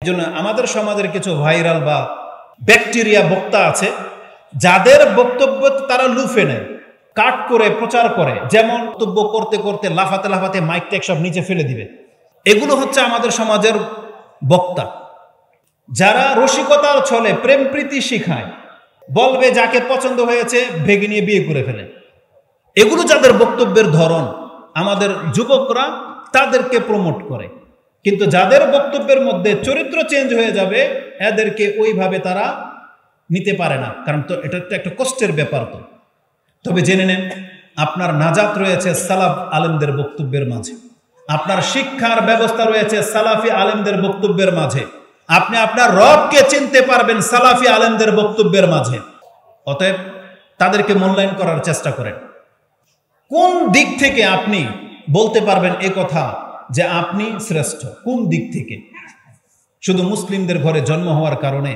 জন্য আমাদের সমাজের কিছু ভাইরাল বা ব্যাকটেরিয়া বক্তা আছে, যাদের বক্তব্য তারা লুফে নেয়, কাট করে প্রচার করে, যেমন বক্তব্য করতে করতে লাফাতে লাফাতে মাইক টেক সব নিচে ফেলে দিবে। এগুলো হচ্ছে আমাদের সমাজের বক্তা, যারা রসিকতার ছলে প্রেম প্রীতি শিখায়, বলবে যাকে পছন্দ হয়েছে ভেগে নিয়ে বিয়ে করে ফেলে। এগুলো যাদের বক্তব্যের ধরন, আমাদের যুবকরা তাদেরকে প্রমোট করে। কিন্তু যাদের বক্তব্যের মধ্যে চরিত্র চেঞ্জ হয়ে যাবে, এদেরকে ওইভাবে তারা নিতে পারে না, কারণ তো এটা একটা কষ্টের ব্যাপার। তবে জেনে নেন, আপনার নাজাত রয়েছে সালাফ আলেমদের বক্তব্যের মাঝে, আপনার শিক্ষার ব্যবস্থা রয়েছে সালাফি আলেমদের বক্তব্যের মাঝে, আপনি আপনার রবকে চিনতে পারবেন সালাফি আলেমদের বক্তব্যের মাঝে। অতএব তাদেরকে মূল্যায়ন করার চেষ্টা করেন। কোন দিক থেকে আপনি বলতে পারবেন এ কথা যে আপনি শ্রেষ্ঠ? কোন দিক থেকে? শুধু মুসলিমদের ঘরে জন্ম হওয়ার কারণে?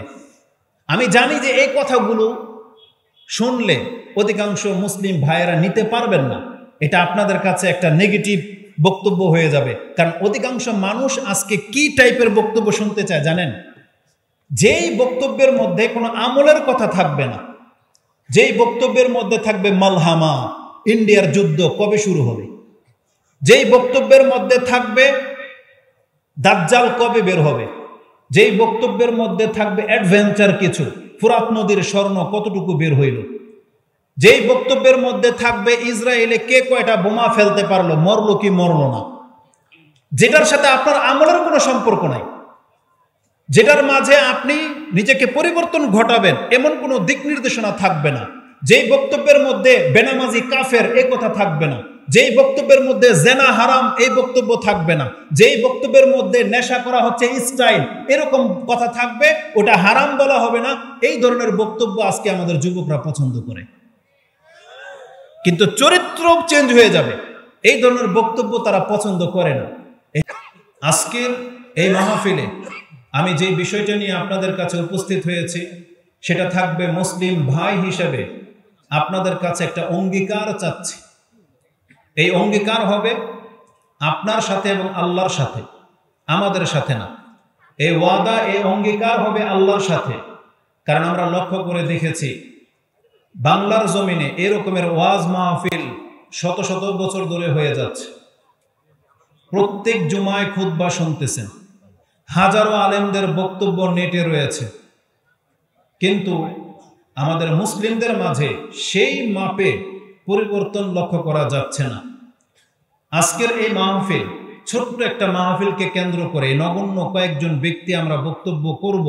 আমি জানি যে এই কথাগুলো শুনলে অধিকাংশ মুসলিম ভাইয়েরা নিতে পারবেন না, এটা আপনাদের কাছে একটা নেগেটিভ বক্তব্য হয়ে যাবে। কারণ অধিকাংশ মানুষ আজকে কি টাইপের বক্তব্য শুনতে চায় জানেন? যেই বক্তব্যের মধ্যে কোনো আমলের কথা থাকবে না, যেই বক্তব্যের মধ্যে থাকবে মালহামা, ইন্ডিয়ার যুদ্ধ কবে শুরু হবে, যেই বক্তব্যের মধ্যে থাকবে দাজ্জাল কবে বের হবে, যেই বক্তব্যের মধ্যে থাকবে অ্যাডভেঞ্চার কিছু, ফুরাত নদীর স্বর্ণ কতটুকু বের হইল, যেই বক্তব্যের মধ্যে থাকবে ইসরায়েলে কে কয়টা বোমা ফেলতে পারলো, মরলো কি মরলো না, যেটার সাথে আপনার আমলের কোনো সম্পর্ক নাই, যেটার মাঝে আপনি নিজেকে পরিবর্তন ঘটাবেন এমন কোনো দিক নির্দেশনা থাকবে না, যেই বক্তব্যের মধ্যে বেনামাজি কাফের এ কথা থাকবে না, যেই বক্তব্যের মধ্যে জেনা হারাম এই বক্তব্য থাকবে না, যেই বক্তব্যের মধ্যে নেশা করা হচ্ছে স্টাইল এরকম কথা থাকবে, ওটা হারাম বলা হবে না। এই ধরনের বক্তব্য আজকে আমাদের যুবকরা পছন্দ করে, কিন্তু চরিত্র চেঞ্জ হয়ে যাবে এই ধরনের বক্তব্য তারা পছন্দ করে না। আজকের এই মাহফিলে আমি যে বিষয়টা নিয়ে আপনাদের কাছে উপস্থিত হয়েছি, সেটা থাকবে মুসলিম ভাই হিসেবে আপনাদের কাছে একটা অঙ্গীকার চাচ্ছি। এই অঙ্গীকার হবে আপনার সাথে এবং আল্লাহর সাথে, আমাদের সাথে না। এই ওয়াদা, এই অঙ্গীকার হবে আল্লাহর সাথে। কারণ আমরা লক্ষ্য করে দেখেছি বাংলার জমিনে এরকমের ওয়াজ মাহফিল শত শত বছর ধরে হয়ে যাচ্ছে। প্রত্যেক জুমায় খুতবা শুনতেছেন, হাজারো আলেমদের বক্তব্য নেটে রয়েছে, কিন্তু আমাদের মুসলিমদের মাঝে সেই মাপে পরিবর্তন লক্ষ্য করা যাচ্ছে না। আজকের এই মাহফিল, ছোট্ট একটা মাহফিলকে কেন্দ্র করে নগণ্য কয়েকজন ব্যক্তি আমরা বক্তব্য করব,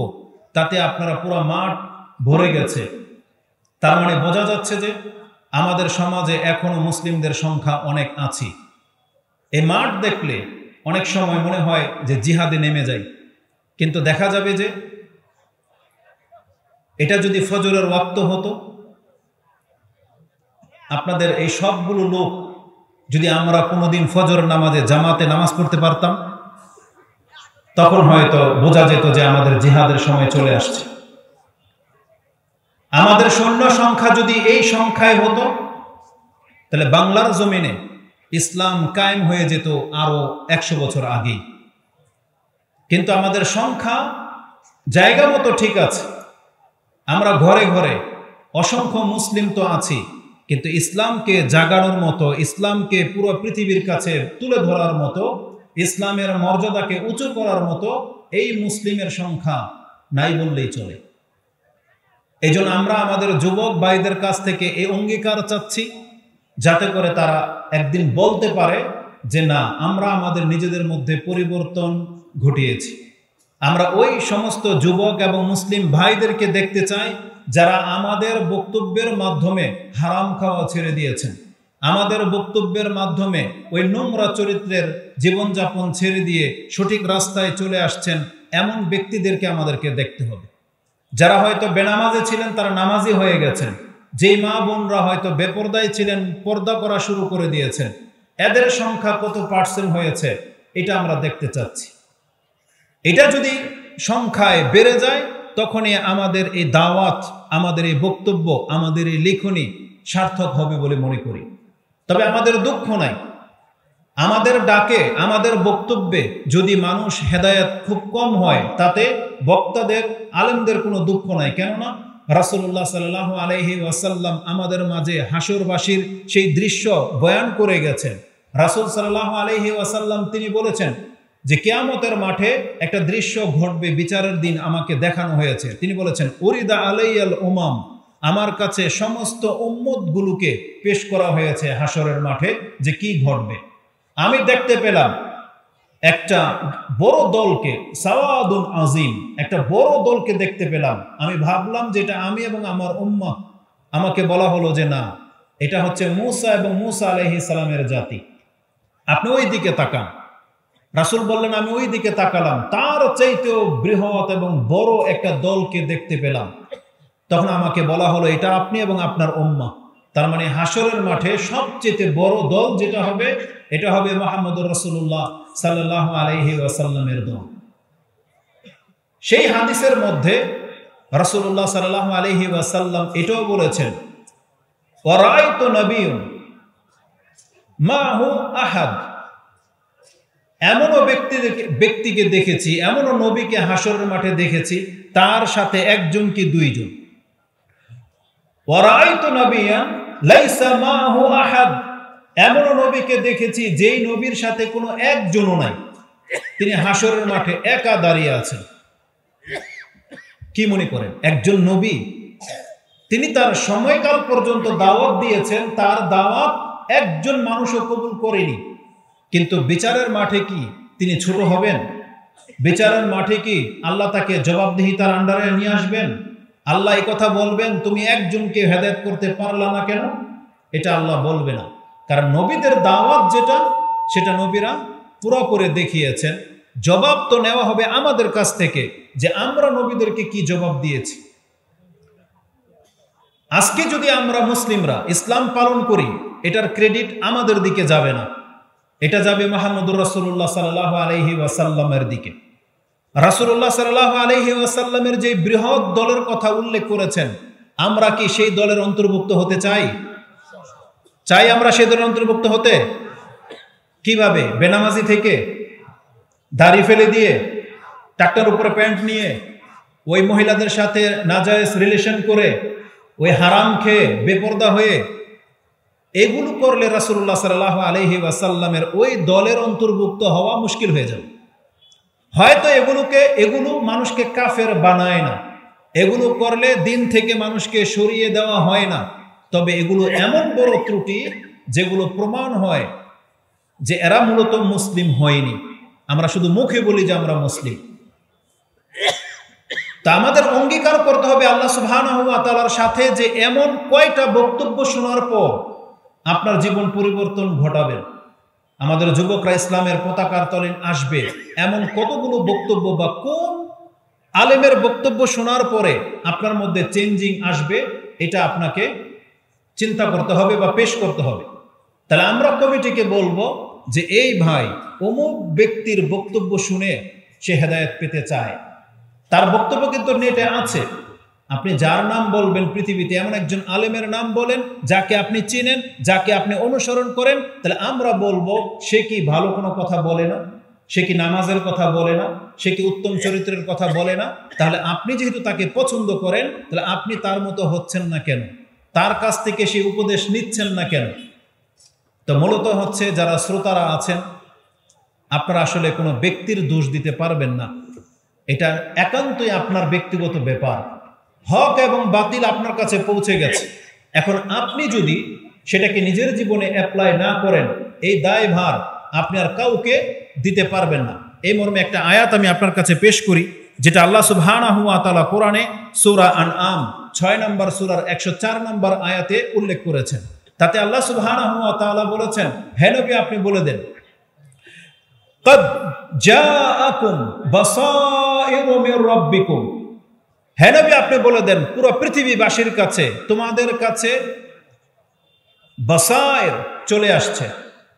তাতে আপনারা পুরো মাঠ ভরে গেছে। তার মানে বোঝা যাচ্ছে যে আমাদের সমাজে এখনো মুসলিমদের সংখ্যা অনেক আছে। এই মাঠ দেখলে অনেক সময় মনে হয় যে জিহাদে নেমে যাই, কিন্তু দেখা যাবে যে এটা যদি ফজরের ওয়াক্ত হতো, আপনাদের এই সবগুলো লোক যদি আমরা কোনোদিন ফজর নামাজে জামাতে নামাজ পড়তে পারতাম, তখন হয়তো বোঝা যেত যে আমাদের জিহাদের সময় চলে আসছে। আমাদের সৈন্য সংখ্যা যদি এই সংখ্যায় হতো, তাহলে বাংলার জমিনে ইসলাম কায়েম হয়ে যেত আরো 100 বছর আগেই। কিন্তু আমাদের সংখ্যা জায়গা মতো ঠিক আছে, আমরা ঘরে ঘরে অসংখ্য মুসলিম তো আছি, কিন্তু ইসলামকে জাগানোর মতো, ইসলামকে পুরো পৃথিবীর কাছে তুলে ধরার মতো, ইসলামের মর্যাদাকে উঁচু করার মতো এই মুসলিমের সংখ্যা নাই বললেই চলে। এই জন্য আমরা আমাদের যুবক ভাইদের কাছ থেকে এই অঙ্গীকার চাচ্ছি, যাতে করে তারা একদিন বলতে পারে যে না, আমরা আমাদের নিজেদের মধ্যে পরিবর্তন ঘটিয়েছি। আমরা ওই সমস্ত যুবক এবং মুসলিম ভাইদেরকে দেখতে চাই যারা আমাদের বক্তব্যের মাধ্যমে হারাম খাওয়া ছেড়ে দিয়েছেন, আমাদের বক্তব্যের মাধ্যমে ওই নোংরা চরিত্রের জীবনযাপন ছেড়ে দিয়ে সঠিক রাস্তায় চলে আসছেন। এমন ব্যক্তিদেরকে আমাদেরকে দেখতে হবে। যারা হয়তো বেনামাজি ছিলেন তারা নামাজি হয়ে গেছেন, যেই মা বোনরা হয়তো বেপরদায় ছিলেন পর্দা করা শুরু করে দিয়েছেন, এদের সংখ্যা কত পার্সেন্ট হয়েছে এটা আমরা দেখতে চাচ্ছি। এটা যদি সংখ্যায় বেড়ে যায়, তখনই আমাদের এই দাওয়াত, আমাদের এই বক্তব্য, আমাদের এই লেখনী সার্থক হবে বলে মনে করি। তবে আমাদের দুঃখ নাই, আমাদের ডাকে, আমাদের বক্তব্যে যদি মানুষ হেদায়েত খুব কম হয়, তাতে বক্তাদের, আলেমদের কোনো দুঃখ নাই। কেননা রাসূলুল্লাহ সাল্লাল্লাহু আলাইহি ওয়াসাল্লাম আমাদের মাঝে হাসরবাসীর সেই দৃশ্য বয়ান করে গেছেন। রাসূল সাল্লাল্লাহু আলাইহি ওয়াসাল্লাম তিনি বলেছেন যে কিয়ামতের মাঠে একটা দৃশ্য ঘটবে, বিচারের দিন আমাকে দেখানো হয়েছে। তিনি বলেছেন উরিদা আলাইয়াল উমাম, আমার কাছে সমস্ত উম্মতগুলোকে পেশ করা হয়েছে হাসরের মাঠে যে কি ঘটবে। আমি দেখতে পেলাম একটা বড় দলকে, সাওয়াদুন আজিম, একটা বড় দলকে দেখতে পেলাম। আমি ভাবলাম যে এটা আমি এবং আমার উম্মাহ। আমাকে বলা হলো যে না, এটা হচ্ছে মূসা এবং মূসা আলাইহিস সালামের জাতি, আপনি ওই দিকে তাকান। রাসূল বললেন আমি ওই দিকে তাকালাম, তার চাইতেও বৃহৎ এবং বড় একটা দলকে দেখতে পেলাম। তখন আমাকে বলা হলো এটা আপনি এবং আপনার উম্মাহ। তার মানে হাসরের মাঠে সবচেয়ে বড় দল যেটা হবে, এটা হবে মুহাম্মদুর রাসূলুল্লাহ সাল্লাল্লাহু আলাইহি ওয়াসাল্লামের দল। সেই হাদিসের মধ্যে রাসূলুল্লাহ সাল্লাল্লাহু আলাইহি ওয়াসাল্লাম এটাও বলেছেন ওয়ারাইতু নাবিয়্যুন মাহু আহাদ, এমনও ব্যক্তিকে দেখেছি, এমনও নবীকে হাসরের মাঠে দেখেছি তার সাথে একজন কি দুইজন। ওয়ারাইতু নাবিয়্যান লাইসা মাহু আহাদ, এমনও নবীকে দেখেছি যেই নবীর সাথে কোনো একজনও নাই, তিনি হাসরের মাঠে একা দাঁড়িয়ে আছেন। কি মনে করেন একজন নবী, তিনি তার সময়কাল পর্যন্ত দাওয়াত দিয়েছেন, তার দাওয়াত একজন মানুষও কবুল করেনি, কিন্তু বিচারের মাঠে কি তিনি ছোট হবেন? বিচারের মাঠে কি আল্লাহ তাকে জবাবদিহিতার আন্ডারে নিয়ে আসবেন? আল্লাহ এই কথা বলবেন তুমি একজনকে হেদায়েত করতে পারলা না কেন? এটা আল্লাহ বলবে না, কারণ নবীদের দাওয়াত যেটা, সেটা নবীরা পুরো করে দেখিয়েছেন। জবাব তো নেওয়া হবে আমাদের কাছ থেকে যে আমরা নবীদেরকে কি জবাব দিয়েছি। আজকে যদি আমরা মুসলিমরা ইসলাম পালন করি, এটার ক্রেডিট আমাদের দিকে যাবে না, এটা যাবে মুহাম্মদুর রাসূলুল্লাহ সাল্লাল্লাহু আলাইহি ওয়াসাল্লামের দিকে। রাসূলুল্লাহ সাল্লাল্লাহু আলাইহি ওয়াসাল্লামের যে বৃহৎ দলের কথা উল্লেখ করেছেন, আমরা কি সেই দলের অন্তর্ভুক্ত হতে চাই? চাই আমরা সেই দলের অন্তর্ভুক্ত হতে? কিভাবে? বেনামাজি থেকে, দাড়ি ফেলে দিয়ে, টাকটার উপরে প্যান্ট নিয়ে, ওই মহিলাদের সাথে নাজায়েজ রিলেশন করে, ওই হারাম খেয়ে বেপরদা হয়ে, এগুলো করলে রাসূলুল্লাহ সাল্লাল্লাহু আলাইহি ওয়াসাল্লামের ওই দলের অন্তর্ভুক্ত হওয়া মুশকিল হয়ে যাবে। হয়তো এগুলো মানুষকে কাফের বানায় না, এগুলো করলে দিন থেকে মানুষকে সরিয়ে দেওয়া হয় না, তবে এগুলো এমন বড় ত্রুটি যেগুলো প্রমাণ হয় যে এরা মূলত মুসলিম হয়নি। আমরা শুধু মুখে বলি যে আমরা মুসলিম। তা আমাদের অঙ্গীকার করতে হবে আল্লাহ সুবহানাহু ওয়া তাআলার সাথে যে এমন কয়টা বক্তব্য শোনার পর আপনার জীবন পরিবর্তন ঘটাবেন। আমাদের যুবকরা ইসলামের পতাকার তলে আসবে, এমন কতগুলো বক্তব্য বা কোন আলেমের বক্তব্য শোনার পরে আপনার মধ্যে চেঞ্জিং আসবে, এটা আপনাকে চিন্তা করতে হবে বা পেশ করতে হবে। তাহলে আমরা কমিটিকে বলবো যে এই ভাই অমুক ব্যক্তির বক্তব্য শুনে সে হেদায়েত পেতে চায়, তার বক্তব্য কিন্তু নেটে আছে, আপনি যার নাম বলবেন পৃথিবীতে এমন একজন আলেমের নাম বলেন যাকে আপনি চিনেন, যাকে আপনি অনুসরণ করেন, তাহলে আমরা বলবো সে কি ভালো কোনো কথা বলে না, সে কি নামাজের কথা বলে না, সে কি উত্তম চরিত্রের কথা বলে না, তাহলে আপনি যেহেতু তাকে পছন্দ করেন, তাহলে আপনি তার মতো হচ্ছেন না কেন, তার কাছ থেকে সেই উপদেশ নিচ্ছেন না কেন? তো মূলত হচ্ছে যারা শ্রোতারা আছেন, আপনারা আসলে কোনো ব্যক্তির দোষ দিতে পারবেন না, এটা একান্তই আপনার ব্যক্তিগত ব্যাপার। হক এবং বাতিল আপনার কাছে পৌঁছে গেছে, এখন আপনি যদি সেটাকে নিজের জীবনে অ্যাপ্লাই না করেন, এই দায়ভার আপনি আর কাউকে দিতে পারবেন না। এই মর্মে একটা আয়াত আমি আপনার কাছে পেশ করি, যেটা আল্লাহ সুবহানাহু ওয়া তাআলা কোরআনে সূরা আনআম 6 নম্বর সূরার 104 নম্বর আয়াতে উল্লেখ করেছেন। তাতে আল্লাহ সুবহানাহু ওয়া তাআলা বলেছেন, হে নবী আপনি বলে দেন, ক্বাদ জাআকুম বাসাইরু মির রাব্বিকুম, হে নবী আপনি বলে দেন পুরো পৃথিবীবাসীর কাছে, তোমাদের কাছে বাসায়ের চলে আসছে,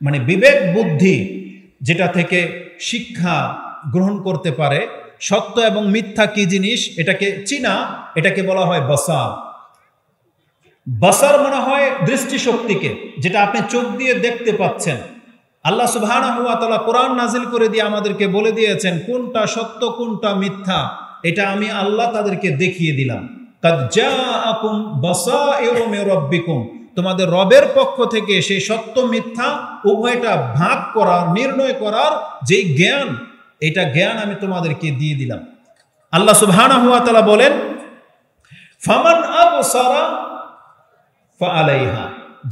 মানে বিবেক বুদ্ধি যেটা থেকে শিক্ষা গ্রহণ করতে পারে, সত্য এবং মিথ্যা কি জিনিস এটাকে চিনা, এটাকে বলা হয় বাসার। বাসার মনে হয় দৃষ্টিশক্তিকে, যেটা আপনি চোখ দিয়ে দেখতে পাচ্ছেন, আল্লাহ সুবহানাহু ওয়া তাআলা কোরআন নাজিল করে দিয়ে আমাদেরকে বলে দিয়েছেন কোনটা সত্য কোনটা মিথ্যা, এটা আমি আল্লাহ তাদেরকে দেখিয়ে দিলাম। কাদ জাআকুম বাসাইরু মির রাব্বিকুম, তোমাদের রবের পক্ষ থেকে সেই সত্য মিথ্যা উভয়টা ভাগ করার, নির্ণয় করার যে জ্ঞান, এটা জ্ঞান আমি তোমাদেরকে দিয়ে দিলাম। আল্লাহ সুবহানাহু ওয়া তাআলা বলেন ফামান আবসারা ফাআলাইহা,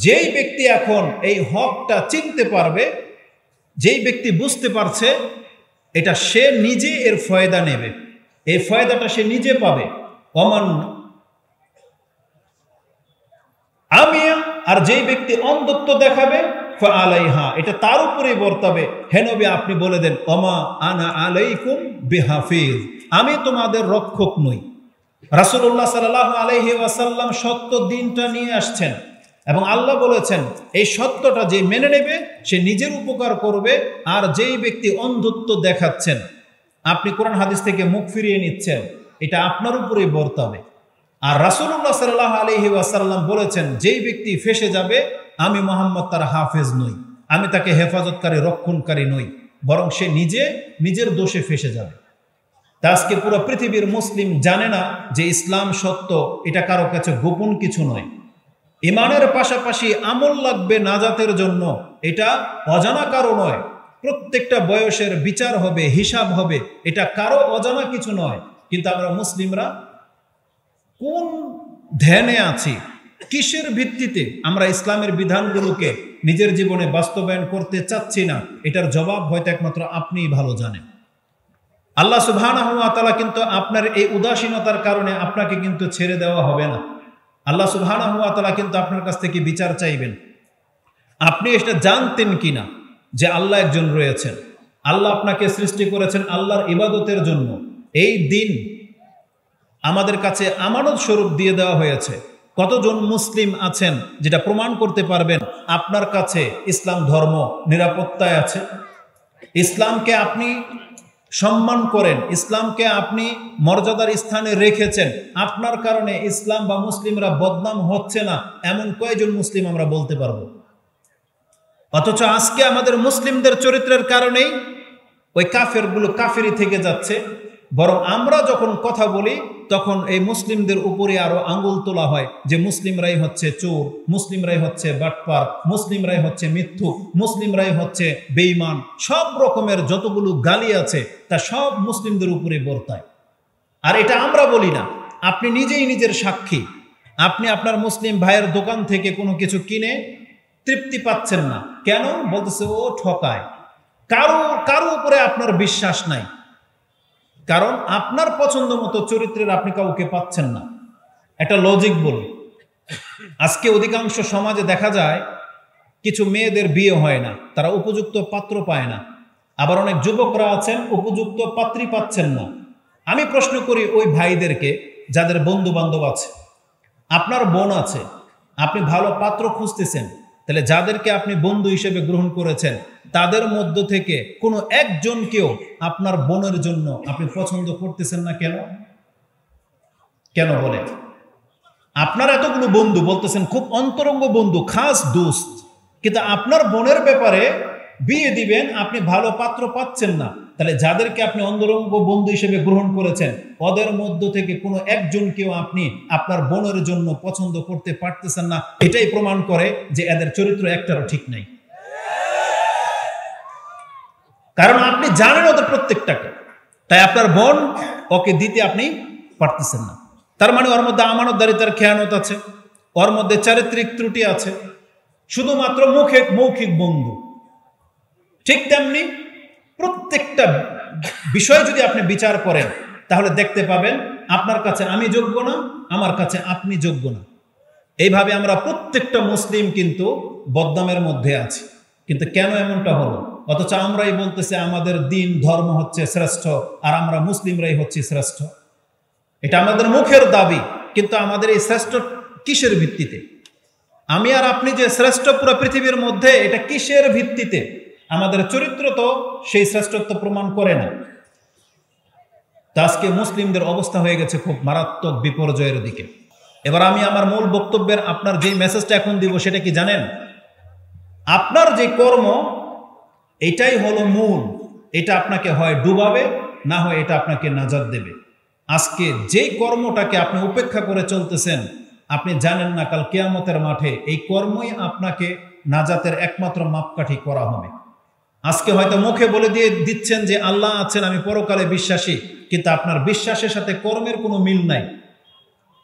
যেই ব্যক্তি এখন এই হকটা চিনতে পারবে, যেই ব্যক্তি বুঝতে পারছে, এটা সে নিজে এর ফায়দা নেবে, এই ফায়দাটা সে নিজে পাবে। ওমান আমিয়া, আর যেই ব্যক্তি অন্ধত্ব দেখাবে ফাআলাইহা, এটা তার উপরেই বর্তাবে। হে নবী আপনি বলে দেন ওমা আনা আলাইকুম বিহাফিজ, আমি তোমাদের রক্ষক নই। রাসূলুল্লাহ সাল্লাল্লাহু আলাইহি ওয়াসাল্লাম সত্য দিনটা নিয়ে আসছেন এবং আল্লাহ বলেছেন এই সত্যটা যে মেনে নেবে সে নিজের উপকার করবে, আর যেই ব্যক্তি অন্ধত্ব দেখাচ্ছেন, আপনি কোরআন হাদিস থেকে মুখ ফিরিয়ে নিচ্ছেন, এটা আপনার উপরেই বর্তাবে। আর রাসূলুল্লাহ সাল্লাল্লাহু আলাইহি ওয়াসাল্লাম বলেছেন যেই ব্যক্তি ফেসে যাবে, আমি মুহাম্মদ তার হাফেজ নই, আমি তাকে হেফাজতকারী রক্ষণকারী নই, বরং সে নিজে নিজের দোষে ফেসে যাবে। তা আজকে পুরো পৃথিবীর মুসলিম জানে না যে ইসলাম সত্য, এটা কারো কাছে গোপন কিছু নয়। ইমানের পাশাপাশি আমল লাগবে নাজাতের জন্য, এটা অজানা কারো নয়। প্রত্যেকটা বয়সের বিচার হবে, হিসাব হবে, এটা কারো অজানা কিছু নয়। কিন্তু আমরা মুসলিমরা কোন ধ্যানে আছি, কিসের ভিত্তিতে আমরা ইসলামের বিধানগুলোকে নিজের জীবনে বাস্তবায়ন করতে চাচ্ছি না, এটার জবাব হয়তো একমাত্র আপনিই ভালো জানেন। আল্লাহ সুবহানাহু ওয়া তাআলা কিন্তু আপনার এই উদাসীনতার কারণে আপনাকে কিন্তু ছেড়ে দেওয়া হবে না। আল্লাহ সুবহানাহু ওয়া তাআলা কিন্তু আপনার কাছ থেকে বিচার চাইবেন। আপনি এটা জানতেন কিনা যে আল্লাহ একজন রয়েছেন, আল্লাহ আপনাকে সৃষ্টি করেছেন আল্লাহর ইবাদতের জন্য। এই দিন আমাদের কাছে আমানত স্বরূপ দিয়ে দেওয়া হয়েছে। কতজন মুসলিম আছেন যেটা প্রমাণ করতে পারবেন আপনার কাছে ইসলাম ধর্ম নিরাপত্তায় আছে? ইসলামকে আপনি সম্মান করেন, ইসলামকে আপনি মর্যাদার স্থানে রেখেছেন, আপনার কারণে ইসলাম বা মুসলিমরা বদনাম হচ্ছে না, এমন কয়জন মুসলিম আমরা বলতে পারবো? অথচ আজকে আমাদের মুসলিমদের চরিত্রের কারণেই ওই কাফেরগুলো কাফেরই থেকে যাচ্ছে। বরং আমরা যখন কথা বলি তখন এই মুসলিমদের উপরে আরো আঙ্গুল তোলা হয় যে মুসলিমরাই হচ্ছে চোর, মুসলিমরাই হচ্ছে বাটপার, মুসলিমরাই হচ্ছে মিথ্যুক, মুসলিমরাই হচ্ছে বেঈমান। সব রকমের যতগুলো গালি আছে তা সব মুসলিমদের উপরে বর্তায়। আর এটা আমরা বলি না, আপনি নিজেই নিজের সাক্ষী। আপনি আপনার মুসলিম ভাইয়ের দোকান থেকে কোনো কিছু কিনে তৃপ্তি পাচ্ছেন না, কেন? বলতেছে ও ঠকায়। কারো উপরে আপনার বিশ্বাস নাই, কারণ আপনার পছন্দ মতো চরিত্রের আপনি কাউকে পাচ্ছেন না। একটা লজিক বলি, আজকে অধিকাংশ সমাজে দেখা যায় কিছু মেয়েদের বিয়ে হয় না, তারা উপযুক্ত পাত্র পায় না। আবার অনেক যুবকরা আছেন উপযুক্ত পাত্রী পাচ্ছেন না। আমি প্রশ্ন করি ওই ভাইদেরকে যাদের বন্ধু বান্ধব আছে, আপনার বোন আছে, আপনি ভালো পাত্র খুঁজতেছেন, তাহলে যাদেরকে আপনি বন্ধু হিসেবে গ্রহণ করেছেন তাদের মধ্য থেকে কোনো একজনকেও আপনার বোনের জন্য আপনি পছন্দ করতেছেন না কেন? কেন বলেন? আপনার এতগুলো বন্ধু বলতেছেন খুব অন্তরঙ্গ বন্ধু, খাস দোস্ত, কিন্তু আপনার বোনের ব্যাপারে বিয়ে দিবেন, আপনি ভালো পাত্র পাচ্ছেন না। তাহলে যাদেরকে আপনি অন্তরঙ্গ বন্ধু হিসেবে গ্রহণ করেছেন ওদের মধ্য থেকে কোনো একজনকেও আপনি আপনার বোনের জন্য পছন্দ করতে পারতেছেন না, এটাই প্রমাণ করে যে এদের চরিত্র একটারও ঠিক নাই। কারণ আপনি জানেন ওদের প্রত্যেকটাকে, তাই আপনার বোন ওকে দিতে আপনি পারতেছেন না। তার মানে ওর মধ্যে আমানতদারিতার খেয়ানত আছে, ওর মধ্যে চারিত্রিক ত্রুটি আছে, শুধুমাত্র মৌখিক বন্ধু। ঠিক তেমনি প্রত্যেকটা বিষয় যদি আপনি বিচার করেন তাহলে দেখতে পাবেন আপনার কাছে আমি যোগ্য না, আমার কাছে আপনি যোগ্য না। এইভাবে আমরা প্রত্যেকটা মুসলিম কিন্তু বদনামের মধ্যে আছি। কিন্তু কেন এমনটা হলো? অথচ আমরাই বলতেছি আমাদের দিন ধর্ম হচ্ছে শ্রেষ্ঠ আর আমরা মুসলিমরাই হচ্ছি শ্রেষ্ঠ। এটা আমাদের মুখের দাবি, কিন্তু আমাদের এই শ্রেষ্ঠ কিসের ভিত্তিতে? আমি আর আপনি যে শ্রেষ্ঠ পুরো পৃথিবীর মধ্যে, এটা কিসের ভিত্তিতে? আমাদের চরিত্র তো সেই শ্রেষ্ঠত্ব প্রমাণ করে না। তা আজকে মুসলিমদের অবস্থা হয়ে গেছে খুব মারাত্মক বিপর্যয়ের দিকে। এবার আমি আমার মূল বক্তব্যের আপনার যে মেসেজটা এখন দিব সেটা কি জানেন? আপনার যে কর্ম এটাই হলো মূল। এটা আপনাকে হয় ডুবাবে, না হয় এটা আপনাকে নাজাত দেবে। আজকে যেই কর্মটাকে আপনি উপেক্ষা করে চলতেছেন, আপনি জানেন না কাল কিয়ামতের মাঠে এই কর্মই আপনাকে নাজাতের একমাত্র মাপকাঠি করা হবে। আজকে হয়তো মুখে বলে দিয়ে দিচ্ছেন যে আল্লাহ আছেন, আমি পরকালে বিশ্বাসী, কিন্তু আপনার বিশ্বাসের সাথে কর্মের কোনো মিল নাই।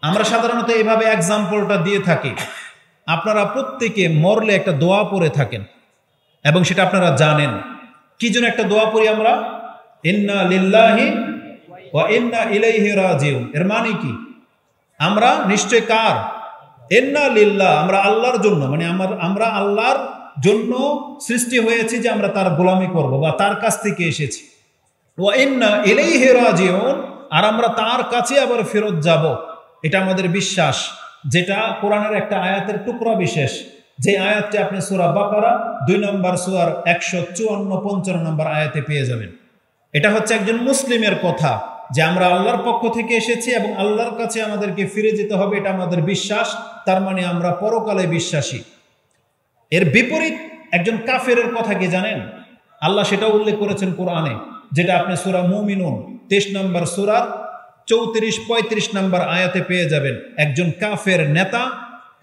আমরা সাধারণত এইভাবে এক্সাম্পলটা দিয়ে থাকি। আপনারা প্রত্যেকে মরলে একটা দোয়া পড়ে থাকেন এবং সেটা আপনারা জানেন। কি জন্য একটা দোয়া পড়ি আমরা? ইন্না লিল্লাহি ওয়া ইন্না ইলাইহি রাজিউন। এর মানে কি? আমরা নিশ্চয় কার? ইন্না লিল্লাহ, আমরা আল্লাহর জন্য, মানে আমরা আল্লাহর জন্য সৃষ্টি হয়েছি যে আমরা তার গোলামি করব বা তার কাছ থেকে এসেছি। ওয়া ইন্না ইলাইহি রাজিউন, আর আমরা তার কাছে আবার ফেরত যাব। এটা আমাদের বিশ্বাস, যেটা কোরআনের একটা আয়াতের টুকরা বিশেষ, যে আয়াতটি আপনি সূরা বাকারা 2 নম্বর সূরার 154-55 নম্বর আয়াতে পেয়ে যাবেন। এটা হচ্ছে একজন মুসলিমের কথা যে আমরা আল্লাহর পক্ষ থেকে এসেছি এবং আল্লাহর কাছে আমাদেরকে ফিরে যেতে হবে, এটা আমাদের বিশ্বাস। তার মানে আমরা পরকালে বিশ্বাসী। এর বিপরীত একজন কাফেরের কথা কি জানেন? আল্লাহ সেটা উল্লেখ করেছেন কোরআনে, যেটা আপনি সূরা মুমিনুন 23 নম্বর সূরার 34-35 নম্বর আয়াতে পেয়ে যাবেন। একজন কাফের নেতা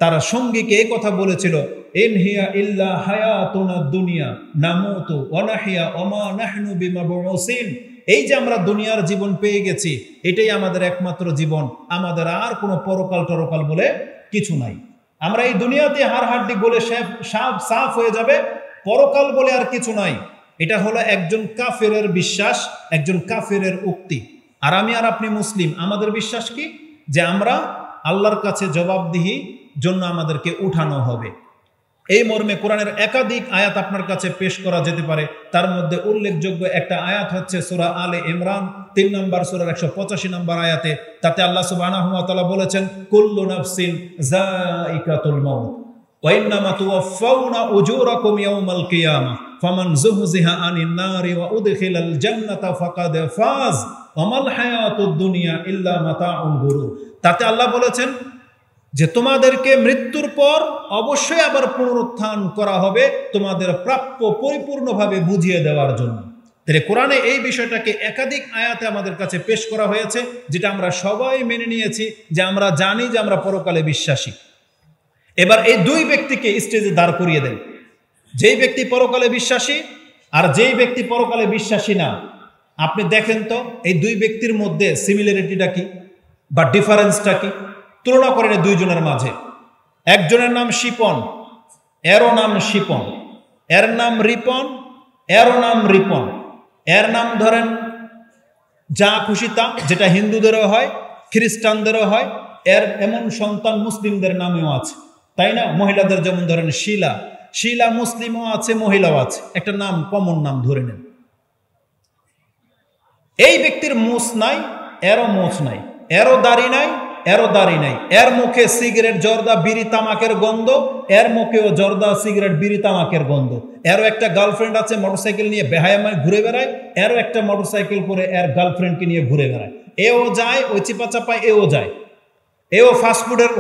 তার সঙ্গীকে এই কথা বলেছিল, ইন হিয়া ইল্লা হায়াতুনা দুনিয়া নামুতু ওয়া নাহইয়া ওয়া মা নাহনু বিমাবউসিন। এই যে আমরা দুনিয়ার জীবন পেয়ে গেছি, এটাই আমাদের একমাত্র জীবন, আমাদের আর কোনো পরকাল টরকাল বলে কিছু নাই। আমরা এই দুনিয়াতে হাড় হাড্ডি গলে সাফ হয়ে যাবে, পরকাল বলে আর কিছু নাই। এটা হলো একজন কাফেরের বিশ্বাস, একজন কাফেরের উক্তি। আর আমি আর আপনি মুসলিম, আমাদের বিশ্বাস কি? যে আমরা আল্লাহর কাছে জবাবদিহি জন্য আমাদেরকে উঠানো হবে। এই মর্মে কোরআনের একাধিক আয়াত আপনার কাছে পেশ করা যেতে পারে। তার মধ্যে উল্লেখযোগ্য একটা আয়াত হচ্ছে সূরা আলে ইমরান 3 নম্বর সূরার 185 নম্বর আয়াতে। তাতে আল্লাহ সুবহানাহু ওয়া তাআলা বলেছেন, কুল্লু নাফসিন যায়িকাতুল মাউত ওয়া ইন্নামা তুওয়াফাউনা উজুরাকুম ইয়াওমাল কিয়ামাহ ফামান যুহজিহা আনিন নারি ওয়া উদখিলাল জান্নাতা ফাকাদ ফাজ ওয়া মাল হায়াতুদ দুনিয়া ইল্লা মাতাউল গুরুর। তাতে আল্লাহ বলেছেন যে তোমাদেরকে মৃত্যুর পর অবশ্যই আবার পুনরুত্থান করা হবে, তোমাদের প্রাপ্য পরিপূর্ণভাবে বুঝিয়ে দেওয়ার জন্য। তাহলে কোরআনে এই বিষয়টাকে একাধিক আয়াতে আমাদের কাছে পেশ করা হয়েছে, যেটা আমরা সবাই মেনে নিয়েছি, যে আমরা জানি যে আমরা পরকালে বিশ্বাসী। এবার এই দুই ব্যক্তিকে স্টেজে দাঁড় করিয়ে দেন, যেই ব্যক্তি পরকালে বিশ্বাসী আর যেই ব্যক্তি পরকালে বিশ্বাসী না। আপনি দেখেন তো এই দুই ব্যক্তির মধ্যে সিমিলারিটিটা কি বা ডিফারেন্সটা কি? তুলনা করেন এই দুইজনের মাঝে। একজনের নাম শিপন, এরও নাম শিপন, এর নাম রিপন, এরও নাম রিপন। এর নাম ধরেন যা খুশি তা, যেটা হিন্দুদেরও হয়, খ্রিস্টানদেরও হয়। এর এমন সন্তান মুসলিমদের নামেও আছে, তাই না? মহিলাদের যেমন ধরেন শিলা, শিলা মুসলিমও আছে, মহিলাও আছে। একটা নাম, কমন নাম ধরে নেন। এই ব্যক্তির মোচ নাই, এরও মোচ নাই, এরও দাড়ি নাই, এরও দাড়ি নাই। এর মুখে সিগারেট, জর্দা, বিড়ি, তামাকের গন্ধ, এর মুখেও জর্দা, সিগারেট, বিড়ি, তামাকের গন্ধ। এরও একটা গার্লফ্রেন্ড আছে, মোটরসাইকেল নিয়ে বেহায়ামায় ঘুরে বেড়ায়। এরও একটা মোটরসাইকেল করে এর গার্লফ্রেন্ডকে নিয়ে ঘুরে বেড়ায়। এও যায়, ওই চিপা চাপায় এও যায়। এও ফাস্টফুডের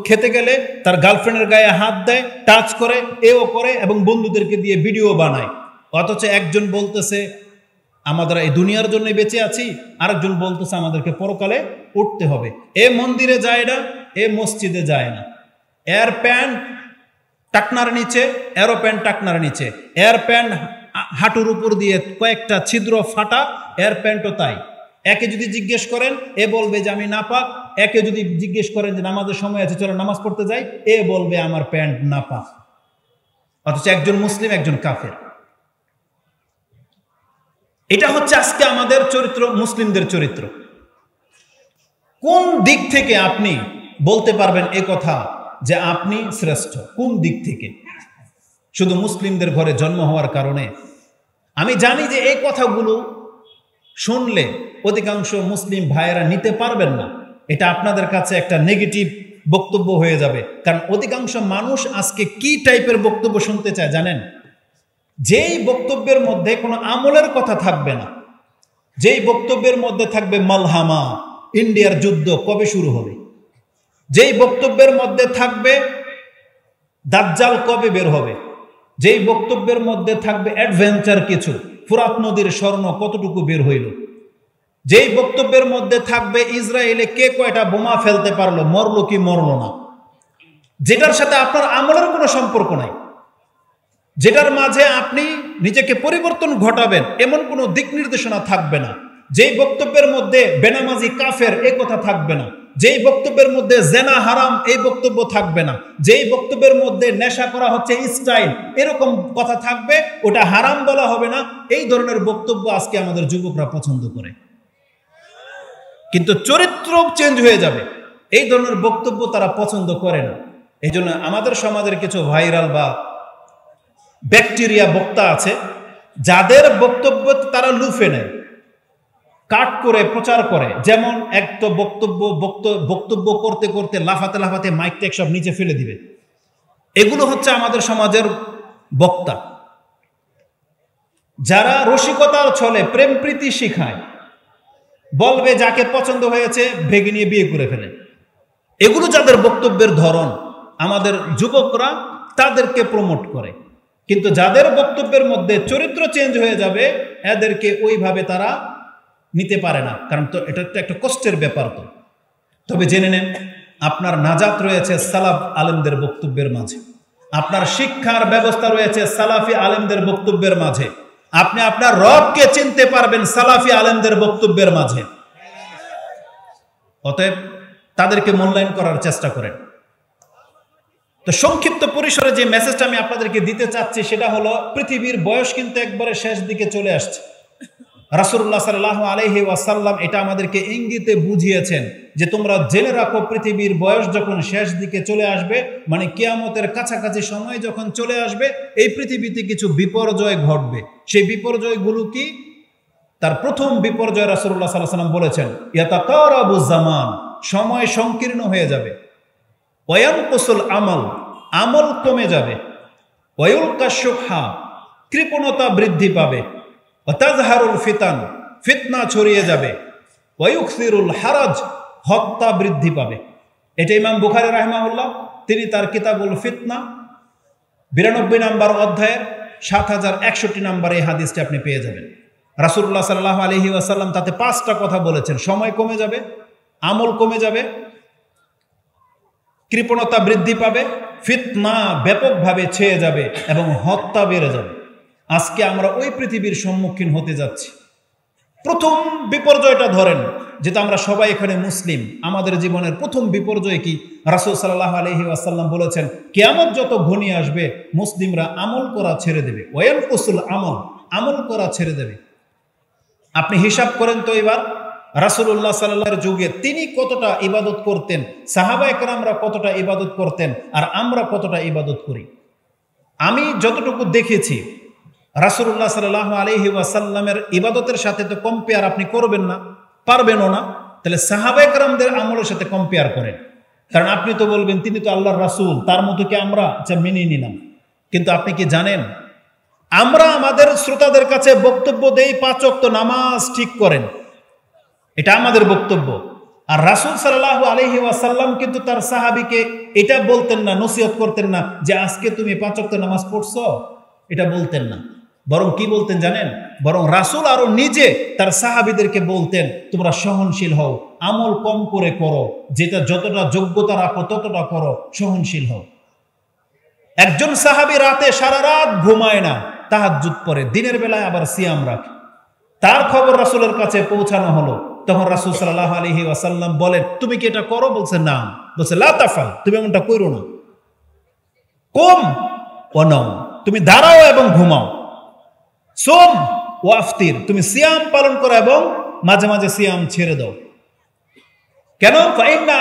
খেতে গেলে তার গার্লফ্রেন্ডের গায়ে হাত দেয়, টাচ করে, এও করে এবং বন্ধুদেরকে দিয়ে ভিডিও বানায়। অথচ একজন বলতেছে আমরা এই দুনিয়ার জন্য বেঁচে আছি, আরেকজন বলতেছে আমাদেরকে পরকালে উঠতে হবে। এ মন্দিরে যায় না, এ মসজিদে যায় না। এর প্যান্ট টাকনার নিচে, এরও প্যান্ট টাকনার নিচে। এর প্যান্ট হাঁটুর উপর দিয়ে কয়েকটা ছিদ্র ফাটা, এর প্যান্টও তাই। একে যদি জিজ্ঞেস করেন, এ বলবে যে আমি নাপাক। একে যদি জিজ্ঞেস করেন যে নামাজের সময় আছে, চলো নামাজ পড়তে যাই, এ বলবে আমার প্যান্ট নাপাক। অথচ একজন মুসলিম, একজন কাফের। এটা হচ্ছে আজকে আমাদের চরিত্র, মুসলিমদের চরিত্র। কোন দিক থেকে আপনি বলতে পারবেন এ কথা যে আপনি শ্রেষ্ঠ? কোন দিক থেকে? শুধু মুসলিমদের ঘরে জন্ম হওয়ার কারণে? আমি জানি যে এই কথাগুলো শুনলে অধিকাংশ মুসলিম ভাইয়েরা নিতে পারবেন না। এটা আপনাদের কাছে একটা নেগেটিভ বক্তব্য হয়ে যাবে। কারণ অধিকাংশ মানুষ আজকে কি টাইপের বক্তব্য শুনতে চায় জানেন? যেই বক্তব্যের মধ্যে কোনো আমলের কথা থাকবে না, যেই বক্তব্যের মধ্যে থাকবে মালহামা, ইন্ডিয়ার যুদ্ধ কবে শুরু হবে, যেই বক্তব্যের মধ্যে থাকবে দাজ্জাল কবে বের হবে, যেই বক্তব্যের মধ্যে থাকবে অ্যাডভেঞ্চার কিছু, ফুরাত নদীর স্বর্ণ কতটুকু বের হইল, যেই বক্তব্যের মধ্যে থাকবে ইসরায়েলে কে কয়টা বোমা ফেলতে পারলো, মরলো কি মরলো না, যেটার সাথে আপনার আমলের কোনো সম্পর্ক নাই, যেটার মাঝে আপনি নিজেকে পরিবর্তন ঘটাবেন এমন কোনো দিক নির্দেশনা থাকবে না, যেই বক্তব্যের মধ্যে বেনামাজি কাফের এ কথা থাকবে না, যেই বক্তব্যের মধ্যে জেনা হারাম এই বক্তব্য থাকবে না, যেই বক্তব্যের মধ্যে নেশা করা হচ্ছে স্টাইল এরকম কথা থাকবে, ওটা হারাম বলা হবে না। এই ধরনের বক্তব্য আজকে আমাদের যুবকরা পছন্দ করে, কিন্তু চরিত্র চেঞ্জ হয়ে যাবে এই ধরনের বক্তব্য তারা পছন্দ করে না। এই জন্য আমাদের সমাজের কিছু ভাইরাল বা ব্যাকটেরিয়া বক্তা আছে, যাদের বক্তব্য তারা লুফে নেয়, কাট করে প্রচার করে। যেমন এক তো বক্তব্য করতে করতে লাফাতে লাফাতে মাইক টেক সব নিচে ফেলে দিবে, এগুলো হচ্ছে আমাদের সমাজের বক্তা। যারা রসিকতার ছলে প্রেম প্রীতি শিখায়, বলবে যাকে পছন্দ হয়েছে ভেগে নিয়ে বিয়ে করে ফেলে, এগুলো যাদের বক্তব্যের ধরন, আমাদের যুবকরা তাদেরকে প্রমোট করে। কিন্তু যাদের বক্তব্যের মধ্যে চরিত্র চেঞ্জ হয়ে যাবে এদেরকে ওইভাবে তারা নিতে পারে না, কারণ তো এটা তো একটা কষ্টের ব্যাপার। তো তবে জেনে নেন, আপনার নাজাত রয়েছে সালাফ আলেমদের বক্তব্যের মাঝে, আপনার শিক্ষার ব্যবস্থা রয়েছে সালাফি আলেমদের বক্তব্যের মাঝে, আপনি আপনার রবকে চিনতে পারবেন সালাফি আলেমদের বক্তব্যের মাঝে। অতএব তাদেরকে মূল্যায়ন করার চেষ্টা করেন। তো সংক্ষিপ্ত পরিসরে যে মেসেজটা আমি আপনাদেরকে দিতে চাচ্ছি সেটা হলো, পৃথিবীর বয়স কিন্তু একবারে শেষ দিকে চলে আসছে। রাসূলুল্লাহ সাল্লাল্লাহু আলাইহি ওয়াসাল্লাম এটা আমাদেরকে ইঙ্গিতে বুঝিয়েছেন যে তোমরা জেনে রাখো পৃথিবীর বয়স যখন শেষ দিকে চলে আসবে, মানে কিয়ামতের কাছাকাছি সময় যখন চলে আসবে, এই পৃথিবীতে কিছু বিপর্যয় ঘটবে। সেই বিপর্যয়গুলো কি? তার প্রথম বিপর্যয় রাসূলুল্লাহ সাল্লাল্লাহু আলাইহি ওয়াসাল্লাম বলেছেন, ইয়াতাকারাবুজ জামান, সময় সংকীর্ণ হয়ে যাবে, ওয়ায়ানকুসুল আমাল, আমল কমে যাবে, ওয়ায়ুলকা শুহা, কৃপণতা বৃদ্ধি পাবে, ওয়াতাজহারুল ফিতান, ফিতনা ছড়িয়ে যাবে, ওয়ায়ুকসিরুল হারাজ, হত্যা বৃদ্ধি পাবে। এটা ইমাম বুখারী রাহিমাহুল্লাহ তিনি তার কিতাবুল ফিতনা 92 নম্বর অধ্যায়ের 7061 নম্বর এই হাদিসটি আপনি পেয়ে যাবেন। রাসূলুল্লাহ সাল্লাল্লাহু আলাইহি ওয়াসাল্লাম তাতে 5টা কথা বলেছেন। সময় কমে যাবে, আমল কমে যাবে, কৃপণতা বৃদ্ধি পাবে, ফিতনা ব্যাপকভাবে ছেয়ে যাবে এবং হত্যা বেড়ে যাবে। আজকে আমরা ওই পৃথিবীর সম্মুখীন হতে যাচ্ছি। প্রথম বিপর্যয়টা ধরেন, যেটা আমরা সবাই এখানে মুসলিম, আমাদের জীবনের প্রথম বিপর্যয় কি? রাসূল সাল্লাল্লাহু আলাইহি ওয়াসাল্লাম বলেছেন, কিয়ামত যত ঘনিয়ে আসবে মুসলিমরা আমল করা ছেড়ে দেবে, ওয়ায়ানকুসুল আমল, আমল করা ছেড়ে দেবে। আপনি হিসাব করেন তো এবার, রাসূলুল্লাহ সাল্লাল্লাহু আলাইহি যুগে তিনি কতটা ইবাদত করতেন, সাহাবায়ে কেরামরা কতটা ইবাদত করতেন, আর আমরা কতটা ইবাদত করি। আমি যতটুকু দেখেছি রাসূলুল্লাহ সাল্লাল্লাহু আলাইহি ওয়াসাল্লামের ইবাদতের সাথে তো কম্পেয়ার আপনি করবেন না, পারবেনও না। তাহলে সাহাবায়ে কেরামদের আমলের সাথে কম্পেয়ার করেন, কারণ আপনি তো বলবেন তিনি তো আল্লাহর রাসূল, তার মতো কি আমরা মেনে নিলাম। কিন্তু আপনি কি জানেন, আমরা আমাদের শ্রোতাদের কাছে বক্তব্য দেই 5 ওয়াক্ত নামাজ ঠিক করেন, এটা আমাদের বক্তব্য। আর রাসূল সাল্লাল্লাহু আলাইহি ওয়াসাল্লাম কিন্তু তার সাহাবীকে এটা বলতেন না, নসিহত করতেন না যে আজকে তুমি 5 ওয়াক্ত নামাজ পড়ছো, এটা বলতেন না। বরং কি বলতেন জানেন? বরং রাসূল আরো নিজে তার সাহাবীদেরকে বলতেন, তোমরা সহনশীল হও, আমল কম করে করো, যেটা যতটা যোগ্যতা রাখো ততটা করো, সহনশীল হও। একজন সাহাবী রাতে সারা রাত ঘুমায় না, তাহাজ্জুদ পড়ে, দিনের বেলায় আবার সিয়াম রাখে। তার খবর রাসূলের কাছে পৌঁছানো হলো, তখন রাসূল সাল্লাল্লাহু আলাইহি ওয়াসাল্লাম বলেন, তুমি কি এটা করো? বলছে না। বলছে লা তাফাল, তুমি এমনটা করো না। কুম ওয়া নাও, তুমি দাঁড়াও এবং ঘুমাও। সুম ওয়া আফতির, তুমি সিয়াম পালন করো এবং মাঝে মাঝে সিয়াম ছেড়ে দাও। কেন? ফাইন্না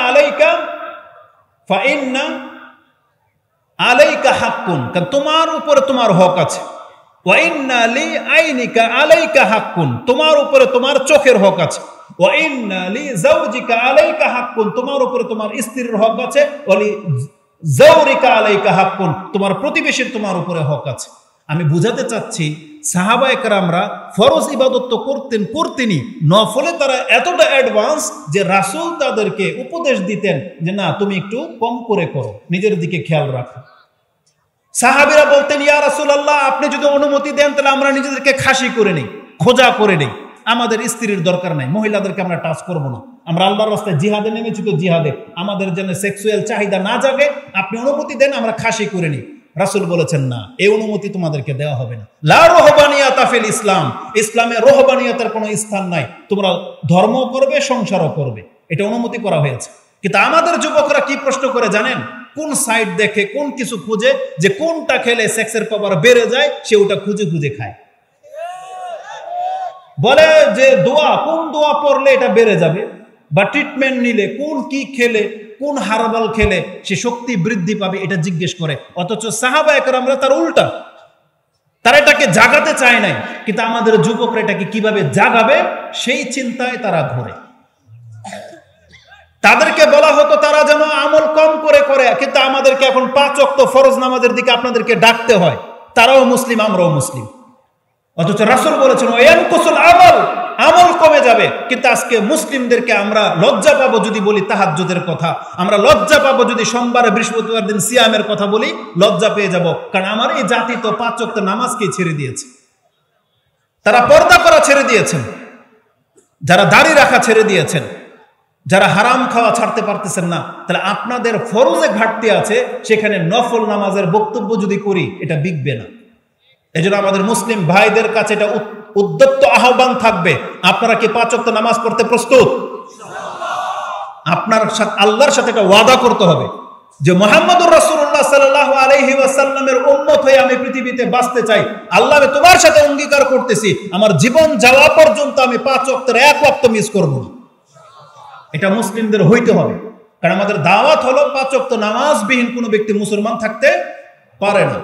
আলাইকা হাক্কুন, কারণ তোমার উপরে তোমার হক আছে। ওয়া ইন্না লি আইনিকা আলাইকা হাক্কুন, তোমার উপরে তোমার চোখের হক আছে। ওয়া ইন্না লি যাওজিকা আলাইকা হাক্কুন, তোমার উপরে তোমার স্ত্রীর হক আছে। ওয়া লি যাওরিকা আলাইকা হাক্কুন, তোমার প্রতিবেশীর তোমার উপরে হক আছে। আমি বুঝাতে চাচ্ছি, সাহাবায়ে কেরামরা ফরজ ইবাদত তো করতেনই, নফলে তারা এতটা অ্যাডভান্স যে রাসূল তাদেরকে উপদেশ দিতেন যে না, তুমি একটু কম করে করো, নিজের দিকে খেয়াল রাখো। সাহাবীরা বলতেন, ইয়া রাসূলুল্লাহ, আপনি যদি অনুমতি দেন তাহলে আমরা নিজেদেরকে খাসি করে নেই, খোঁজা করে নেই, আমাদের স্ত্রীর দরকার নাই, মহিলাদেরকে আমরা টাচ করব না, আমরা আল্লাহর রাস্তায় জিহাদে নেমেছি, তো জিহাদে আমাদের জন্য সেক্সুয়াল চাহিদা না জাগে, আপনি অনুমতি দেন, আমরা খাসি করে নিই। রাসূল বলেছেন, না, এই অনুমতি তোমাদেরকে দেওয়া হবে না। লা রহবানিয়াতা ফিল ইসলাম, ইসলামে রহবানিয়াতের কোনো স্থান নাই, তোমরা ধর্ম করবে, সংসারও করবে, এটা অনুমতি করা হয়েছে। কিন্তু আমাদের যুবকরা কি প্রশ্ন করে জানেন? কোন সাইট দেখে, কোন কিছু খুঁজে, যে কোনটা খেলে সেক্সের পাওয়ার বেড়ে যায়, সে ওটা খুঁজে খুঁজে খায়। বলে যে দোয়া, কোন দোয়া পড়লে এটা বেড়ে যাবে, বা ট্রিটমেন্ট নিলে কোন কি খেলে, কোন হার্বাল খেলে সে শক্তি বৃদ্ধি পাবে, এটা জিজ্ঞেস করে। অথচ সাহাবা একরামরা তার উল্টা, তারা এটাকে জাগাতে চায় নাই, কিন্তু আমাদের যুবকরা এটাকে কিভাবে জাগাবে সেই চিন্তায় তারা ঘোরে। তাদেরকে বলা হতো তারা যেন আমল কম করে করে, কিন্তু আমাদেরকে এখন 5 ওয়াক্ত ফরজ নামাজের দিকে আপনাদেরকে ডাকতে হয়। তারাও মুসলিম, আমরাও মুসলিম, অথচ রাসূল বলেছেন ওয়ায়ানকুসুল আমল, আমল কমে যাবে। কিন্তু আজকে মুসলিমদেরকে আমরা লজ্জা পাবো যদি বলি তাহাজ্জুদের কথা, আমরা লজ্জা পাবো যদি সোমবার বৃহস্পতিবার দিন সিয়ামের কথা বলি, লজ্জা পেয়ে যাব। কারণ আমার এই জাতি তো 5 ওয়াক্ত নামাজকেই ছেড়ে দিয়েছে, তারা পর্দা করা ছেড়ে দিয়েছেন, যারা দাড়ি রাখা ছেড়ে দিয়েছেন, যারা হারাম খাওয়া ছাড়তে পারতেছেন না। তাহলে আপনাদের ফরজে ঘাটতি আছে, সেখানে নফল নামাজের বক্তব্য যদি করি এটা বিকবে না। এজন্য আমাদের মুসলিম ভাইদের কাছে এটা উদ্যত আহ্বান থাকবে, আপনারা কি 5 ওয়াক্ত নামাজ পড়তে প্রস্তুত? আপনার সাথে আল্লাহর সাথে একটা ওয়াদা করতে হবে যে মুহাম্মদুর রাসূলুল্লাহ সাল্লাল্লাহু আলাইহি ওয়াসাল্লামের উম্মত হয়ে আমি পৃথিবীতে বাঁচতে চাই। আল্লাহ, আমি তোমার সাথে অঙ্গীকার করতেছি আমার জীবন যাওয়া পর্যন্ত আমি 5 ওয়াক্তের 1 ওয়াক্ত মিস করব না। এটা মুসলিমদের হইতে হবে, কারণ আমাদের দাওয়াত হলো 5 ওয়াক্ত নামাজবিহীন কোনো ব্যক্তি মুসলমান থাকতে পারে না।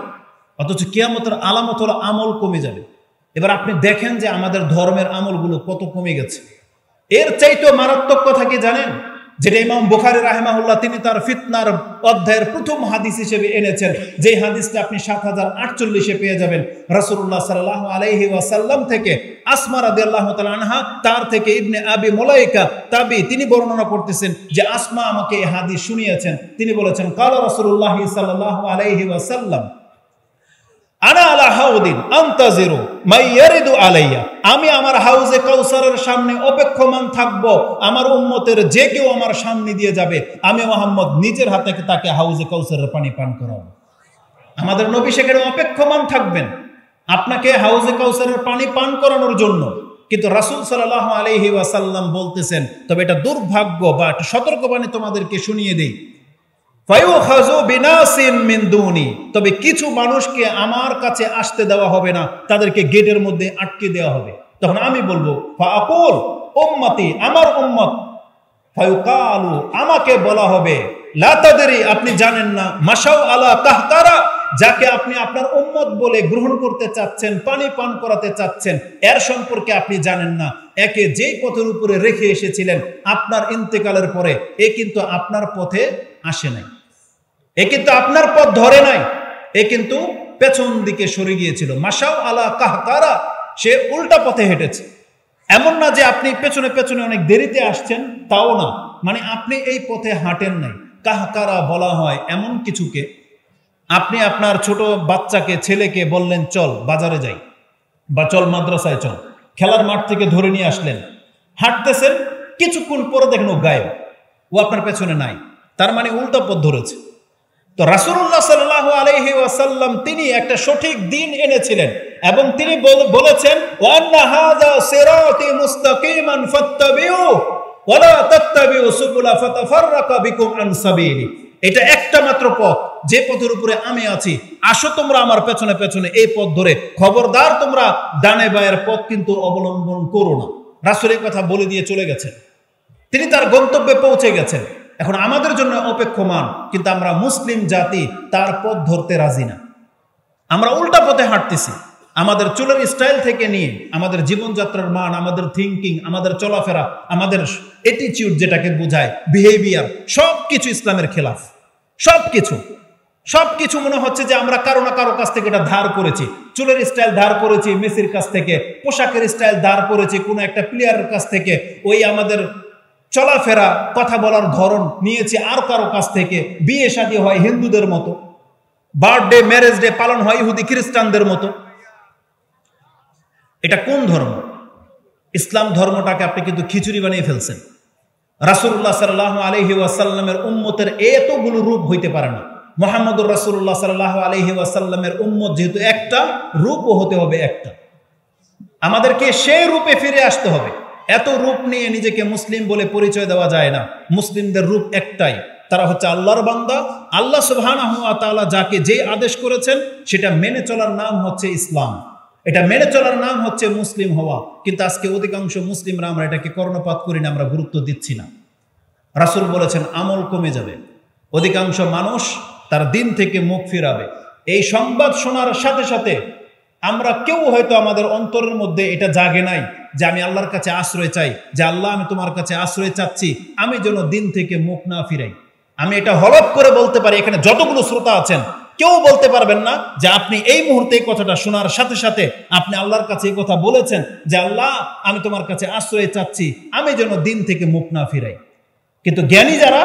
অথচ কিয়ামতের আলামত হলো আমল কমে যাবে। এবার আপনি দেখেন যে আমাদের ধর্মের আমলগুলো কত কমে গেছে। এর চাইতেও মারাত্মক কথা কি জানেন? যেটা ইমাম বুখারী রাহিমাহুল্লাহ তিনি তার ফিতনার অধ্যায়ের প্রথম হাদিস হিসেবে এনেছেন, যে হাদিসটা আপনি 7048 পেয়ে যাবেন। রাসূলুল্লাহ সাল্লাল্লাহু আলাইহি ওয়াসাল্লাম থেকে আসমা রাদিয়াল্লাহু তাআলা আনহা, তার থেকে ইবনে আবি মুলাইকা তাবি, তিনি বর্ণনা করতেছেন যে আসমা আমাকে এই হাদিস শুনিয়েছেন। তিনি বলেছেন, কালা রাসূলুল্লাহ সাল্লাল্লাহু আলাইহি ওয়াসাল্লাম আনা আলা হাউদিন আনতাজিরু মাই ইয়ারিদু আলাইয়া, আমি আমার হাউজে কাউসারের সামনে অপেক্ষমান থাকব, আমার উম্মতের যে কেউ আমার সামনে দিয়ে যাবে, আমি মুহাম্মদ নিজের হাতে তাকে হাউজে কাউসারের পানি পান করাবো। আমাদের নবী সেখানে অপেক্ষমান থাকবেন আপনাকে হাউজে কাউসারের পানি পান করানোর জন্য। কিন্তু রাসূল সাল্লাল্লাহু আলাইহি ওয়াসাল্লাম বলতেছেন, তবে এটা দুর্ভাগ্য বা একটা সতর্কবাণী তোমাদেরকে শুনিয়ে দেই, তবে কিছু মানুষকে আমার কাছে আসতে দেওয়া হবে না, তাদেরকে গেটের মধ্যে আটকে দেওয়া হবে। তখন আমি বলবো ফাআকুল উম্মতি, আমার উম্মত, ফায়ুকালু, আমাকে বলা হবে লা তাদরি, আপনি জানেন না, মাশাউ আলা কাহতারা, যাকে আপনি আপনার উম্মত বলে গ্রহণ করতে চাচ্ছেন, পানি পান করাতে চাচ্ছেন, এর সম্পর্কে আপনি জানেন না। একে যেই পথের উপরে রেখে এসেছিলেন আপনার ইন্তেকালের পরে, এ কিন্তু আপনার পথে আসে নাই, এ কিন্তু আপনার পথ ধরে নাই, এ কিন্তু পেছন দিকে সরে গিয়েছিল। মাশাউ আলা কাহতারা, সে উল্টা পথে হেঁটেছে। এমন না যে আপনি পেছনে পেছনে অনেক দেরিতে আসছেন, তাও না, মানে আপনি এই পথে হাঁটেন নাই। কাহকারা বলা হয় এমন কিছুকে, আপনি আপনার ছোট বাচ্চাকে, ছেলেকে বললেন চল বাজারে যাই, বা চল মাদ্রাসায় চল, খেলার মাঠ থেকে ধরে নিয়ে আসলেন, হাঁটতেছেন, কিছুক্ষণ পরে দেখেন ও গায়েব, ও আপনার পেছনে নাই, তার মানে উল্টা পথ ধরেছে। তো রাসূলুল্লাহ সাল্লাল্লাহু আলাইহি ওয়াসাল্লাম তিনি একটা সঠিক দিন এনেছিলেন, এবং তিনি বলেছেন ওয়ান্না হাযা সিরাতি মুস্তাকিমান ফাত্তাবিউ ওয়া লা তাত্তাবিউ সুবুলা ফাতাফাররাকা বিকুম আন সাবিলি, এটা একটা মাত্র পথ, যে পথের উপরে আমি আছি, আসো তোমরা আমার পেছনে পেছনে এই পথ ধরে, খবরদার তোমরা ডানে বায়ের পথ কিন্তু অবলম্বন করো না। রাসূল এই কথা বলে দিয়ে চলে গেছেন, তিনি তার গন্তব্যে পৌঁছে গেছেন। এখন আমাদের জন্য অপেক্ষমান, কিন্তু আমরা মুসলিম জাতি তার পথ ধরতে রাজি না, আমরা উল্টা পথে হাঁটতেছি। আমাদের চুলের স্টাইল থেকে নিয়ে আমাদের জীবনযাত্রার মান, আমাদের থিঙ্কিং, আমাদের চলাফেরা, আমাদের অ্যাটিটিউড যেটাকে বোঝায়, বিহেভিয়ার, সবকিছু ইসলামের খেলাফ। সবকিছু মনে হচ্ছে যে আমরা কারো না কারো কাছ থেকে এটা ধার করেছি। চুলের স্টাইল ধার করেছি মেসির কাছ থেকে, পোশাকের স্টাইল ধার করেছি কোনো একটা প্লেয়ারের কাছ থেকে, ওই আমাদের চলাফেরা, কথা বলার ধরন নিয়েছি আর কারো কাছ থেকে, বিয়ে শাদী হয় হিন্দুদের মতো। বার্থডে ম্যারেজ ডে পালন হয় ইহুদি খ্রিস্টানদের মতো। এটা কোন ধর্ম? ইসলাম ধর্মটাকে আপনি কিন্তু খিচুড়ি বানিয়ে ফেলছেন। রাসূলুল্লাহ সাল্লাল্লাহু আলাইহি ওয়াসাল্লামের উম্মতের এতগুলো রূপ হইতে পারে না। মুহাম্মদুর রাসূলুল্লাহ সাল্লাল্লাহু আলাইহি ওয়াসাল্লামের উম্মত যেহেতু একটা, রূপও হতে হবে একটা। আমাদেরকে সেই রূপে ফিরে আসতে হবে। এত রূপ নিয়ে নিজেকে মুসলিম বলে পরিচয় দেওয়া যায় না। মুসলিমদের রূপ একটাই, তারা হচ্ছে আল্লাহর বান্দা। আল্লাহ সুবহানাহু ওয়া তাআলা যাকে যে আদেশ করেছেন সেটা মেনে চলার নাম হচ্ছে ইসলাম, এটা মেনে চলার নাম হচ্ছে মুসলিম হওয়া। কিন্তু আজকে অধিকাংশ মুসলিমরা আমরা এটাকে কর্ণপাত করি না, আমরা গুরুত্ব দিচ্ছি না। রাসূল বলেছেন আমল কমে যাবে, অধিকাংশ মানুষ তার দিন থেকে মুখ ফিরাবে। এই সংবাদ শোনার সাথে সাথে আমরা কেউ হয়তো আমাদের অন্তরের মধ্যে এটা জাগে নাই যে আমি আল্লাহর কাছে আশ্রয় চাই, যে আল্লাহ আমি তোমার কাছে আশ্রয় চাচ্ছি, আমি যেন দিন থেকে মুখ না ফিরাই। আমি এটা হলফ করে বলতে পারি, এখানে যতগুলো শ্রোতা আছেন কেউ বলতে পারবেন না যে আপনি এই মুহূর্তে এই কথাটা শোনার সাথে সাথে আপনি আল্লাহর কাছে এই কথা বলেছেন যে আল্লাহ আমি তোমার কাছে আশ্রয় চাচ্ছি, আমি যেন দিন থেকে মুখ না ফিরাই। কিন্তু জ্ঞানী যারা,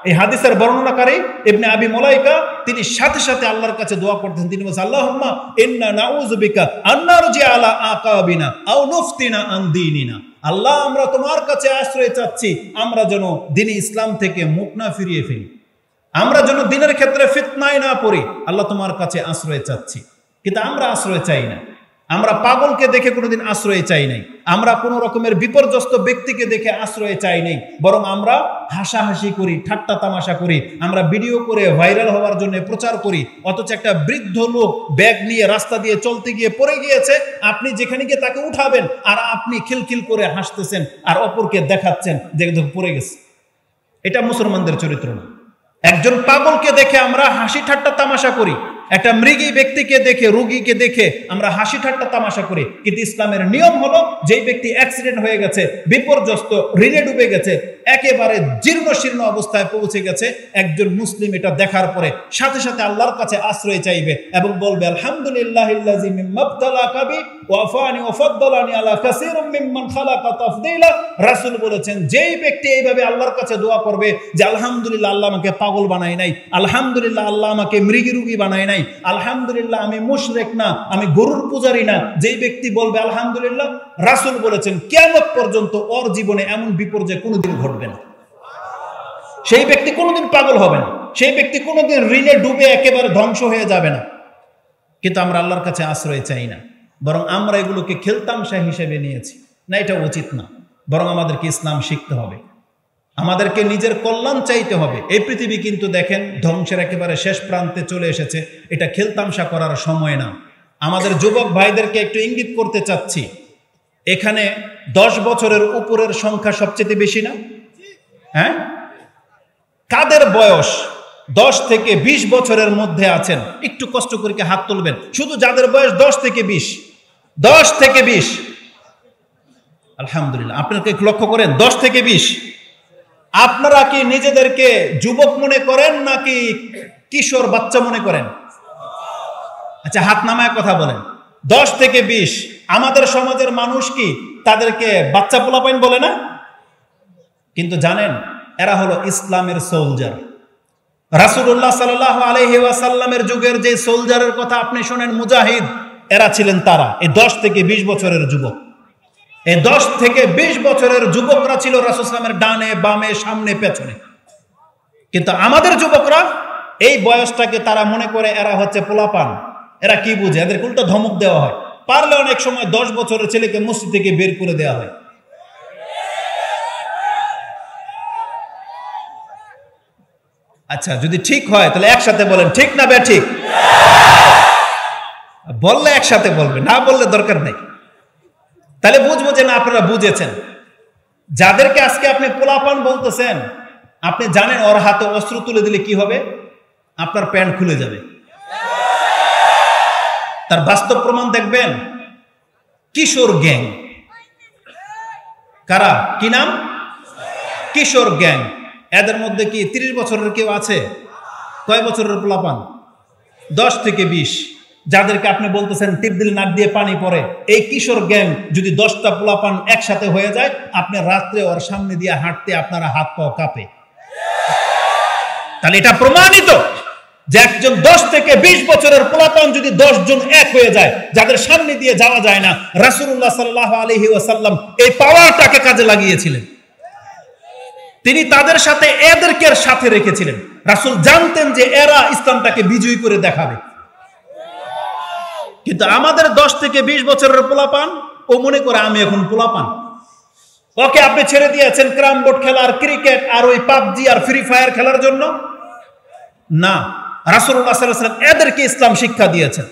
এই হাদিসের বর্ণনাকারী ইবনে আবি মুলাইকা, তিনি সাথে সাথে আল্লাহর কাছে দোয়া করতেন। তিনি বলেন আল্লাহুম্মা ইন্না নাউযু বিকা আন নারজি আলা আকাবিনা আও নুফতিনা আন দীনিনা। আল্লাহ আমরা তোমার কাছে আশ্রয় চাচ্ছি, আমরা যেন দ্বীন ইসলাম থেকে মুখ না ফিরিয়ে ফেলি, আমরা যেন দ্বীনের ক্ষেত্রে ফিতনায় না পড়ি। আল্লাহ তোমার কাছে আশ্রয় চাচ্ছি। কিন্তু আমরা আশ্রয় চাই না। আমরা পাগলকে দেখে কোনোদিন আশ্রয় চাই নাই, আমরা কোনো রকমের বিপর্যস্ত ব্যক্তিকে দেখে আশ্রয় চাই নাই, বরং আমরা হাসাহাসি করি, ঠাট্টা তামাশা করি, আমরা ভিডিও করে ভাইরাল হওয়ার জন্য প্রচার করি। অথচ একটা বৃদ্ধ লোক ব্যাগ নিয়ে রাস্তা দিয়ে চলতে গিয়ে পড়ে গিয়েছে, আপনি যেখানে গিয়ে তাকে উঠাবেন আর আপনি খিলখিল করে হাসতেছেন আর অপরকে দেখাচ্ছেন যে পড়ে গেছে। এটা মুসলমানদের চরিত্র না। একজন পাগলকে দেখে আমরা হাসি ঠাট্টা তামাশা করি, একটা মৃগী ব্যক্তিকে দেখে, রোগীকে দেখে আমরা হাসি ঠাট্টা তামাশা করি। কিন্তু ইসলামের নিয়ম হলো, যেই ব্যক্তি অ্যাক্সিডেন্ট হয়ে গেছে, বিপর্যস্ত, ঋণে ডুবে গেছে, একেবারে জীর্ণ শীর্ণ অবস্থায় পৌঁছে গেছে, একজন মুসলিম এটা দেখার পরে সাথে সাথে আল্লাহর কাছে আশ্রয় চাইবে এবং বলবে আলহামদুলিল্লাহিল্লাযী মিম্মাবতালাকা বি ওয়া আফানি ওয়া ফাদ্দালানি আলা কাসীরিম মিম্মান খালাকা তাফদীলা। রাসূল বলেছেন যেই ব্যক্তি এইভাবে আল্লাহর কাছে দোয়া করবে যে আলহামদুলিল্লাহ আল্লাহ আমাকে পাগল বানায় নাই, আলহামদুলিল্লাহ আল্লাহ আমাকে মৃগী রোগী বানায় নাই, আলহামদুলিল্লাহ আমি মুশরিক না, আমি গরুর পূজারী না, যেই ব্যক্তি বলবে আলহামদুলিল্লাহ, রাসূল বলেছেন কিয়ামত পর্যন্ত ওর জীবনে এমন বিপর্যয় কোনোদিন ঘটবে না। সেই ব্যক্তি কোনোদিন পাগল হবে না, সেই ব্যক্তি কোনোদিন ঋণে ডুবে একেবারে ধ্বংস হয়ে যাবে না। কিন্তু আমরা আল্লাহর কাছে আশ্রয় চাই না, বরং আমরা এগুলোকে খেলতামশা হিসেবে নিয়েছি। না, এটা উচিত না। বরং আমাদেরকে ইসলাম শিখতে হবে, আমাদেরকে নিজের কল্যাণ চাইতে হবে। এই পৃথিবী কিন্তু দেখেন ধ্বংসের একেবারে শেষ প্রান্তে চলে এসেছে, এটা খেলতামশা করার সময় না। আমাদের যুবক ভাইদেরকে একটু ইঙ্গিত করতে চাচ্ছি, এখানে 10 বছরের উপরের সংখ্যা সবচেয়ে বেশি না? হ্যাঁ, কাদের বয়স 10 থেকে 20 বছরের মধ্যে আছেন একটু কষ্ট করে হাত তুলবেন, শুধু যাদের বয়স 10 থেকে 20। 10 থেকে 20, আলহামদুলিল্লাহ। আপনাকে লক্ষ্য করেন 10 থেকে 20, আপনারা কি নিজেদেরকে যুবক মনে করেন নাকি কিশোর বাচ্চা মনে করেন? আচ্ছা, হাত নামায় কথা বলেন। 10 থেকে 20, আমাদের সমাজের মানুষ কি তাদেরকে বাচ্চা পোলাপাইন বলে না? কিন্তু জানেন এরা হলো ইসলামের সোলজার। রাসূলুল্লাহ সাল্লাল্লাহু আলাইহি ওয়াসাল্লামের যুগের যে সোলজারের কথা আপনি শোনেন, মুজাহিদ, এরা ছিলেন তারা, এই 10 থেকে 20 বছরের যুবক। এই 10 থেকে 20 বছরের যুবকরা ছিল রাসূল সাল্লাল্লাহু আলাইহি ওয়াসাল্লামের ডানে বামে সামনে পেছনে। কিন্তু আমাদের যুবকরা এই বয়সটাকে তারা মনে করে এরা হচ্ছে পোলাপান, এরা কি বুঝে, এদের উল্টো ধমক দেওয়া হয়। পারলে অনেক সময় 10 বছরের ছেলেকে মসজিদ থেকে বের করে দেওয়া হয়। আচ্ছা, যদি ঠিক হয় তাহলে একসাথে বলেন ঠিক না বে ঠিক? বললে একসাথে বলবে, না বললে দরকার নেই। তাহলে বুঝবো যে না আপনারা বুঝেছেন। যাদেরকে আজকে আপনি পোলাপান বলতেছেন, আপনি জানেন ওর হাতে অস্ত্র তুলে দিলে কি হবে? আপনার প্যান্ট খুলে যাবে। তার বাস্তব প্রমাণ দেখবেন। কিশোর গ্যাং, কারা? কি নাম? কিশোর গ্যাং। এদের মধ্যে কি 30 বছরের কেউ আছে? কয় বছরের পোলাপান? 10 থেকে 20। যাদেরকে আপনি বলতেছেন টিপ দিলে নাক দিয়ে পানি পড়ে, এই কিশোর গ্যাং যদি 10টা পোলাপান একসাথে হয়ে যায়, আপনি রাত্রে ওর সামনে দিয়ে হাঁটতে আপনারা হাত পাও কাঁপে। তাহলে এটা প্রমাণিত যে একজন 10 থেকে 20 বছরের পোলাপান যদি 10 জন এক হয়ে যায়, যাদের সামনে দিয়ে যাওয়া যায় না, রাসূলুল্লাহ সাল্লাল্লাহু আলাইহি ওয়াসাল্লাম এই পাওয়ারটাকে কাজে লাগিয়েছিলেন। তিনি তাদের সাথে এদেরকে সাথে রেখেছিলেন। রাসূল জানতেন যে এরা ইসলামটাকে বিজয়ী করে দেখাবে। কিন্তু আমাদের 10 থেকে 20 বছরের পোলাপান, ও মনে করে আমি এখন পোলাপান। ওকে আপনি ছেড়ে দিয়েছেন ক্যারাম বোর্ড খেলার, ক্রিকেট আর ওই পাবজি আর ফ্রি ফায়ার খেলার জন্য? না, রাসূলুল্লাহ সাল্লাল্লাহু আলাইহি ওয়াসাল্লাম এদেরকে ইসলাম শিক্ষা দিয়েছেন,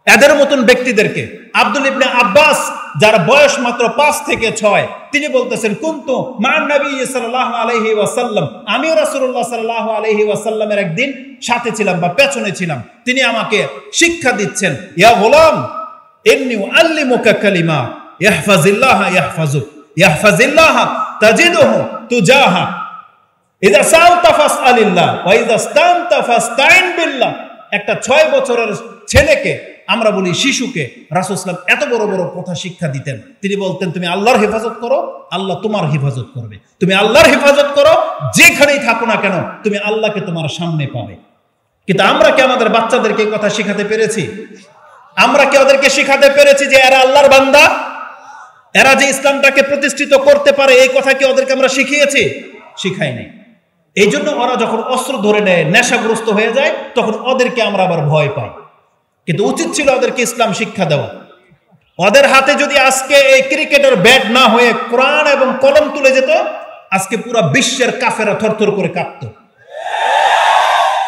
এদের মতন ব্যক্তিদেরকে। আব্দুল ইবনে আব্বাস, যার বয়স মাত্র 5 থেকে 6, তিনি বলতেছেন কুনতু মান নবী সাল্লাল্লাহু আলাইহি ওয়াসাল্লাম, আমি রাসূলুল্লাহ সাল্লাল্লাহু আলাইহি ওয়াসাল্লামের একদিন সাথে ছিলাম বা পেছনে ছিলাম। তিনি আমাকে শিক্ষা দিচ্ছেন, ইয়া গোলাম ইন্নী উআল্লিমুকা কালিমা ইহফাজিল্লাহ ইয়াহফাজুক ইয়াহফাজিল্লাহ তাজিদহু তুজাহা ইযা সালতা ফাসআলিল্লাহ ওয়া ইযা ইসতানতা ফাসতাইন বিল্লাহ। একটা 6 বছরের ছেলেকে, আমরা বলি শিশুকে, রাসূল সাল্লাল্লাহু আলাইহি ওয়াসাল্লাম এত বড় বড় কথা শিক্ষা দিতেন। তিনি বলতেন তুমি আল্লাহর হেফাজত করো, আল্লাহ তোমার হেফাজত করবে। তুমি আল্লাহর হেফাজত করো, যেখানেই থাকো না কেন তুমি আল্লাহকে তোমার সামনে পাবে। কিন্তু আমরা কি আমাদের বাচ্চাদেরকে এই কথা শেখাতে পেরেছি? আমরা কি ওদেরকে শেখাতে পেরেছি যে এরা আল্লাহর বান্দা, এরা যে ইসলামটাকে প্রতিষ্ঠিত করতে পারে, এই কথা কি ওদেরকে আমরা শিখিয়েছি? শিখাই নাই। এই জন্য ওরা যখন অস্ত্র ধরে নেয়, নেশাগ্রস্ত হয়ে যায়, তখন ওদেরকে আমরা আবার ভয় পাই। কিন্তু উচিত ছিল ওদেরকে ইসলাম শিক্ষা দেওয়া। ওদের হাতে যদি আজকে এই ক্রিকেটের ব্যাট না হয়ে কোরআন এবং কলম তুলে যেত, আজকে পুরো বিশ্বের কাফেরা থরথর করে কাঁপত।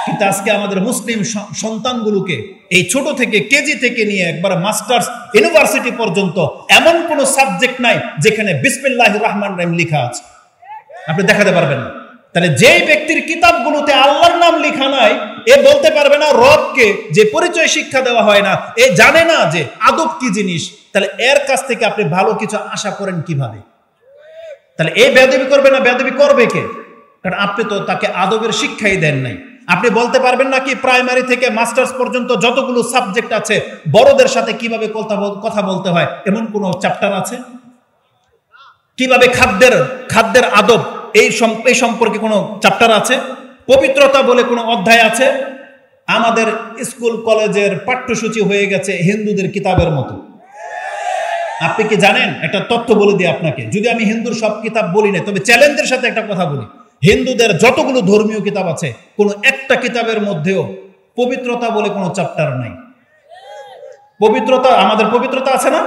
কিন্তু আজকে আমাদের মুসলিম সন্তানগুলোকে এই ছোট থেকে, কেজি থেকে নিয়ে একবার মাস্টার্স ইউনিভার্সিটি পর্যন্ত এমন কোন সাবজেক্ট নাই যেখানে বিসমিল্লাহির রহমানির রহিম লেখা আছে, আপনি দেখাতে পারবেন না। তাহলে যেই ব্যক্তির কিতাবগুলোতে আল্লাহর নাম লেখা নাই, এ বলতে পারবে না রবকে, যে পরিচয় শিক্ষা দেওয়া হয় না, এ জানে না যে আদব কি জিনিস। তাহলে এর কাছ থেকে আপনি ভালো কিছু আশা করেন কিভাবে? তাহলে এই বেয়াদবি করবে না, বেয়াদবি করবে কে? কারণ আপনি তো তাকে আদবের শিক্ষাই দেন নাই। আপনি বলতে পারবেন না কি প্রাইমারি থেকে মাস্টার্স পর্যন্ত যতগুলো সাবজেক্ট আছে, বড়দের সাথে কিভাবে কথা বলতে হয় এমন কোন চ্যাপ্টার আছে? কিভাবে খাদ্যের আদব এই সম্পর্কে কোনো চ্যাপ্টার আছে? পবিত্রতা বলে কোনো অধ্যায় আছে? আমাদের স্কুল কলেজের পাঠ্যসূচি হয়ে গেছে হিন্দুদের কিতাবের মতো। আপনি কি জানেন, একটা তথ্য বলে দিই আপনাকে, যদি আমি হিন্দুর সব কিতাব বলি না, তবে চ্যালেঞ্জের সাথে একটা কথা বলি, হিন্দুদের যতগুলো ধর্মীয় কিতাব আছে, কোনো একটা কিতাবের মধ্যেও পবিত্রতা বলে কোনো চ্যাপ্টার নাই। পবিত্রতা, আমাদের পবিত্রতা আছে না?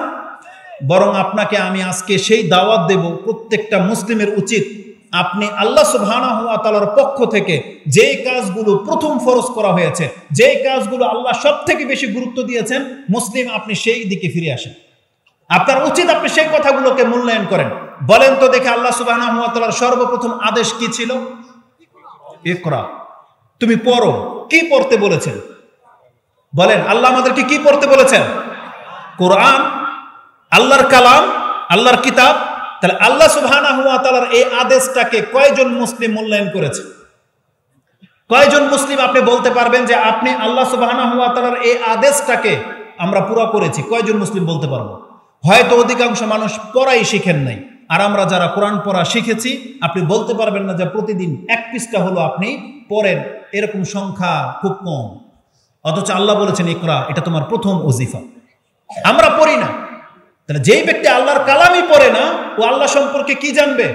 বরং আপনাকে আমি আজকে সেই দাওয়াত দেব, প্রত্যেকটা মুসলিমের উচিত আপনি আল্লাহ সুবহানাহু ওয়া তাআলার পক্ষ থেকে যে কাজগুলো প্রথম ফরজ করা হয়েছে, যে কাজগুলো আল্লাহ সবথেকে বেশি গুরুত্ব দিয়েছেন, মুসলিম আপনি সেই দিকে ফিরে আসেন। আপনার উচিত আপনি সেই কথাগুলোকে মূল্যায়ন করেন। বলেন তো দেখে, আল্লাহ সুবহানাহু ওয়া তাআলার সর্বপ্রথম আদেশ কি ছিল? ইকরা, তুমি পড়ো। কি পড়তে বলেছেন? বলেন, আল্লাহ আমাদেরকে কি পড়তে বলেছেন? কোরআন, আল্লাহর কালাম, আল্লাহর কিতাব। তাহলে আল্লাহ সুবহানাহু ওয়া তাআলার এই আদেশটাকে কয়জন মুসলিম মূল্যায়ন করেছে? কয়জন মুসলিম আপনি বলতে পারবেন যে আপনি আল্লাহ সুবহানাহু ওয়া তাআলার এই আদেশটাকে আমরা পুরো করেছি? কয়জন মুসলিম বলতে পারবো? হয়তো অধিকাংশ মানুষ পড়াই শিখেন নাই। আর আমরা যারা কোরআন পড়া শিখেছি, আপনি বলতে পারবেন না যে প্রতিদিন 1 পৃষ্ঠা হলো আপনি পড়েন, এরকম সংখ্যা খুব কম। অথচ আল্লাহ বলেছেন ইকরা, এটা তোমার প্রথম ওজিফা। আমরা পড়ি না। তাহলে যেই ব্যক্তি আল্লাহর কালামই পড়ে না, ও আল্লাহ সম্পর্কে কি জানবে?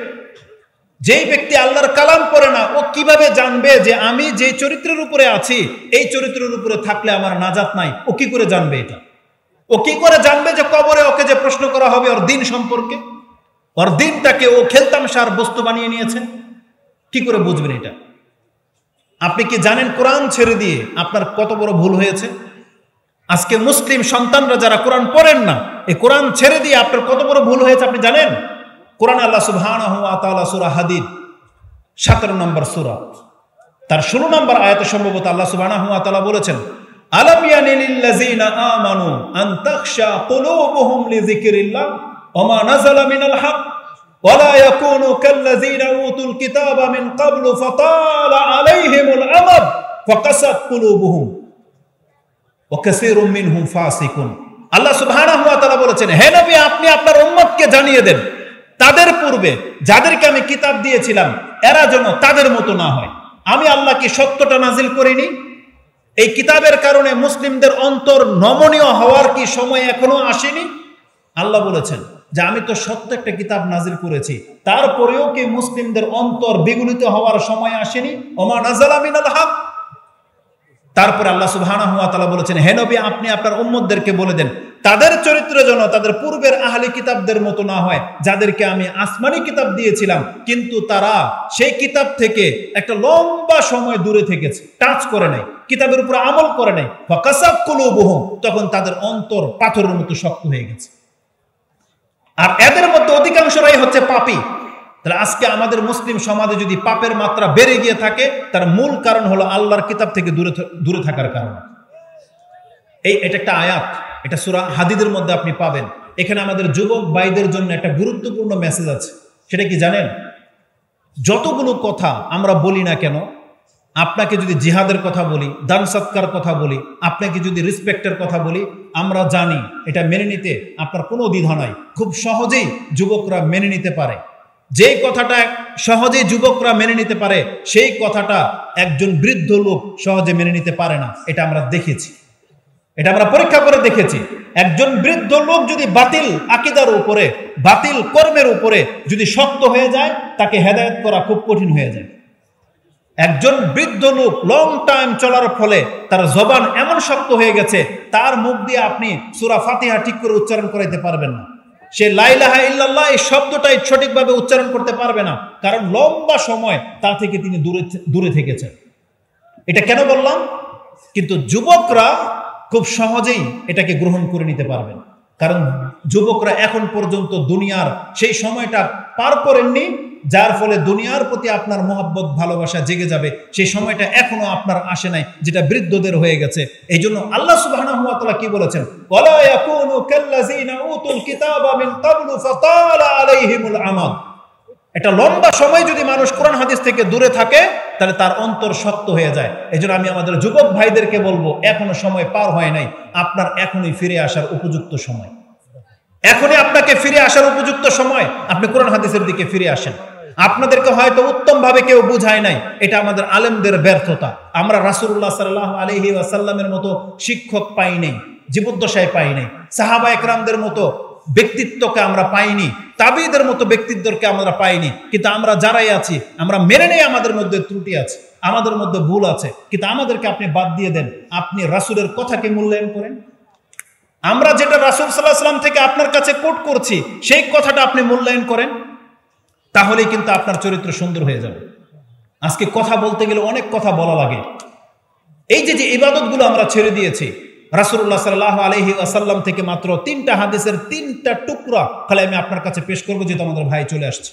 যেই ব্যক্তি আল্লাহর কালাম পড়ে না, ও কিভাবে জানবে যে আমি যে চরিত্রের উপরে আছি, এই চরিত্রের উপরে থাকলে আমার নাজাত নাই? ও কি করে জানবে এটা? ও কি করে জানবে যে কবরে ওকে যে প্রশ্ন করা হবে ওর দিন সম্পর্কে? ওর দিনটাকে ও খেলতামশার বস্তু বানিয়ে নিয়েছে। কি করে বুঝবেন এটা? আপনি কি জানেন কোরআন ছেড়ে দিয়ে আপনার কত বড় ভুল হয়েছে? আজকে মুসলিম সন্তানরা যারা কোরআন পড়েন না, এই কোরআন ছেড়ে দিয়ে আপনার কত বড় ভুল হয়েছে আপনি জানেন? কোরআন আল্লাহ সুবহানাহু ওয়া তাআলা সূরা হাদীদ 17 নম্বর সূরা, তার 16 নম্বর আয়াতে সম্ভবত আল্লাহ সুবহানাহু ওয়া তাআলা বলেছেন, আলাম ইয়ানিল লাযিনা আমানু আন তাখশা কুলুবুহুম লিযিকরিল্লাহ ওয়া মা নাযালা মিনাল হক ওয়া লা ইয়াকুনু কাল্লাযিনা উতুল কিতাবা মিন ক্বাবলু ফাতালা আলাইহিমুল আমাদ ফাকাসাত কুলুবুহুম ওয়া কাসীরুম মিনহুম ফাসিকুন। আল্লাহ সুবহানাহু ওয়া তাআলা বলেছেন, হে নবী, আপনি আপনার উম্মতকে জানিয়ে দেন, তাদের পূর্বে যাদেরকে আমি কিতাব দিয়েছিলাম, এরা যেন তাদের মতো না হয়। আমি আল্লাহ কি সত্যটা নাজিল করিনি? এই কিতাবের কারণে মুসলিমদের অন্তর নমনীয় হওয়ার কি সময় এখনো আসেনি? আল্লাহ বলেছেন যে আমি তো সত্য একটা কিতাব নাজিল করেছি, তারপরেও কি মুসলিমদের অন্তর বিগলিত হওয়ার সময় আসেনি? ওমা নাযালা মিনাল হক। তারপরে আল্লাহ সুবহানাহু ওয়া তাআলা বলেছেন, হে নবী, আপনি আপনার উম্মতদেরকে বলে দেন তাদের চরিত্র যেন তাদের পূর্বের আহলি কিতাবদের মতো না হয়, যাদেরকে আমি আসমানি কিতাব দিয়েছিলাম কিন্তু তারা সেই কিতাব থেকে একটা লম্বা সময় দূরে থেকেছে, টাচ করে নাই, কিতাবের উপর আমল করে নাই। ফাকাসাত কুলুবুহুম, তখন তাদের অন্তর পাথরের মতো শক্ত হয়ে গেছে। আর এদের মধ্যে অধিকাংশরাই হচ্ছে পাপী। তাহলে আজকে আমাদের মুসলিম সমাজে যদি পাপের মাত্রা বেড়ে গিয়ে থাকে, তার মূল কারণ হলো আল্লাহর কিতাব থেকে দূরে থাকার কারণে। এটা একটা আয়াত, এটা সূরা হাদিদের মধ্যে আপনি পাবেন। এখানে আমাদের যুবক ভাইদের জন্য একটা গুরুত্বপূর্ণ মেসেজ আছে। সেটা কি জানেন? যতগুলো কথা আমরা বলি না কেন, আপনাকে যদি জিহাদের কথা বলি, দান সৎকার কথা বলি, আপনাকে যদি রেসপেক্টের কথা বলি, আমরা জানি এটা মেনে নিতে আপনার কোনো দ্বিধা নাই। খুব সহজেই যুবকরা মেনে নিতে পারে। যে কথাটা সহজেই যুবকরা মেনে নিতে পারে, সেই কথাটা একজন বৃদ্ধ লোক সহজে মেনে নিতে পারে না। এটা আমরা দেখেছি, এটা আমরা পরীক্ষা করে দেখেছি। একজন বৃদ্ধ লোক যদি বাতিল আকীদার উপরে, বাতিল কর্মের উপরে যদি শক্ত হয়ে যায়, তাকে হেদায়েত করা খুব কঠিন হয়ে যায়। একজন বৃদ্ধ লোক লং টাইম চলার ফলে তার জবান এমন শক্ত হয়ে গেছে, তার মুখ দিয়ে আপনি সূরা ফাতিহা ঠিক করে উচ্চারণ করাইতে পারবেন না। সে লা ইলাহা ইল্লাল্লাহ এই শব্দটাই সঠিকভাবে উচ্চারণ করতে পারবে না, কারণ লম্বা সময় তা থেকে তিনি দূরে থেকেছেন। এটা কেন বললাম? কিন্তু যুবকরা খুব সহজেই এটাকে গ্রহণ করে নিতে পারবেন, কারণ যুবকরা এখন পর্যন্ত দুনিয়ার সেই সময়টা পার করেননি, যার ফলে দুনিয়ার প্রতি আপনার মহব্বত ভালোবাসা জেগে যাবে। সেই সময়টা এখনো আপনার আসে নাই, যেটা বৃদ্ধদের হয়ে গেছে। এই জন্য আল্লাহ সুবহানাহু ওয়া তাআলা কি বলেছেন? ওয়ালা ইয়াকুনু কাল্লাযিনা উতুল কিতাবা মিন ক্বাবলু ফাতালা আলাইহিমুল আমাদ। এটা লম্বা সময় যদি মানুষ কোরআন হাদিস থেকে দূরে থাকে, তাহলে তার অন্তর শক্ত হয়ে যায়। এই জন্য আমি আমাদের যুবক ভাইদেরকে বলবো, এখনো সময় পার হয় নাই, আপনার এখনই ফিরে আসার উপযুক্ত সময়। এখনই আপনাকে ফিরে আসার উপযুক্ত সময়। আপনি কোরআন হাদিসের দিকে ফিরে আসেন। আপনাদেরকে হয়তো উত্তম ভাবে কেউ বুঝায় নাই, এটা আমাদের আলেমদের ব্যর্থতা। আমরা রাসূলুল্লাহ সাল্লাল্লাহু আলাইহি ওয়াসাল্লামের মতো শিক্ষক পাই নাই, জীবদ্দশায় পাই নাই। সাহাবা একরামদের মতো ব্যক্তিত্বকে আমরা পাইনি, তাবিঈদের মতো ব্যক্তিত্বকে আমরা পাইনি। কিন্তু আমরা যারাই আছি, আমরা মেনে নেই আমাদের মধ্যে ত্রুটি আছে, আমাদের মধ্যে ভুল আছে, কিন্তু আমাদেরকে আপনি বাদ দিয়ে দেন। আপনি রাসূলের কথাকে মূল্যায়ন করেন। আমরা যেটা রাসূল সাল্লাল্লাহু আলাইহি ওয়াসাল্লাম থেকে আপনার কাছে কোট করছি, সেই কথাটা আপনি মূল্যায়ন করেন, তাহলেই কিন্তু আপনার চরিত্র সুন্দর হয়ে যাবে। আজকে কথা বলতে গেলে অনেক কথা বলা লাগে। এই যে ইবাদতগুলো আমরা ছেড়ে দিয়েছি, রাসূলুল্লাহ সাল্লাল্লাহু আলাইহি ওয়াসাল্লাম থেকে মাত্র 3টা হাদিসের 3টা টুকরা খালি আমি আপনার কাছে পেশ করবো, যেহেতু আমাদের ভাই চলে আসছে।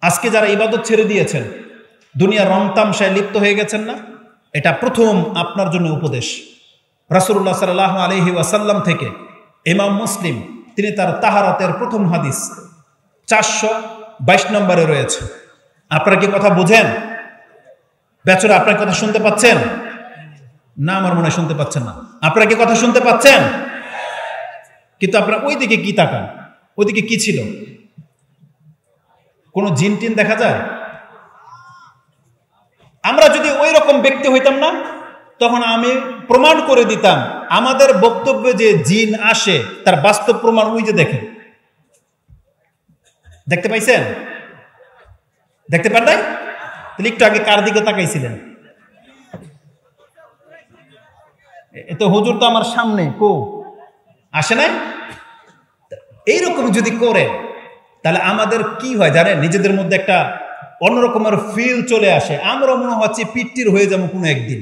আজকে যারা ইবাদত ছেড়ে দিয়েছেন, দুনিয়ার রংতামশায় লিপ্ত হয়ে গেছেন না, এটা প্রথম আপনার জন্য উপদেশ। রাসূলুল্লাহ সাল্লাল্লাহু আলাইহি ওয়াসাল্লাম থেকে ইমাম মুসলিম তিনি তার তাহারাতের প্রথম হাদিস 422 নম্বরে রয়েছে। আপনারা কি কথা বুঝেন? বেচারা, আপনার কথা শুনতে পাচ্ছেন না? আমার মনে হয় শুনতে পাচ্ছেন না। আপনারা কি কথা শুনতে পাচ্ছেন? কিন্তু আপনারা ওইদিকে কি তাকান? ওইদিকে কি ছিল? কোন জিন টিন দেখা যায়? আমরা যদি ওই রকম ব্যক্তি হইতাম না, তখন আমি প্রমাণ করে দিতাম আমাদের বক্তব্যে যে জিন আসে তার বাস্তব প্রমাণ ওই যে দেখেন। দেখতে পাইছেন? দেখতে পান নাই? তাহলে একটু আগে কার দিকে তাকাইছিলেন? এতো হুজুর তো আমার সামনে, কো আসে নাই? এইরকম যদি করে, তাহলে আমাদের কি হয় জানেন? নিজেদের মধ্যে একটা অন্যরকমের ফিল চলে আসে। আমরা মনে হচ্ছে পিট্টির হয়ে যাবো কোনো একদিন,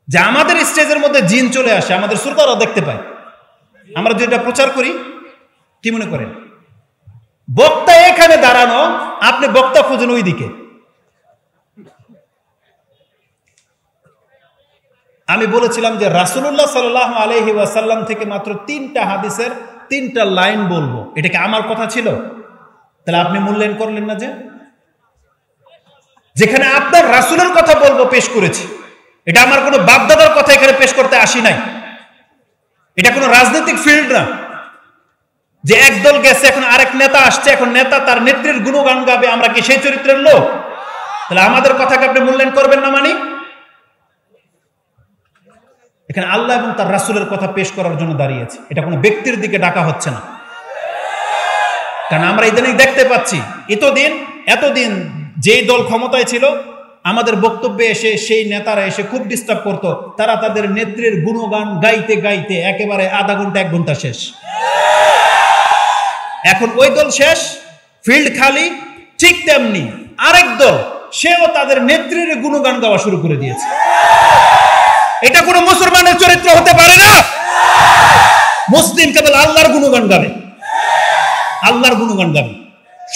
যে আমাদের স্টেজের মধ্যে জিন চলে আসে, আমাদের শ্রোতারা দেখতে পায়। আমরা যেটা প্রচার করি, কি মনে করেন? বক্তা এখানে দাঁড়ানো, আপনি বক্তা খুঁজেন ওই দিকে। আমি বলেছিলাম যে রাসূলুল্লাহ সাল্লাল্লাহু আলাইহি ওয়াসাল্লাম থেকে মাত্র 3টা হাদিসের 3টা লাইন বলবো। এটা কি আমার কথা ছিল? তাহলে আপনি মূল্যায়ন করলেন না যে যেখানে আপনার রাসূলের কথা বলবো পেশ করেছি। এটা আমার কোনো বাপদাদার কথা এখানে পেশ করতে আসি নাই। এটা কোনো রাজনৈতিক ফিল্ড না যে একদল গেছে, এখন আরেক নেতা আসছে, এখন নেতা তার নেত্রীর গুণগান গাবে। আমরা কি সেই চরিত্রের লোক? তাহলে আমাদের কথাকে আপনি মূল্যায়ন করবেন না? মানে এখানে আল্লাহ এবং তার রাসূলের কথা পেশ করার জন্য দাঁড়িয়েছে, এটা কোনো ব্যক্তির দিকে ডাকা হচ্ছে না। কারণ আমরা ইদানিং দেখতে পাচ্ছি এতদিন যেই দল ক্ষমতায় ছিল আমাদের বক্তব্যে এসে সেই নেতারা এসে খুব ডিস্টার্ব করতো, তারা তাদের নেত্রীর গুণগান গাইতে গাইতে একেবারে আধা ঘন্টা 1 ঘন্টা শেষ। এখন ওই দল শেষ, ফিল্ড খালি। ঠিক তেমনি আরেক দল, সেও তাদের নেত্রীর গুণগান গাওয়া শুরু করে দিয়েছে। এটা কোনো মুসলমানের চরিত্র হতে পারে না। মুসলিম কেবল আল্লাহর গুণগান গাবে, আল্লাহর গুণগান গাবে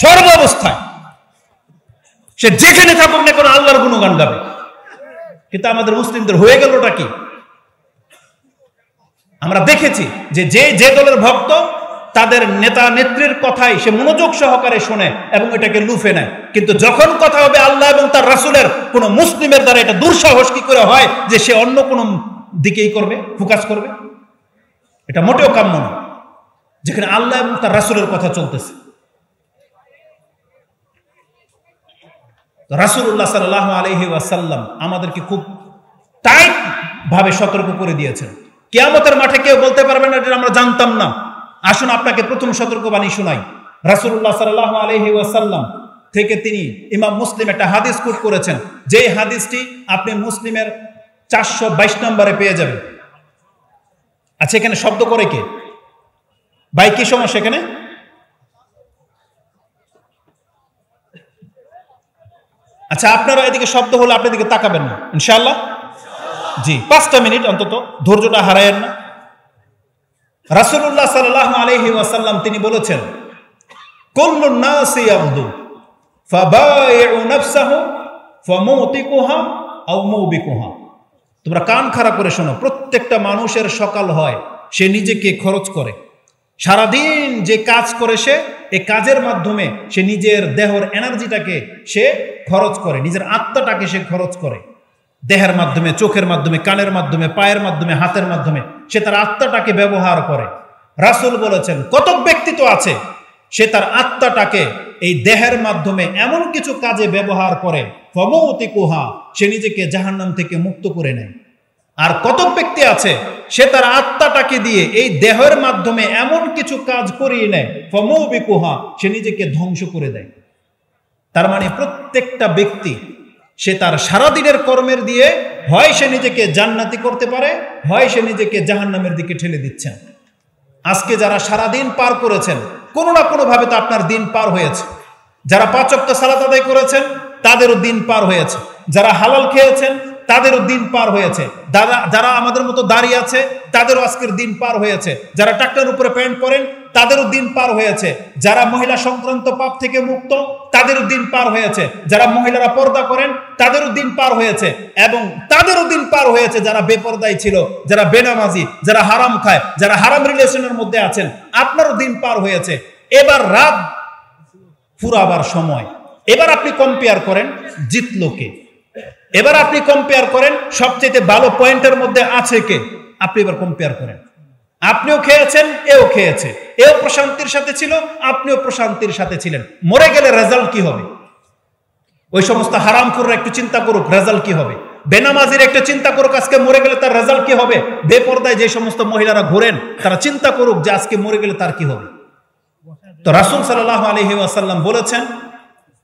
সর্ব অবস্থায়, সে যেখানে থাকুক না কোনো আল্লাহর গুণগান গাবে। কিন্তু আমাদের মুসলিমদের হয়ে গেলটা কি? আমরা দেখেছি যে দলের ভক্ত তাদের নেতা নেত্রীর কথাই সে মনোযোগ সহকারে শোনে এবং এটাকে লুফে নেয়, কিন্তু যখন কথা হবে আল্লাহ এবং তার রাসূলের, কোন মুসলিমের দ্বারা এটা দুঃসাহস কি করে হয় যে সে অন্য কোন দিকেই করবে, ফোকাস করবে? এটা মোটেও কাম্য না, যেখানে আল্লাহ এবং তার রাসূলের কথা চলতেছে। রাসূলুল্লাহ সাল্লাল্লাহু আলাইহি ওয়াসাল্লাম আমাদেরকে খুব টাইট ভাবে সতর্ক করে দিয়েছেন। কিয়ামতের মাঠে কেউ বলতে পারবে না এটা আমরা জানতাম না। আসুন আপনাকে প্রথম সতর্কবাণী শোনাই। রাসূলুল্লাহ সাল্লাল্লাহু আলাইহি ওয়াসাল্লাম থেকে তিনি ইমাম মুসলিম একটা হাদিস কোট করেছেন, যেই হাদিসটি আপনি মুসলিমের 422 নম্বরে পেয়ে যাবেন। আচ্ছা, এখানে শব্দ করে কে ভাই? কি সমস্যা এখানে? আচ্ছা, আপনারা এদিকে শব্দ হলে আপনি এদিকে তাকাবেন না ইনশাআল্লাহ। জি, 5টা মিনিট অন্তত ধৈর্যটা হারায়েন না। রাসূলুল্লাহ সাল্লাল্লাহু আলাইহি ওয়াসাল্লাম তিনি বলেছেন, কুল্লুন নাসি ইয়াগদু ফাবাইউ নাফসাহু ফামুতিকুহা আও মুবিকুহা। তোমরা কান খাড়া করে শোনো, প্রত্যেকটা মানুষের সকাল হয়, সে নিজেকে খরচ করে। সারাদিন যে কাজ করে সে, এই কাজের মাধ্যমে সে নিজের দেহের এনার্জিটাকে সে খরচ করে, নিজের আত্মাটাকে সে খরচ করে। দেহের মাধ্যমে, চোখের মাধ্যমে, কানের মাধ্যমে, পায়ের মাধ্যমে, হাতের মাধ্যমে সে তার আত্মাটাকে ব্যবহার করে। রাসূল বলেছেন কতক ব্যক্তি তো আছে সে তার আত্মাটাকে এই দেহের মাধ্যমে এমন কিছু কাজে ব্যবহার করে, ফামুতিকুহা, সে নিজেকে জাহান্নাম থেকে মুক্ত করে নেয়। আর কতক ব্যক্তি আছে সে তার আত্মাটাকে দিয়ে এই দেহের মাধ্যমে এমন কিছু কাজ করিয়ে নেয়, ফামুবিকুহা, সে নিজেকে ধ্বংস করে দেয়। তার মানে প্রত্যেকটা ব্যক্তি সে তার সারাদিনের কর্মের দিয়ে হয় সে নিজেকে জান্নাতি করতে পারে, হয় সে নিজেকে জাহান্নামের দিকে ঠেলে দিচ্ছেন। আজকে যারা সারাদিন পার করেছেন, কোনো না কোনো ভাবে তো আপনার দিন পার হয়েছে। যারা 5 ওয়াক্ত সালাত আদায় করেছেন তাদেরও দিন পার হয়েছে, যারা হালাল খেয়েছেন তাদেরও দিন পার হয়েছে, যারা আমাদের মতো দাঁড়িয়ে আছে তাদেরও আজকের দিন পার হয়েছে, যারা টাকটার উপরে প্যান্ট পরেন তাদেরও দিন পার হয়েছে, যারা মহিলা সংক্রান্ত পাপ থেকে মুক্ত তাদেরও দিন পার হয়েছে, যারা মহিলারা পর্দা করেন তাদেরও দিন পার হয়েছে, এবং তাদেরও দিন পার হয়েছে যারা বেপরদাই ছিল, যারা বেনামাজি, যারা হারাম খায়, যারা হারাম রিলেশনের মধ্যে আছেন, আপনারও দিন পার হয়েছে। এবার রাত ফুরাবার সময়, এবার আপনি কম্পেয়ার করেন জিতলো কে, এবার আপনি কম্পেয়ার করেন সবচেয়ে ভালো পয়েন্টের মধ্যে আছে কে, আপনি এবার কম্পেয়ার করেন। আপনিও খেয়েছেন, এও খেয়েছে, এও প্রশান্তির সাথে ছিল, আপনিও প্রশান্তির সাথে ছিলেন। মরে গেলে রেজাল্ট কি হবে? ওই সমস্ত হারামখোররা একটু চিন্তা করুক রেজাল্ট কি হবে। বেনামাজির একটা চিন্তা করুক আজকে মরে গেলে তার রেজাল্ট কি হবে। বেপরদায় যে সমস্ত মহিলারা ঘোরেন তারা চিন্তা করুক যে আজকে মরে গেলে তার কি হবে। তো রাসূল সাল্লাল্লাহু আলাইহি ওয়াসাল্লাম বলেছেন,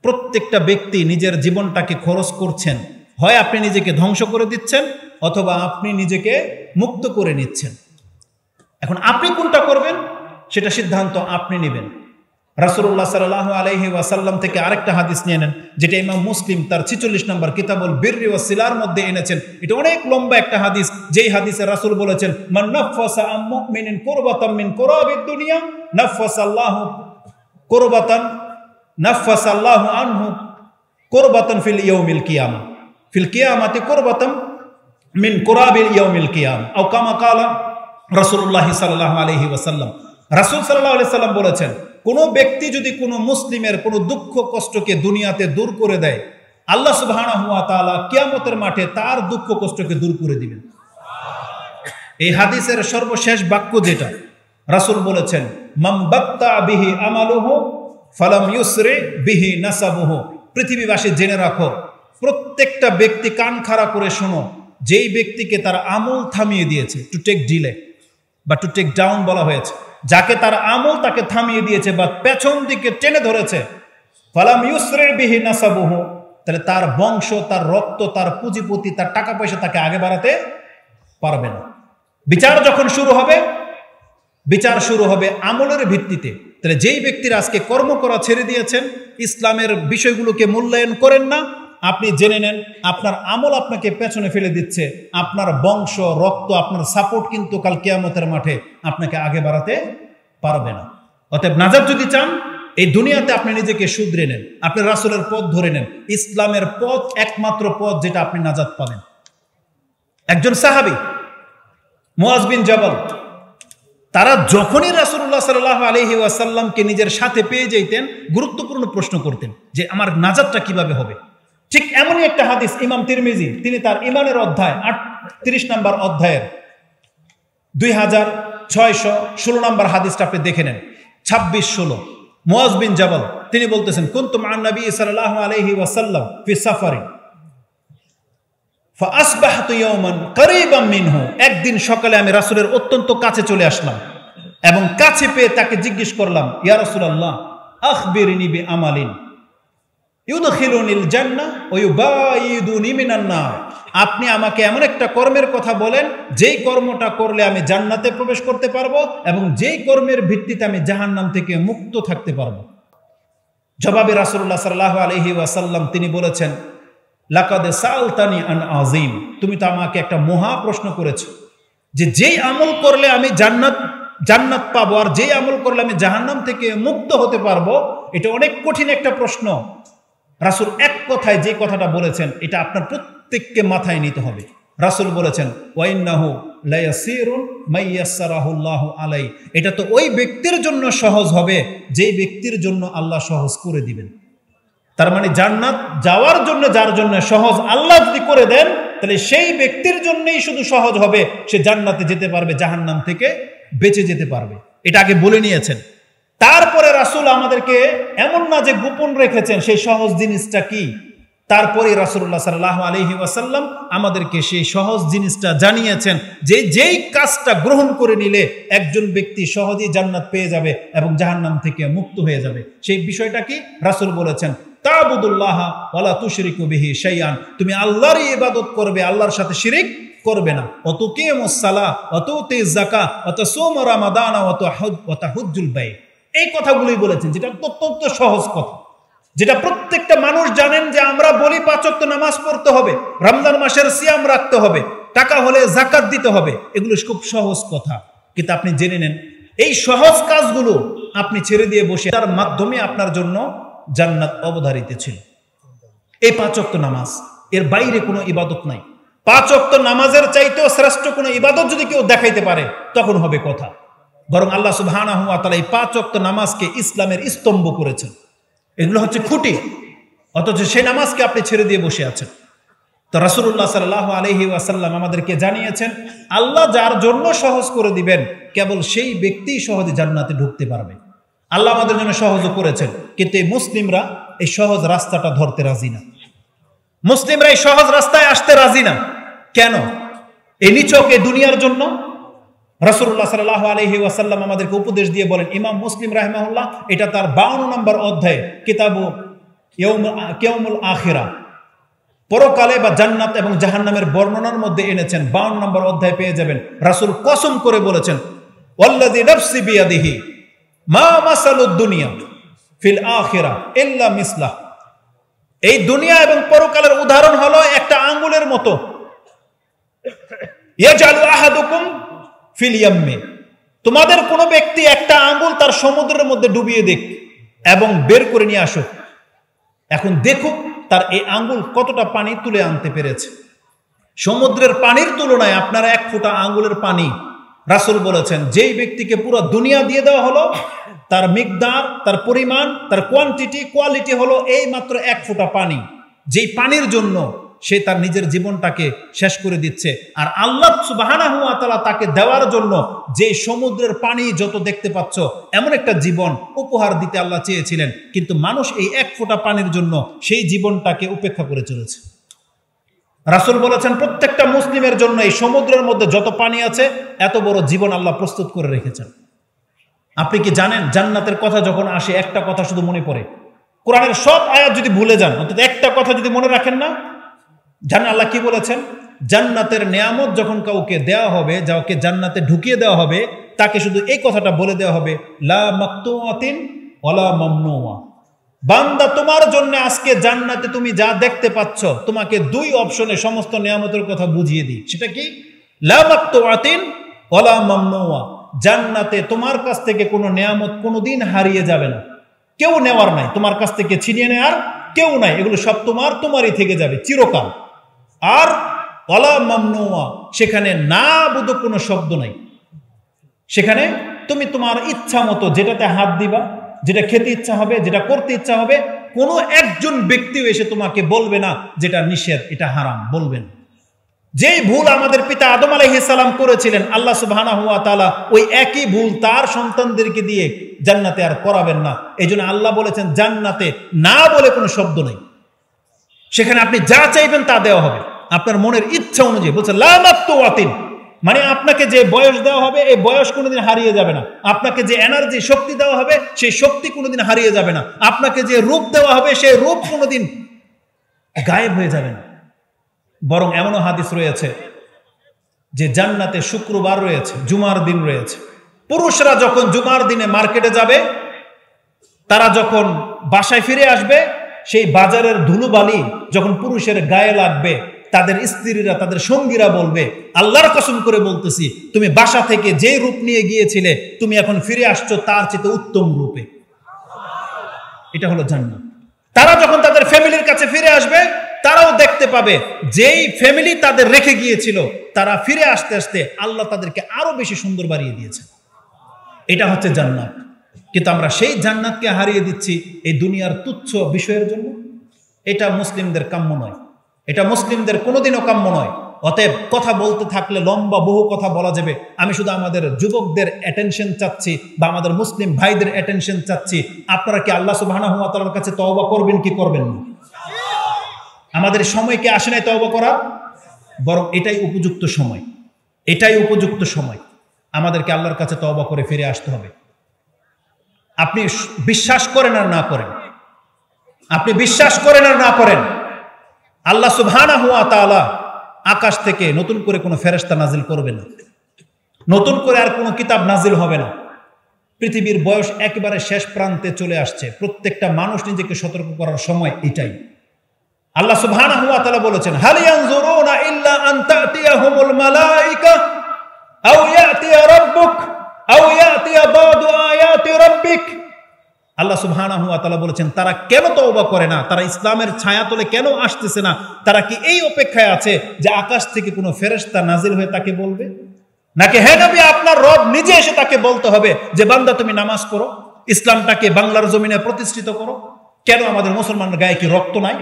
প্রত্যেকটা ব্যক্তি নিজের জীবনটাকে খরচ করছেন, হয় আপনি নিজেকে ধ্বংস করে দিচ্ছেন অথবা আপনি নিজেকে মুক্ত করে নিচ্ছেন। এখন আপনি কোনটা করবেন সেটা সিদ্ধান্ত আপনি নেবেন। রাসূলুল্লাহ সাল্লাল্লাহু আলাইহি ওয়াসাল্লাম থেকে আরেকটা হাদিস নিয়ে নেন, যেটা ইমাম মুসলিম তার 46 নম্বর কিতাবুল বিররি ওয়াস সিলার মধ্যে এনেছেন। এটা অনেক লম্বা একটা হাদিস, যেই হাদিসে রাসূল বলেছেন, মান নাফাসা আম মুমিনিন কুরবাতাম মিন কুরাবিদ দুনিয়া নাফাসাল্লাহু কুরবাতান নাফাসাল্লাহু আনহু কুরবাতান ফিল ইয়াউমিল কিয়ামা ফিল কিয়ামাতি কুরবাতাম মিন কুরাবিল ইয়াউমিল কিয়ামা আও কামা ক্বালা রাসূলুল্লাহ সাল্লাল্লাহু আলাইহি ওয়াসাল্লাম। রাসূল সাল্লাল্লাহু আলাইহি ওয়াসাল্লাম বলেছেন, কোন ব্যক্তি যদি কোনো মুসলিমের কোনো দুঃখ কষ্টকে দুনিয়াতে দূর করে দেয়, আল্লাহ সুবহানাহু ওয়া তাআলা কিয়ামতের মাঠে তার দুঃখ কষ্টকে দূর করে দিবেন। এই হাদিসের সর্বশেষ বাক্য যেটা রাসূল বলেছেন, মান বাত্তা বিহি আমালুহু ফালাম ইউসরি বিহি নাসাবুহু। পৃথিবীবাসী জেনে রাখো, প্রত্যেকটা ব্যক্তি কান খাড়া করে শোনো, যেই ব্যক্তিকে তার আমল থামিয়ে দিয়েছে, টু টেক ডিলে বা টু টেক ডাউন বলা হয়েছে, যাকে তার আমল তাকে থামিয়ে দিয়েছে বা পেছন দিকে টেনে ধরেছে, ফালাম ইউসরি বিহি নাসাবুহু, তাহলে তার বংশ, তার রক্ত, তার পুঁজিপতি, তার টাকা পয়সা তাকে আগে বাড়াতে পারবে না। বিচার যখন শুরু হবে, বিচার শুরু হবে আমলের ভিত্তিতে। তাহলে যেই ব্যক্তির আজকে কর্ম করা ছেড়ে দিয়েছেন, ইসলামের বিষয়গুলোকে মূল্যায়ন করেন না, আপনি জেনে নেন আপনার আমল আপনাকে পেছনে ফেলে দিচ্ছে। আপনার বংশ, রক্ত, আপনার সাপোর্ট কিন্তু কাল কিয়ামতের মাঠে আপনাকে আগে বাড়াতে পারবে না। অতএব নাজাত যদি চান, এই দুনিয়াতে আপনি নিজেকে শুধরে নেন, আপনি রাসূলের পথ ধরে নেন। ইসলামের পথ একমাত্র পথ যেটা আপনি নাজাত পাবেন। একজন সাহাবী মুআজ বিন জাবাল, তারা যখনই রাসূলুল্লাহ সাল্লাল্লাহু আলাইহি ওয়াসাল্লামকে নিজের সাথে পেয়ে যেতেন, গুরুত্বপূর্ণ প্রশ্ন করতেন যে আমার নাজাতটা কিভাবে হবে। ঠিক এমনই একটা হাদিস ইমাম তিরমিজি তিনি তার ইমানের অধ্যায় 38 নম্বর অধ্যায়ের 2616 নম্বর হাদিসটা আপনি দেখে নেন। 26-16 মুআজ বিন জাবাল তিনি বলতেছেন, কুনতু মা'আন নবী সাল্লাল্লাহু আলাইহি ওয়াসাল্লাম ফি সাফারিন ফাআসবাহতু ইয়াওমান করিবাম মিনহু, একদিন সকালে আমি রাসূলের অত্যন্ত কাছে চলে আসলাম এবং কাছে পেয়ে তাকে জিজ্ঞেস করলাম, ইয়া রাসূলুল্লাহ আখবিরনি বিআমালিন ইউদখিলুনিল জান্নাহ ওয়া ইউবাইদুনি মিনান নার, আপনি আমাকে এমন একটা কর্মের কথা বলেন যেই কর্মটা করলে আমি জান্নাতে প্রবেশ করতে পারবো এবং যেই কর্মের ভিত্তিতে আমি জাহান্নাম থেকে মুক্ত থাকতে পারবো। জবাবে রাসূলুল্লাহ সাল্লাল্লাহু আলাইহি ওয়াসাল্লাম তিনি বলেছেন, লাকাদ সালতানি আন আযীম, তুমি তো আমাকে একটা মহা প্রশ্ন করেছো যে যেই আমল করলে আমি জান্নাত পাবো আর যেই আমল করলে আমি জাহান্নাম থেকে মুক্ত হতে পারবো, এটা অনেক কঠিন একটা প্রশ্ন। রাসূল এক কথায় যে কথাটা বলেছেন এটা আপনার প্রত্যেককে মাথায় নিতে হবে। রাসূল বলেছেন, ওয়া ইন্নাহু লায়াসিরুন মাইয়াসসারাহুল্লাহু আলাই, এটা তো ওই ব্যক্তির জন্য সহজ হবে যেই ব্যক্তির জন্য আল্লাহ সহজ করে দিবেন। তার মানে জান্নাত যাওয়ার জন্য যার জন্য সহজ আল্লাহ যদি করে দেন, তাহলে সেই ব্যক্তির জন্যই শুধু সহজ হবে, সে জান্নাতে যেতে পারবে, জাহান্নাম থেকে বেঁচে যেতে পারবে। এটা আগে বলে নিয়েছেন। তারপরে রাসূল আমাদেরকে এমন না যে গোপন রেখেছেন সেই সহজ জিনিসটা কি, তারপরে রাসূলুল্লাহ সাল্লাল্লাহু আলাইহি ওয়াসাল্লাম আমাদেরকে সেই সহজ জিনিসটা জানিয়েছেন যে যেই কাজটা গ্রহণ করে নিলে একজন ব্যক্তি সহজেই জান্নাত পেয়ে যাবে এবং জাহান্নাম থেকে মুক্ত হয়ে যাবে। সেই বিষয়টা কি? রাসূল বলেছেন, তা'বুদুল্লাহ ওয়া লা তুশরিকু বিহি শাইআন, তুমি আল্লাহরই ইবাদত করবে, আল্লাহর সাথে শিরিক করবে না। ওয়া তুকিমুস সালাহ ওয়া তুতিজ যাকাত ওয়া তাসুম রমাদান ওয়া তাহুজ্জুল বাইত, এই কথাগুলোই বলেছেন, যেটা অত্যন্ত সহজ কথা, যেটা প্রত্যেকটা মানুষ জানেন যে আমরা বলি 5 ওয়াক্ত নামাজ পড়তে হবে, রমজান মাসের সিয়াম রাখতে হবে, টাকা হলে যাকাত দিতে হবে, এগুলো খুব সহজ কথা। কিন্তু আপনি জেনে নেন এই সহজ কাজগুলো আপনি ছেড়ে দিয়ে বসে তার মাধ্যমে আপনার জন্য জান্নাত অবধারিত ছিল। এই 5 ওয়াক্ত নামাজ, এর বাইরে কোনো ইবাদত নাই। 5 ওয়াক্ত নামাজের চাইতেও শ্রেষ্ঠ কোনো ইবাদত যদি কেউ দেখাইতে পারে তখন হবে কথা। বরং আল্লাহ সুবহানাহু ওয়া তাআলা এই 5 ওয়াক্ত নামাজকে ইসলামের স্তম্ভ করেছেন, এগুলো হচ্ছে খুঁটি, অথচ সেই নামাজকে আপনি ছেড়ে দিয়ে বসে আছেন। তো রাসূলুল্লাহ সাল্লাল্লাহু আলাইহি ওয়াসাল্লাম আমাদেরকে জানিয়েছেন, আল্লাহ যার জন্য সহজ করে দিবেন কেবল সেই ব্যক্তিই সহজে জান্নাতে ঢুকতে পারবে। আল্লাহ আমাদের জন্য সহজও করেছেন, কিন্তু এই মুসলিমরা এই সহজ রাস্তাটা ধরতে রাজি না। মুসলিমরা এই সহজ রাস্তায় আসতে রাজি না। কেন? এই নিছক এই দুনিয়ার জন্য। রাসূলুল্লাহ সাল্লাল্লাহু আলাইহি ওয়াসাল্লাম আমাদেরকে উপদেশ দিয়ে বলেন, ইমাম মুসলিম রাহিমাহুল্লাহ এটা তার 52 নম্বর অধ্যায়ে কিতাবু ইয়াউমুল আখিরা, পরকালে বা জান্নাত এবং জাহান্নামের বর্ণনার মধ্যে এনেছেন। 52 নম্বর অধ্যায় পেয়ে যাবেন। রাসূল কসম করে বলেছেন, ওয়াল্লাযী নাফসি বিয়াদিহি মা মাসালুদ দুনিয়া ফিল আখিরা ইল্লা মিসলাহ, এই দুনিয়া এবং পরকালের উদাহরণ হলো একটা আঙ্গুলের মতো। ইয়াজালু আহাদুকুম ফিল ইয়াম্মি, তোমাদের কোনো ব্যক্তি একটা আঙ্গুল তার সমুদ্রের মধ্যে ডুবিয়ে দেখ এবং বের করে নিয়ে আসুক, এখন দেখুক তার এই আঙ্গুল কতটা পানি তুলে আনতে পেরেছে। সমুদ্রের পানির তুলনায় আপনার 1 ফোঁটা আঙ্গুলের পানি, রাসূল বলেছেন যেই ব্যক্তিকে পুরো দুনিয়া দিয়ে দেওয়া হলো, তার মিকদার, তার পরিমাণ, তার কোয়ালিটি হলো এই মাত্র 1 ফোঁটা পানি, যেই পানির জন্য সে তার নিজের জীবনটাকে শেষ করে দিচ্ছে। আর আল্লাহ সুবহানাহু ওয়া তাআলা তাকে দেওয়ার জন্য যে সমুদ্রের পানি যত দেখতে পাচ্ছ এমন একটা জীবন উপহার দিতে আল্লাহ চেয়েছিলেন, কিন্তু মানুষ এই 1 ফোঁটা পানির জন্য সেই জীবনটাকে উপেক্ষা করে চলেছে। রাসূল বলেছেন প্রত্যেকটা মুসলিমের জন্য এই সমুদ্রের মধ্যে যত পানি আছে এত বড় জীবন আল্লাহ প্রস্তুত করে রেখেছেন। আপনি কি জানেন জান্নাতের কথা যখন আসে একটা কথা শুধু মনে পড়ে, কোরআনের সব আয়াত যদি ভুলে যান অন্তত একটা কথা যদি মনে রাখেন না, জানেন আল্লাহ কি বলেছেন? জান্নাতের নিয়ামত যখন কাউকে দেওয়া হবে, যাকে জান্নাতে ঢুকিয়ে দেওয়া হবে, তাকে শুধু এই কথাটা বলে দেওয়া হবে, লা মাকতুআতিন ওয়ালা মামনুআ। বান্দা তোমার জন্য আজকে জান্নাতে তুমি যা দেখতে পাচ্ছ, তোমাকে দুই অপশনে সমস্ত নিয়ামতের কথা বুঝিয়ে দিই। সেটা কি? লা মাকতুআতিন ওয়ালা মামনুআ। জান্নাতে তোমার কাছ থেকে কোনো নিয়ামত কোনোদিন হারিয়ে যাবে না, কেউ নেওয়ার নাই, তোমার কাছ থেকে ছিনিয়ে নেওয়ার কেউ নাই, এগুলো সব তোমারই থেকে যাবে চিরকাল। আর ওয়ালা মামনুআ, সেখানে না বোধ কোনো শব্দ নাই। সেখানে তুমি তোমার ইচ্ছা মতো যেটাতে হাত দিবা, যেটা খেতে ইচ্ছা হবে, যেটা করতে ইচ্ছা হবে, কোনো একজন ব্যক্তিও এসে তোমাকে বলবে না যেটা নিষেধ, এটা হারাম, বলবেন। যেই ভুল আমাদের পিতা আদম আলাইহিস সালাম করেছিলেন, আল্লাহ সুবহানাহু ওয়া তাআলা ওই একই ভুল তার সন্তানদেরকে দিয়ে জান্নাতে আর করাবেন না। এইজন্য আল্লাহ বলেছেন জান্নাতে না বলে কোনো শব্দ নেই, সেখানে আপনি যা চাইবেন তা দেওয়া হবে আপনার মনের ইচ্ছা অনুযায়ী। বলছে লা মাকতুআতিন, মানে আপনাকে যে বয়স দেওয়া হবে এই বয়স কোনোদিন হারিয়ে যাবে না, আপনাকে যে এনার্জি শক্তি দেওয়া হবে সেই শক্তি কোনোদিন হারিয়ে যাবে না, আপনাকে যে রূপ দেওয়া হবে সেই রূপ কোনোদিন গায়েব হয়ে যাবে না। বরং এমনও হাদিস রয়েছে যে জান্নাতে শুক্রবার রয়েছে, জুমার দিন রয়েছে। পুরুষরা যখন জুমার দিনে মার্কেটে যাবে, তারা যখন বাসায় ফিরে আসবে, সেই বাজারের ধুলোবালি যখন পুরুষের গায়ে লাগবে, তাদের স্ত্রীরা, তাদের সঙ্গীরা বলবে, আল্লাহর কসম করে বলতেছি, তুমি বাসা থেকে যে রূপ নিয়ে গিয়েছিলে তুমি এখন ফিরে আসছো তার চেয়ে উত্তম রূপে। এটা হলো জান্নাত। তারা যখন তাদের ফ্যামিলির কাছে ফিরে আসবে, তারাও দেখতে পাবে যেই ফ্যামিলি তাদের রেখে গিয়েছিল, তারা ফিরে আসতে আসতে আল্লাহ তাদেরকে আরো বেশি সুন্দর বানিয়ে দিয়েছে। এটা হচ্ছে জান্নাত। কিন্তু আমরা সেই জান্নাতকে হারিয়ে দিচ্ছি এই দুনিয়ার তুচ্ছ বিষয়ের জন্য। এটা মুসলিমদের কাম্য নয়, এটা মুসলিমদের কোনোদিনও কাম্য নয়। অতএব কথা বলতে থাকলে লম্বা বহু কথা বলা যাবে। আমি শুধু আমাদের যুবকদের অ্যাটেনশন চাচ্ছি বা আমাদের মুসলিম ভাইদের অ্যাটেনশন চাচ্ছি, আপনারা কি আল্লাহ সুবহানাহু ওয়া তাআলার কাছে তওবা করবেন কি করবেন না? আমাদের সময় কি আসে নাই তওবা করার? বরং এটাই উপযুক্ত সময়, এটাই উপযুক্ত সময় আমাদেরকে আল্লাহর কাছে তওবা করে ফিরে আসতে হবে। আপনি বিশ্বাস করেন আর না করেন, আপনি বিশ্বাস করেন আর না করেন, আল্লাহ সুবহানাহু ওয়া তাআলা আকাশ থেকে নতুন করে কোনো ফেরেশতা নাজিল করবে না, নতুন করে আর কোনো কিতাব নাজিল হবে না। পৃথিবীর বয়স একেবারে শেষ প্রান্তে চলে আসছে, প্রত্যেকটা মানুষ নিজেকে সতর্ক করার সময় এটাই। আল্লাহ সুবহানাহু ওয়া তাআলা বলেছেন, হাল ইয়ানজুরুনা ইল্লা আন তা'তিয়াহুমুল মালায়েকা আও ইয়াতিয়া রাব্বুক আও ইয়াতিয়া বাদু আয়াতি রাব্বিক। আল্লাহ সুবহানাহু ওয়া তাআলা বলেছেন, তারা কেন তওবা করে না, তারা ইসলামের ছায়াতলে কেন আসতেছে না? তারা কি এই অপেক্ষায় আছে যে আকাশ থেকে কোনো ফেরেশতা নাজিল হয়ে তাকে বলবে, নাকি হে নবী আপনার রব নিজে এসে তাকে বলতে হবে যে বান্দা তুমি নামাজ পড়ো, ইসলামটাকে বাংলার জমিনে প্রতিষ্ঠিত করো? কেন আমাদের মুসলমানের গায়ে কি রক্ত নাই?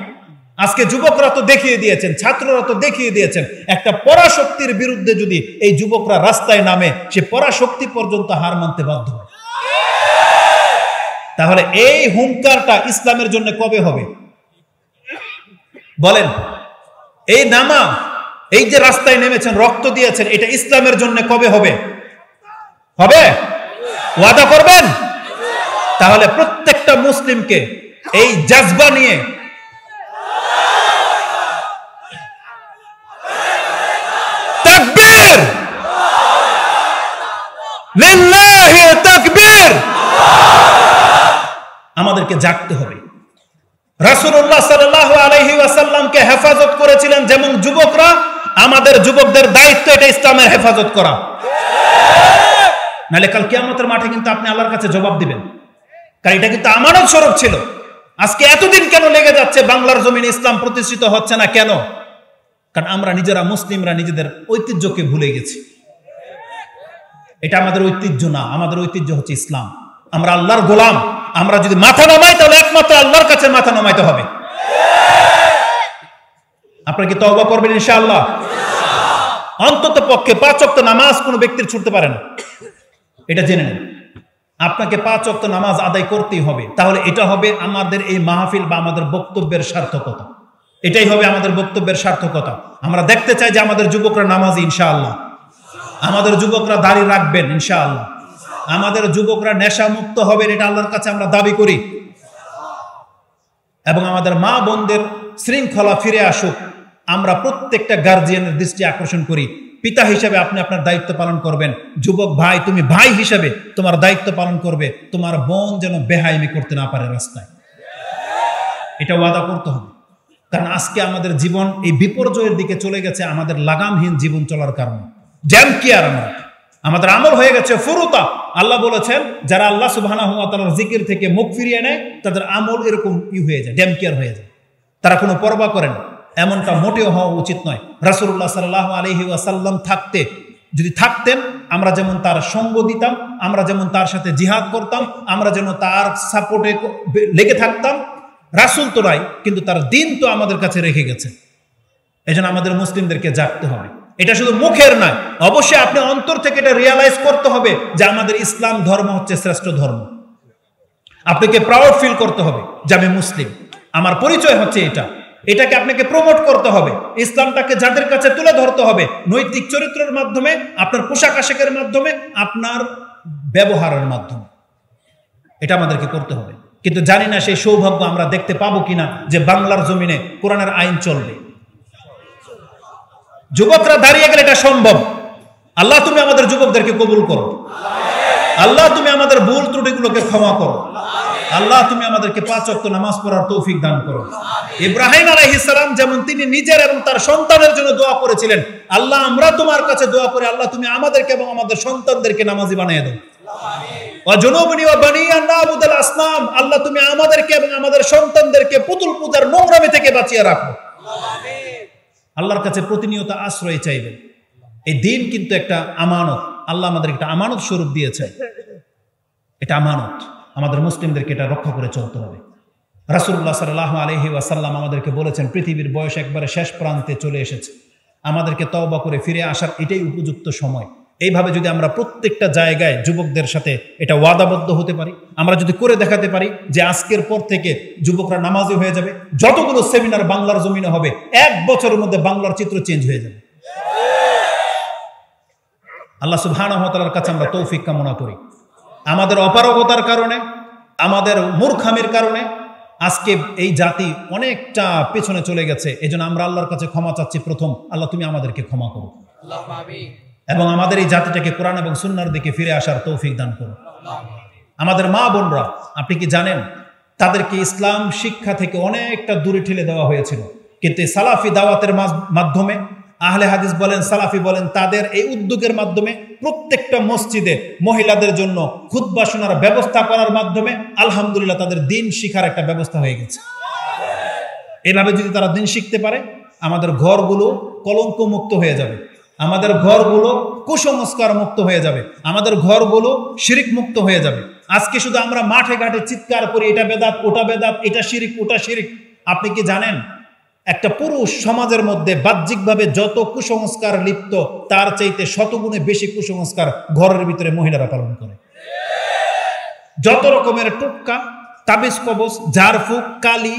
আজকে যুবকরা তো দেখিয়ে দিয়েছেন, ছাত্ররা তো দেখিয়ে দিয়েছেন, একটা পরাশক্তির বিরুদ্ধে যদি এই যুবকরা রাস্তায় নামে, সে পরাশক্তি পর্যন্ত হার মানতে বাধ্য হয়। তাহলে এই হুঙ্কারটা ইসলামের জন্য কবে হবে বলেন? এই নামা, এই যে রাস্তায় নেমেছেন, রক্ত দিয়েছেন, এটা ইসলামের জন্য কবে হবে? হবে? ওয়াদা করবেন? তাহলে প্রত্যেকটা মুসলিমকে এই জজবা নিয়ে তাকবীর, লিল্লাহি তাকবীর, আমাদেরকে জাগতে হবে। রাসূলুল্লাহ সাল্লাল্লাহু আলাইহি ওয়াসাল্লামকে হেফাজত করেছিলেন যেমন যুবকরা, আমাদের যুবকদের দায়িত্ব এটা ইসলামের হেফাজত করা। নাহলে কাল কিয়ামতের মাঠে কিন্তু আপনি আল্লাহর কাছে জবাব দিবেন, কারণ এটা কিন্তু আমানত স্বরূপ ছিল। আজকে এতদিন কেন লেগে যাচ্ছে বাংলার জমিনে ইসলাম প্রতিষ্ঠিত হচ্ছে না কেন? কারণ আমরা নিজেরা মুসলিমরা নিজেদের ঐতিহ্যকে ভুলে গেছি। এটা আমাদের ঐতিহ্য না, আমাদের ঐতিহ্য হচ্ছে ইসলাম। আমরা আল্লাহর গোলাম। আমরা যদি মাথা নামাই তাহলে একমাত্র আল্লাহর কাছে মাথা নামাইতে হবে। আপনারা কি তওবা করবেন ইনশাআল্লাহ? অন্তত পক্ষে 5 ওয়াক্ত নামাজ কোনো ব্যক্তির ছুটতে পারে না, এটা জেনে নেন। আপনাকে 5 ওয়াক্ত নামাজ আদায় করতেই হবে। তাহলে এটা হবে আমাদের এই মাহফিল বা আমাদের বক্তব্যের সার্থকতা। এটাই হবে আমাদের বক্তব্যের সার্থকতা। আমরা দেখতে চাই যে আমাদের যুবকরা নামাজি ইনশাআল্লাহ, আমাদের যুবকরা দাড়ি রাখবেন ইনশাআল্লাহ, আমাদের যুবকরা নেশা মুক্ত হবেন, এটা আল্লাহর কাছে আমরা দাবি করি। এবং আমাদের মা বোনদের শৃঙ্খলা ফিরে আসুক, আমরা প্রত্যেকটা গার্জিয়ানের দৃষ্টি আকর্ষণ করি। পিতা হিসেবে আপনি আপনার দায়িত্ব পালন করবেন, যুবক ভাই তুমি ভাই হিসেবে তোমার দায়িত্ব পালন করবে, তোমার বোন যেন বেহাইমি করতে না পারে রাস্তায়, এটা ওয়াদা করতে হবে। কারণ আজকে আমাদের জীবন এই বিপর্যয়ের দিকে চলে গেছে আমাদের লাগামহীন জীবন চলার কারণে। জ্যাম কি আর আমাদের আমল হয়ে গেছে ফুরুতা। আল্লাহ বলেছেন যারা আল্লাহ সুবহানাহু ওয়া তাআলার জিকির থেকে মুখ ফিরিয়ে নেয় তাদের আমল এরকম হয়ে যায়, ড্যাম কেয়ার হয়ে যায়, তারা কোনো পরোয়া করেন। এমনটা মোটেও হওয়া উচিত নয়। রাসূলুল্লাহ সাল্লাল্লাহু আলাইহি ওয়াসাল্লাম যদি থাকতেন, আমরা যেমন তার সঙ্গ দিতাম, আমরা যেমন তার সাথে জিহাদ করতাম, আমরা যেন তার সাপোর্টে লেগে থাকতাম। রাসূল তো নাই, কিন্তু তার দিন তো আমাদের কাছে রেখে গেছে। এজন্য আমাদের মুসলিমদেরকে জাগতে হবে। এটা শুধু মুখের নয়, অবশ্যই আপনি অন্তর থেকে এটা রিয়ালাইজ করতে হবে যে আমাদের ইসলাম ধর্ম হচ্ছে শ্রেষ্ঠ ধর্ম। আপনাকে প্রাউড ফিল করতে হবে যে আমি মুসলিম, আমার পরিচয় হচ্ছে এটা। এটাকে আপনাকে প্রমোট করতে হবে, ইসলামটাকে যাদের কাছে তুলে ধরতে হবে, নৈতিক চরিত্রের মাধ্যমে, আপনার পোশাক আশাকের মাধ্যমে, আপনার ব্যবহারের মাধ্যমে। এটা আমাদেরকে করতে হবে। কিন্তু জানি না সেই সৌভাগ্য আমরা দেখতে পাবো কিনা যে বাংলার জমিনে কোরআনের আইন চলবে। যুবকরা দাঁড়িয়ে গেলে এটা সম্ভব। আল্লাহ তুমি আমাদের যুবকদেরকে কবুল করো, আল্লাহ তুমি আমাদের ভুল ত্রুটিগুলোকে ক্ষমা করো, আল্লাহ তুমি আমাদেরকে 5 ওয়াক্ত নামাজ পড়ার তৌফিক দান করো। ইব্রাহিম আলাইহিস সালাম যেমন তিনি নিজের এবং তার সন্তানের জন্য দোয়া করেছিলেন, আল্লাহ আমরা তোমার কাছে দোয়া করি, আল্লাহ তুমি আমাদেরকে এবং আমাদের সন্তানদেরকে নামাজি বানিয়ে দাও। ওয়াজনুবনি ওয়া বানিয়া নাবুদাল আসনাম, আল্লাহ তুমি আমাদেরকে এবং আমাদের সন্তানদেরকে পুতুল পূজার নোংরামি থেকে বাঁচিয়ে রাখো। আল্লাহর কাছে প্রতিনিয়ত আশ্রয় চাইবেন। এই দিন কিন্তু একটা আমানত, আল্লাহ আমাদের একটা আমানত স্বরূপ দিয়েছে, এটা আমানত, আমাদের মুসলিমদেরকে এটা রক্ষা করে চলতে হবে। রাসূলুল্লাহ সাল্লাল্লাহু আলাইহি ওয়াসাল্লাম আমাদেরকে বলেছেন পৃথিবীর বয়স একবারে শেষ প্রান্তে চলে এসেছে, আমাদেরকে তওবা করে ফিরে আসার এটাই উপযুক্ত সময়। এইভাবে যদি আমরা প্রত্যেকটা জায়গায় যুবকদের সাথে এটা ওয়াদাবদ্ধ হতে পারি, আমরা যদি করে দেখাতে পারি যে আজকের পর থেকে যুবকরা নামাজি হয়ে যাবে, যতগুলো সেমিনার বাংলার জমিনে হবে 1 বছরের মধ্যে বাংলার চিত্র চেঞ্জ হয়ে যাবে। আল্লাহ সুবহানাহু ওয়া তাআলার কাছে আমরা তৌফিক কামনা করি। আমাদের অপারগতার কারণে, আমাদের মূর্খামির কারণে আজকে এই জাতি অনেকটা পেছনে চলে গেছে। এজন্য আমরা আল্লাহর কাছে ক্ষমা চাচ্ছি। প্রথম, আল্লাহ তুমি আমাদেরকে ক্ষমা করো এবং আমাদের এই জাতিটাকে কোরআন এবং সুন্নাহর দিকে ফিরে আসার তৌফিক দান করো। আমাদের মা বোনরা, আপনি কি জানেন তাদেরকে ইসলাম শিক্ষা থেকে অনেকটা দূরে ঠেলে দেওয়া হয়েছিল, কিন্তু সালাফি দাওয়াতের মাধ্যমে, আহলে হাদিস বলেন, সালাফি বলেন, তাদের এই উদ্যোগের মাধ্যমে প্রত্যেকটা মসজিদে মহিলাদের জন্য খুতবা শোনার ব্যবস্থা করার মাধ্যমে আলহামদুলিল্লাহ তাদের দিন শিখার একটা ব্যবস্থা হয়ে গেছে। এভাবে যদি তারা দিন শিখতে পারে, আমাদের ঘরগুলো কলঙ্ক মুক্ত হয়ে যাবে, আমাদের ঘরগুলো কুসংস্কার মুক্ত হয়ে যাবে, আমাদের ঘরগুলো শিরিক মুক্ত হয়ে যাবে। আজকে শুধু আমরা মাঠে ঘাটে চিৎকার করি এটা বেদাত, ওটা বেদাত, এটা শিরিক, ওটা শিরিক। আপনি কি জানেন একটা পুরুষ সমাজের মধ্যে বাহ্যিকভাবে যত কুসংস্কার লিপ্ত, তার চাইতে শতগুণে বেশি কুসংস্কার ঘরের ভিতরে মহিলারা পালন করে। যত রকমের টোটকা, তাবিজ কবজ, ঝাড়ফুঁক, কালি,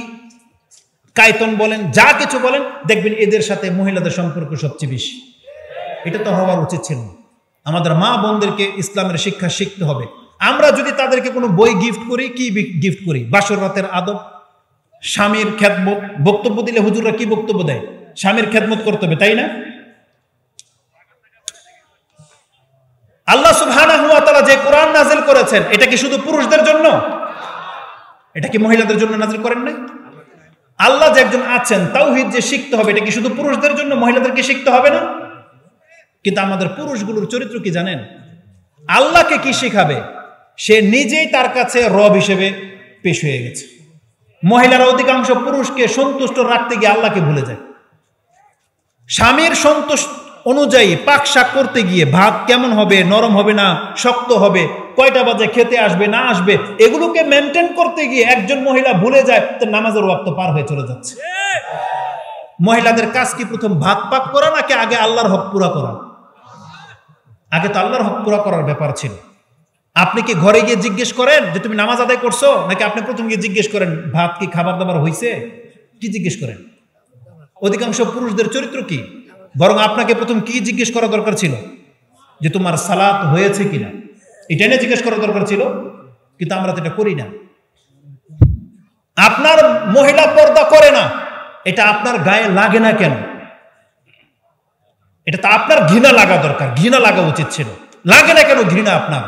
কায়তন বলেন, যা কিছু বলেন, দেখবেন এদের সাথে মহিলাদের সম্পর্ক সবচেয়ে বেশি। এটা তো হওয়ার উচিত ছিল। আমাদের মা বোনদেরকে ইসলামের শিক্ষা শিখতে হবে। আমরা যদি তাদেরকে কোনো বই গিফট করি, কি গিফট করি? বাসর রাতের আদব, স্বামীর খেদমত। বক্তব্য দিলে হুজুররা কি বক্তব্য দেয়? স্বামীর খেদমত করতে হবে, তাই না? আল্লাহ সুবহানাহু ওয়া তাআলা যে কোরআন নাযিল করেছেন, এটা কি শুধু পুরুষদের জন্য? এটা কি মহিলাদের জন্য নাযিল করেন নাই? আল্লাহ যে একজন আছেন, তাওহীদ যে শিখতে হবে, এটা কি শুধু পুরুষদের জন্য, মহিলাদেরকে শিখতে হবে না? কিন্তু আমাদের পুরুষগুলোর চরিত্র কি জানেন? আল্লাহকে কি শিখাবে? সে নিজেই তার কাছে রব হিসেবে পেশ হয়ে গেছে। মহিলারা অধিকাংশ পুরুষকে সন্তুষ্ট রাখতে গিয়ে আল্লাহকে ভুলে যায়। স্বামীর সন্তোষ অনুযায়ী পাক শাক করতে গিয়ে ভাত কেমন হবে, নরম হবে না শক্ত হবে, কয়টা বাজে খেতে আসবে না আসবে, এগুলোকে মেনটেন করতে গিয়ে একজন মহিলা ভুলে যায় তার নামাজের ওয়াক্ত পার হয়ে চলে যাচ্ছে। মহিলাদের কাজ কি প্রথম ভাত পাক করা নাকি আগে আল্লাহর হক পুরা করা? আগে তো আল্লাহর হক পুরা করার ব্যাপার ছিল। আপনি কি ঘরে গিয়ে জিজ্ঞেস করেন যে তুমি নামাজ আদায় করছো, নাকি আপনি প্রথম গিয়ে জিজ্ঞেস করেন ভাত কি খাবার দাবার হয়েছে? কি জিজ্ঞেস করেন? অধিকাংশ পুরুষদের চরিত্র কি? বরং আপনাকে প্রথম কি জিজ্ঞেস করা দরকার ছিল? যে তোমার সালাত হয়েছে কিনা, এটা নিয়ে জিজ্ঞেস করা দরকার ছিল, কিন্তু আমরা তো এটা করি না। আপনার মহিলা পর্দা করে না, এটা আপনার গায়ে লাগে না কেন? এটা তো আপনার ঘৃণা লাগা দরকার, ঘৃণা লাগা উচিত ছিল। লাগে না কেন ঘৃণা আপনার?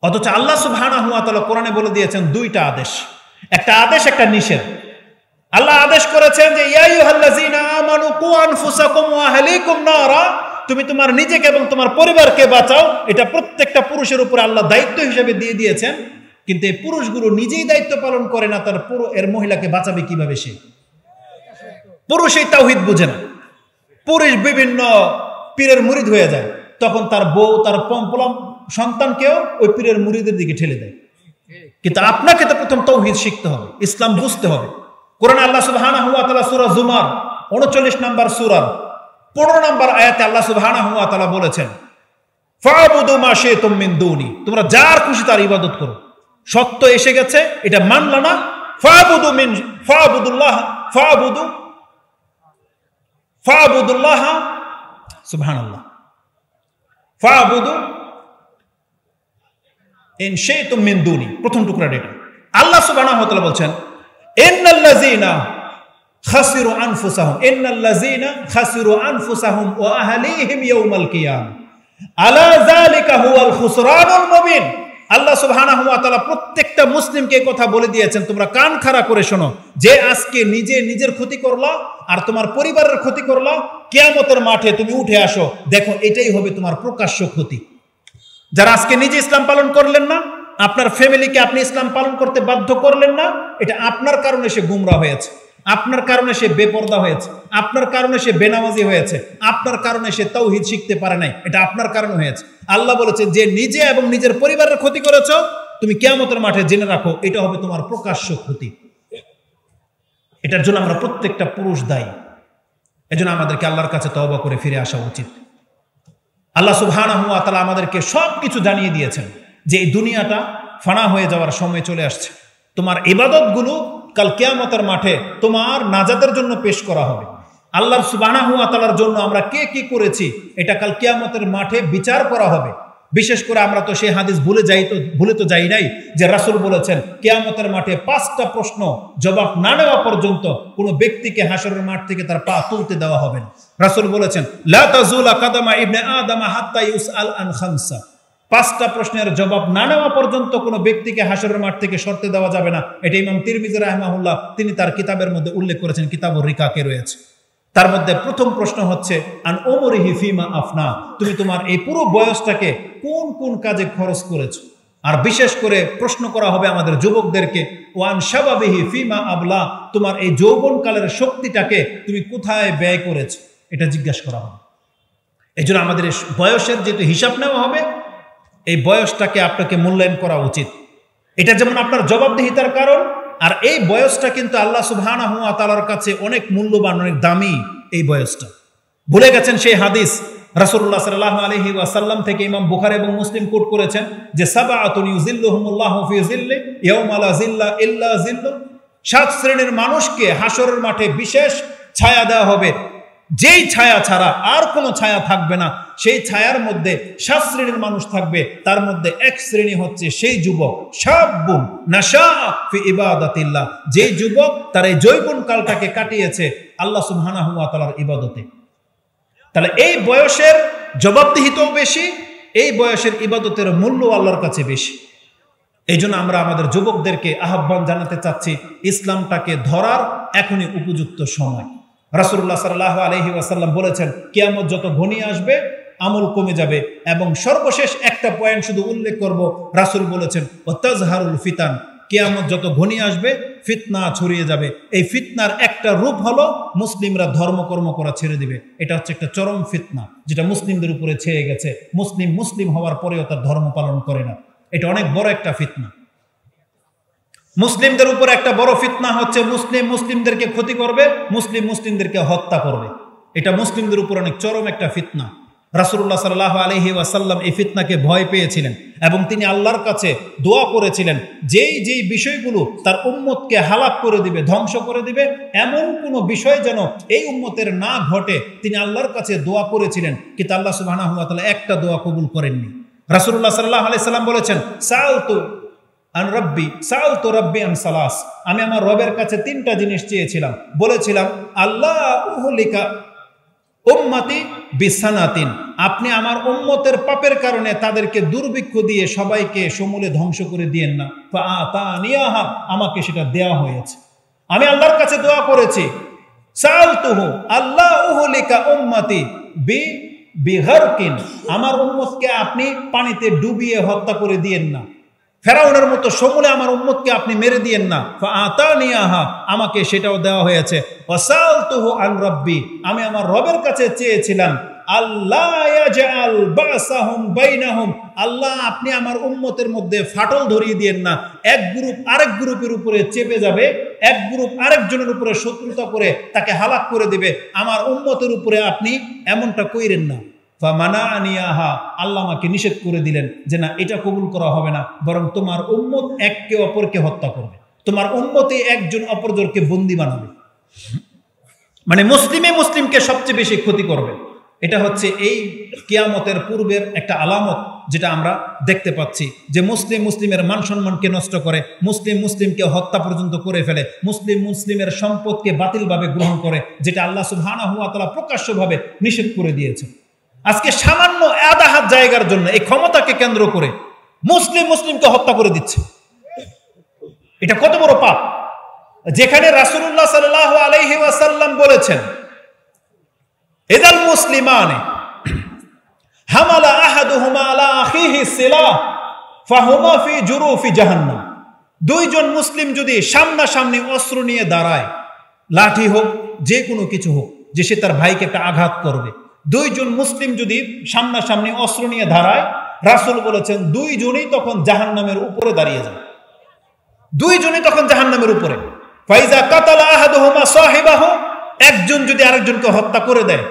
অথচ আল্লাহ সুবহানাহু ওয়া তাআলা কোরআনে বলে দিয়েছেন দুইটা আদেশ, একটা আদেশ একটা নিষেধ। আল্লাহ আদেশ করেছেন যে ইয়া আইয়ুহাল্লাযীনা আমানু কু আনফুসাকুম ওয়া আহলিকুম নারা, তুমি তোমার নিজেকে এবং তোমার পরিবারকে বাঁচাও। এটা প্রত্যেকটা পুরুষের উপর আল্লাহ দায়িত্ব হিসেবে দিয়ে দিয়েছেন, কিন্তু এই পুরুষগুলো নিজেই দায়িত্ব পালন করে না, তার এর মহিলাকে বাঁচাবে কিভাবে? সে পুরুষই তাওহীদ বুঝে না, পুরুষ বিভিন্ন পীরের মুরিদ হয়ে যায়, তখন তার বউ তার পম্পলাম সন্তানকেও ওই পীরের মুরিদের দিকে ঠেলে দেয়। কিন্তু আপনাকে তো প্রথম তাওহীদ শিখতে হবে, ইসলাম বুঝতে হবে। কোরআনে আল্লাহ সুবহানাহু ওয়া তাআলা সূরা জুমার 39 নম্বর সূরার 15 নম্বর আয়াতে আল্লাহ সুবহানাহু ওয়া তাআলা বলেছেন, ফাবুদু মা শি'তুম মিন দুনি, তোমরা যার খুশি তার ইবাদত করো। সত্য এসে গেছে, এটা মানলা না, ফাবুদুল্লাহ সুবহানাল্লাহ, ফাবুদু ইন শি'তুম মিন দুনি, প্রথম টুকরাটা এটা। আল্লাহ সুবহানাহু ওয়া তাআলা বলছেন ইন্নাল্লাযীনা খাসিরু আনফুসাহুম ওয়া আহলিহিম ইয়াওমাল কিয়ামা আলা যালিকা হুয়াল খুসরানুল মুবিন। আল্লাহ সুবহানাহু ওয়া তাআলা প্রত্যেকটা মুসলিমকে এই কথা বলে দিয়েছেন, তোমরা কান খাড়া করে শোনো, যে আজকে নিজে নিজের ক্ষতি করলা আর তোমার পরিবারের ক্ষতি করলা, কিয়ামতের মাঠে তুমি উঠে আসো, দেখো এটাই হবে তোমার প্রকাশ্য ক্ষতি। যারা আজকে নিজে ইসলাম পালন করলেন না, আপনার ফ্যামিলিকে আপনি ইসলাম পালন করতে বাধ্য করলেন না, এটা আপনার কারণে সে গুমরা হয়েছে, আপনার কারণে সে বেপরদা হয়েছে, আপনার কারণে সে বেনামাজি হয়েছে, আপনার কারণে সে তাওহীদ শিখতে পারে নাই, এটা আপনার কারণে হয়েছে। আল্লাহ বলেছেন যে নিজে এবং নিজের পরিবারের ক্ষতি করেছো, তুমি কিয়ামতের মাঠে জেনে রাখো এটা হবে তোমার প্রকাশ্য ক্ষতি। এটার জন্য আমরা প্রত্যেকটা পুরুষ দায়ী। এজন্য আমাদেরকে আল্লাহর কাছে তওবা করে ফিরে আসা উচিত। আল্লাহ সুবহানাহু ওয়া তাআলা আমাদেরকে সবকিছু জানিয়ে দিয়েছেন যে এই দুনিয়াটা ফানা হয়ে যাওয়ার সময় চলে আসছে। তোমার ইবাদতগুলো কাল কিয়ামতের মাঠে তোমার নাজাতের জন্য পেশ করা হবে। আল্লাহ সুবহানাহু ওয়া তাআলার জন্য আমরা কে কি করেছি এটা কাল কিয়ামতের মাঠে বিচার করা হবে। বিশেষ করে আমরা তো সেই হাদিস ভুলে তো যাই নাই যে রাসূল বলেছেন কিয়ামতের মাঠে 5টা প্রশ্ন জবাব না নেওয়া পর্যন্ত কোনো ব্যক্তিকে হাশরের মাঠ থেকে তার পা তুলতে দেওয়া হবে না। রাসূল বলেছেন লা তাজুলা কাদামা ইবনে আদম হাত্তা ইউসআল আন খামসা, 5টা প্রশ্নের জবাব না নেওয়া পর্যন্ত কোনো ব্যক্তিকে হাশরের মাঠ থেকে সরতে দেওয়া যাবে না। এটা ইমাম তিরমিজি রাহিমাহুল্লাহ তিনি তার কিতাবের মধ্যে উল্লেখ করেছেন, কিতাবুর রিকাকে রয়েছে। তার মধ্যে প্রথম প্রশ্ন হচ্ছে আন উমরিহি ফিমা আফনা, তুমি তোমার এই পুরো বয়সটাকে কোন কোন কাজে খরচ করেছো। আর বিশেষ করে প্রশ্ন করা হবে আমাদের যুবকদেরকে ওয়ান শাবাবিহি ফিমা আবলা, তোমার এই যৌবনকালের শক্তিটাকে তুমি কোথায় ব্যয় করেছো, এটা জিজ্ঞাসা করা হবে। এই জন্য আমাদের বয়সের যেহেতু হিসাব নেওয়া হবে, এই বয়সটাকে আপনাকে মূল্যায়ন করা উচিত। এটা যেমন আপনার জবাবদিহিতার কারণ, আর এই বয়সটা কিন্তু আল্লাহ সুবহানাহু ওয়া তাআলার কাছে অনেক মূল্যবান, অনেক দামি এই বয়সটা। ভুলে গেছেন সেই হাদিস রাসূলুল্লাহ সাল্লাল্লাহু আলাইহি ওয়াসাল্লাম থেকে ইমাম বুখারী এবং মুসলিম কোট করেছেন যে সাবআতুন ইউযিল্লুহুমুল্লাহু ফি যিল্লি ইয়াওমা লা যিল্লা ইল্লা যিল্লু, 7 শ্রেণীর মানুষকে হাশরের মাঠে বিশেষ ছায়া দেওয়া হবে, যেই ছায়া ছাড়া আর কোনো ছায়া থাকবে না। সেই ছায়ার মধ্যে 7 শ্রেণীর মানুষ থাকবে, তার মধ্যে এক শ্রেণী হচ্ছে সেই যুবক শাবুন নাশা ফি ইবাদাতিল্লাহ, যে যুবক তার এই যৌবন কালটাকে কাটিয়েছে আল্লাহ সুবহানাহু ওয়া তাআলার ইবাদতে। তাহলে এই বয়সের জবাবদিহিতাও বেশি, এই বয়সের ইবাদতের মূল্য আল্লাহর কাছে বেশি। এই জন্য আমরা আমাদের যুবকদেরকে আহ্বান জানাতে চাচ্ছি, ইসলামটাকে ধরার এখনই উপযুক্ত সময়। রাসূলুল্লাহ সাল্লাল্লাহু আলাইহি ওয়াসাল্লাম বলেছেন কিয়ামত যত ঘনিয়ে আসবে আমল কমে যাবে, এবং সর্বশেষ একটা পয়েন্ট শুধু উল্লেখ করব, রাসূল বলেছেন ওয়াতাজহারুল ফিতান, কিয়ামত যত ঘনিয়ে আসবে ফিতনা ছড়িয়ে যাবে। এই ফিতনার একটা রূপ হলো মুসলিমরা ধর্মকর্ম করা ছেড়ে দিবে। এটা হচ্ছে একটা চরম ফিতনা যেটা মুসলিমদের উপরে ছেয়ে গেছে। মুসলিম হওয়ার পরেও তার ধর্ম পালন করে না, এটা অনেক বড় একটা ফিতনা। মুসলিমদের উপর একটা বড় ফিতনা হচ্ছে মুসলিমদেরকে ক্ষতি করবে, মুসলিমদেরকে হত্যা করবে। এটা মুসলিমদের উপর অনেক চরম একটা ফিতনা। রাসূলুল্লাহ সাল্লাল্লাহু আলাইহি ওয়াসাল্লাম এই ফিতনাকে ভয় পেয়েছিলেন এবং তিনি আল্লাহর কাছে দোয়া করেছিলেন যেই যেই বিষয়গুলো তার উম্মতকে হালাক করে দিবে, ধ্বংস করে দিবে, এমন কোনো বিষয় যেন এই উম্মতের না ঘটে, তিনি আল্লাহর কাছে দোয়া করেছিলেন। কিন্তু আল্লাহ সুবহানাহু ওয়া তাআলা একটা দোয়া কবুল করেননি। রাসূলুল্লাহ সাল্লাল্লাহু আলাইহি সাল্লাম বলেছেন, সাআলতু রাব্বি আন সালাস, আমি আমার রবের কাছে তিনটা জিনিস চেয়েছিলাম, বলেছিলাম আল্লাহ উহলিকা উম্মতি বিসানাতিন, আপনি আমার উম্মতের পাপের কারণে তাদেরকে দুর্ভিক্ষ দিয়ে সবাইকে সমূলে ধ্বংস করে দিয়েন না। ফাআতানিয়াহা, আমাকে সেটা দেওয়া হয়েছে। আমি আল্লাহর কাছে দোয়া করেছি, সাআলতুহু আল্লাহ উহলিকা উম্মতি বিগারকিন, আমার উম্মতকে আপনি পানিতে ডুবিয়ে হত্যা করে দিয়েন না, ফেরাউনের মতো সমূলে আমার উম্মতকে আপনি মেরে দিয়েন না। ফাআতানিয়াহা, আমাকে সেটাও দেওয়া হয়েছে। ওয়াসালতুহু আন রাব্বি, আমি আমার রবের কাছে চেয়েছিলাম আল্লাহ ইয়াজআল বাসাহুম বাইনাহুম, আল্লাহ আপনি আমার উম্মতের মধ্যে ফাটল ধরিয়ে দিয়েন না, এক গ্রুপ আরেক গ্রুপের উপরে চেপে যাবে, এক গ্রুপ আরেকজনের উপরে শত্রুতা করে তাকে হালাক করে দিবে, আমার উম্মতের উপরে আপনি এমনটা কইরেন না। ফামানানিয়াহা, আল্লাহ আমাকে নিষেধ করে দিলেন যে না, এটা কবুল করা হবে না, বরং তোমার উম্মত একে অপরকে হত্যা করবে, তোমার উম্মতে একজন অপরজনকে বন্দী বানাবে, মানে মুসলিমকে সবচেয়ে বেশি ক্ষতি করবে। এটা হচ্ছে এই কিয়ামতের পূর্বের একটা আলামত, যেটা আমরা দেখতে পাচ্ছি যে মুসলিমের মান সম্মানকে নষ্ট করে, মুসলিমকে হত্যা পর্যন্ত করে ফেলে, মুসলিমের সম্পদকে বাতিলভাবে গ্রহণ করে, যেটা আল্লাহ সুবহানাহু ওয়া তাআলা প্রকাশ্যভাবে নিষেধ করে দিয়েছে। আজকে সামান্য আধা হাত জায়গার জন্য এই ক্ষমতাকে কেন্দ্র করে মুসলিমকে হত্যা করে দিচ্ছে। এটা কত বড় পাপ, যেখানে রাসূলুল্লাহ সাল্লাল্লাহু আলাইহি ওয়াসাল্লাম বলেছেন, ইদাল মুসলিমানে হামালা আহাদুহুমা আলা আখিহি সিলাহ ফাহুমা ফি জুরুফি জাহান্নাম, দুইজন মুসলিম যদি সামনাসামনি অস্ত্র নিয়ে দাঁড়ায়, লাঠি হোক যে কোনো কিছু হোক, যে সে তার ভাইকে একটা আঘাত করবে, দুইজন মুসলিম যদি সামনাসামনি অস্ত্র নিয়ে দাঁড়ায়, রাসূল বলেছেন দুইজনই তখন জাহান্নামের উপরে দাঁড়িয়ে যায়, দুইজনই তখন জাহান্নামের উপরে। ফাইজা কাতালা আহাদুহুমা সাহিবাহু, একজন যদি আরেকজনকে হত্যা করে দেয়,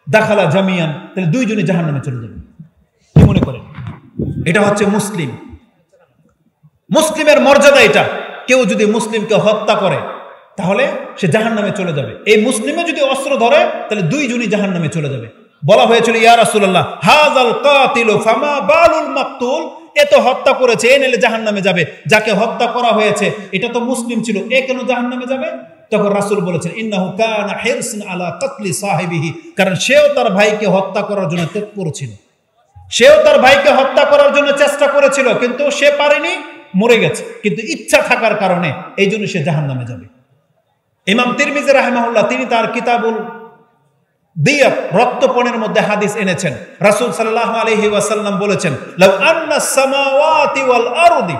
দাখালা জামিয়ান, তাহলে দুইজনই জাহান্নামে চলে যাবে। কি মনে করেন? এটা হচ্ছে মুসলিমের মর্যাদা এটা। কেউ যদি মুসলিমকে হত্যা করে তাহলে সে জাহান্নামে চলে যাবে। এই মুসলিমে যদি অস্ত্র ধরে তাহলে দুইজনই জাহান্নামে চলে যাবে। বলা হয়েছিল, ইয়া রাসূলুল্লাহ হাযাল কাতিলু ফামা বালুল মাকতুল, এ তো হত্যা করেছে, এ নেলে জাহান্নামে যাবে, যাকে হত্যা করা হয়েছে এটা তো মুসলিম ছিল, এ কেন জাহান্নামে যাবে? তখন রাসূল বলেছেন, ইন্নাহু কানা হিরসুন আলা কাতলি সাহিবিহি, কারণ সেও তার ভাইকে হত্যা করার জন্য তৎপর ছিল, সেও তার ভাইকে হত্যা করার জন্য চেষ্টা করেছিল, কিন্তু সে পারেনি, মরে গেছে, কিন্তু ইচ্ছা থাকার কারণে এই জন্য সে জাহান্নামে যাবে। ইমাম তিরমিজি রাহিমাহুল্লাহ তিনি তার কিতাবুল দিয়াত, রক্তপণের মধ্যে হাদিস এনেছেন। রাসূল সাল্লাল্লাহু আলাইহি ওয়াসাল্লাম বলেছেন, লাউ আন্নাস সামাওয়াতি ওয়াল আরদি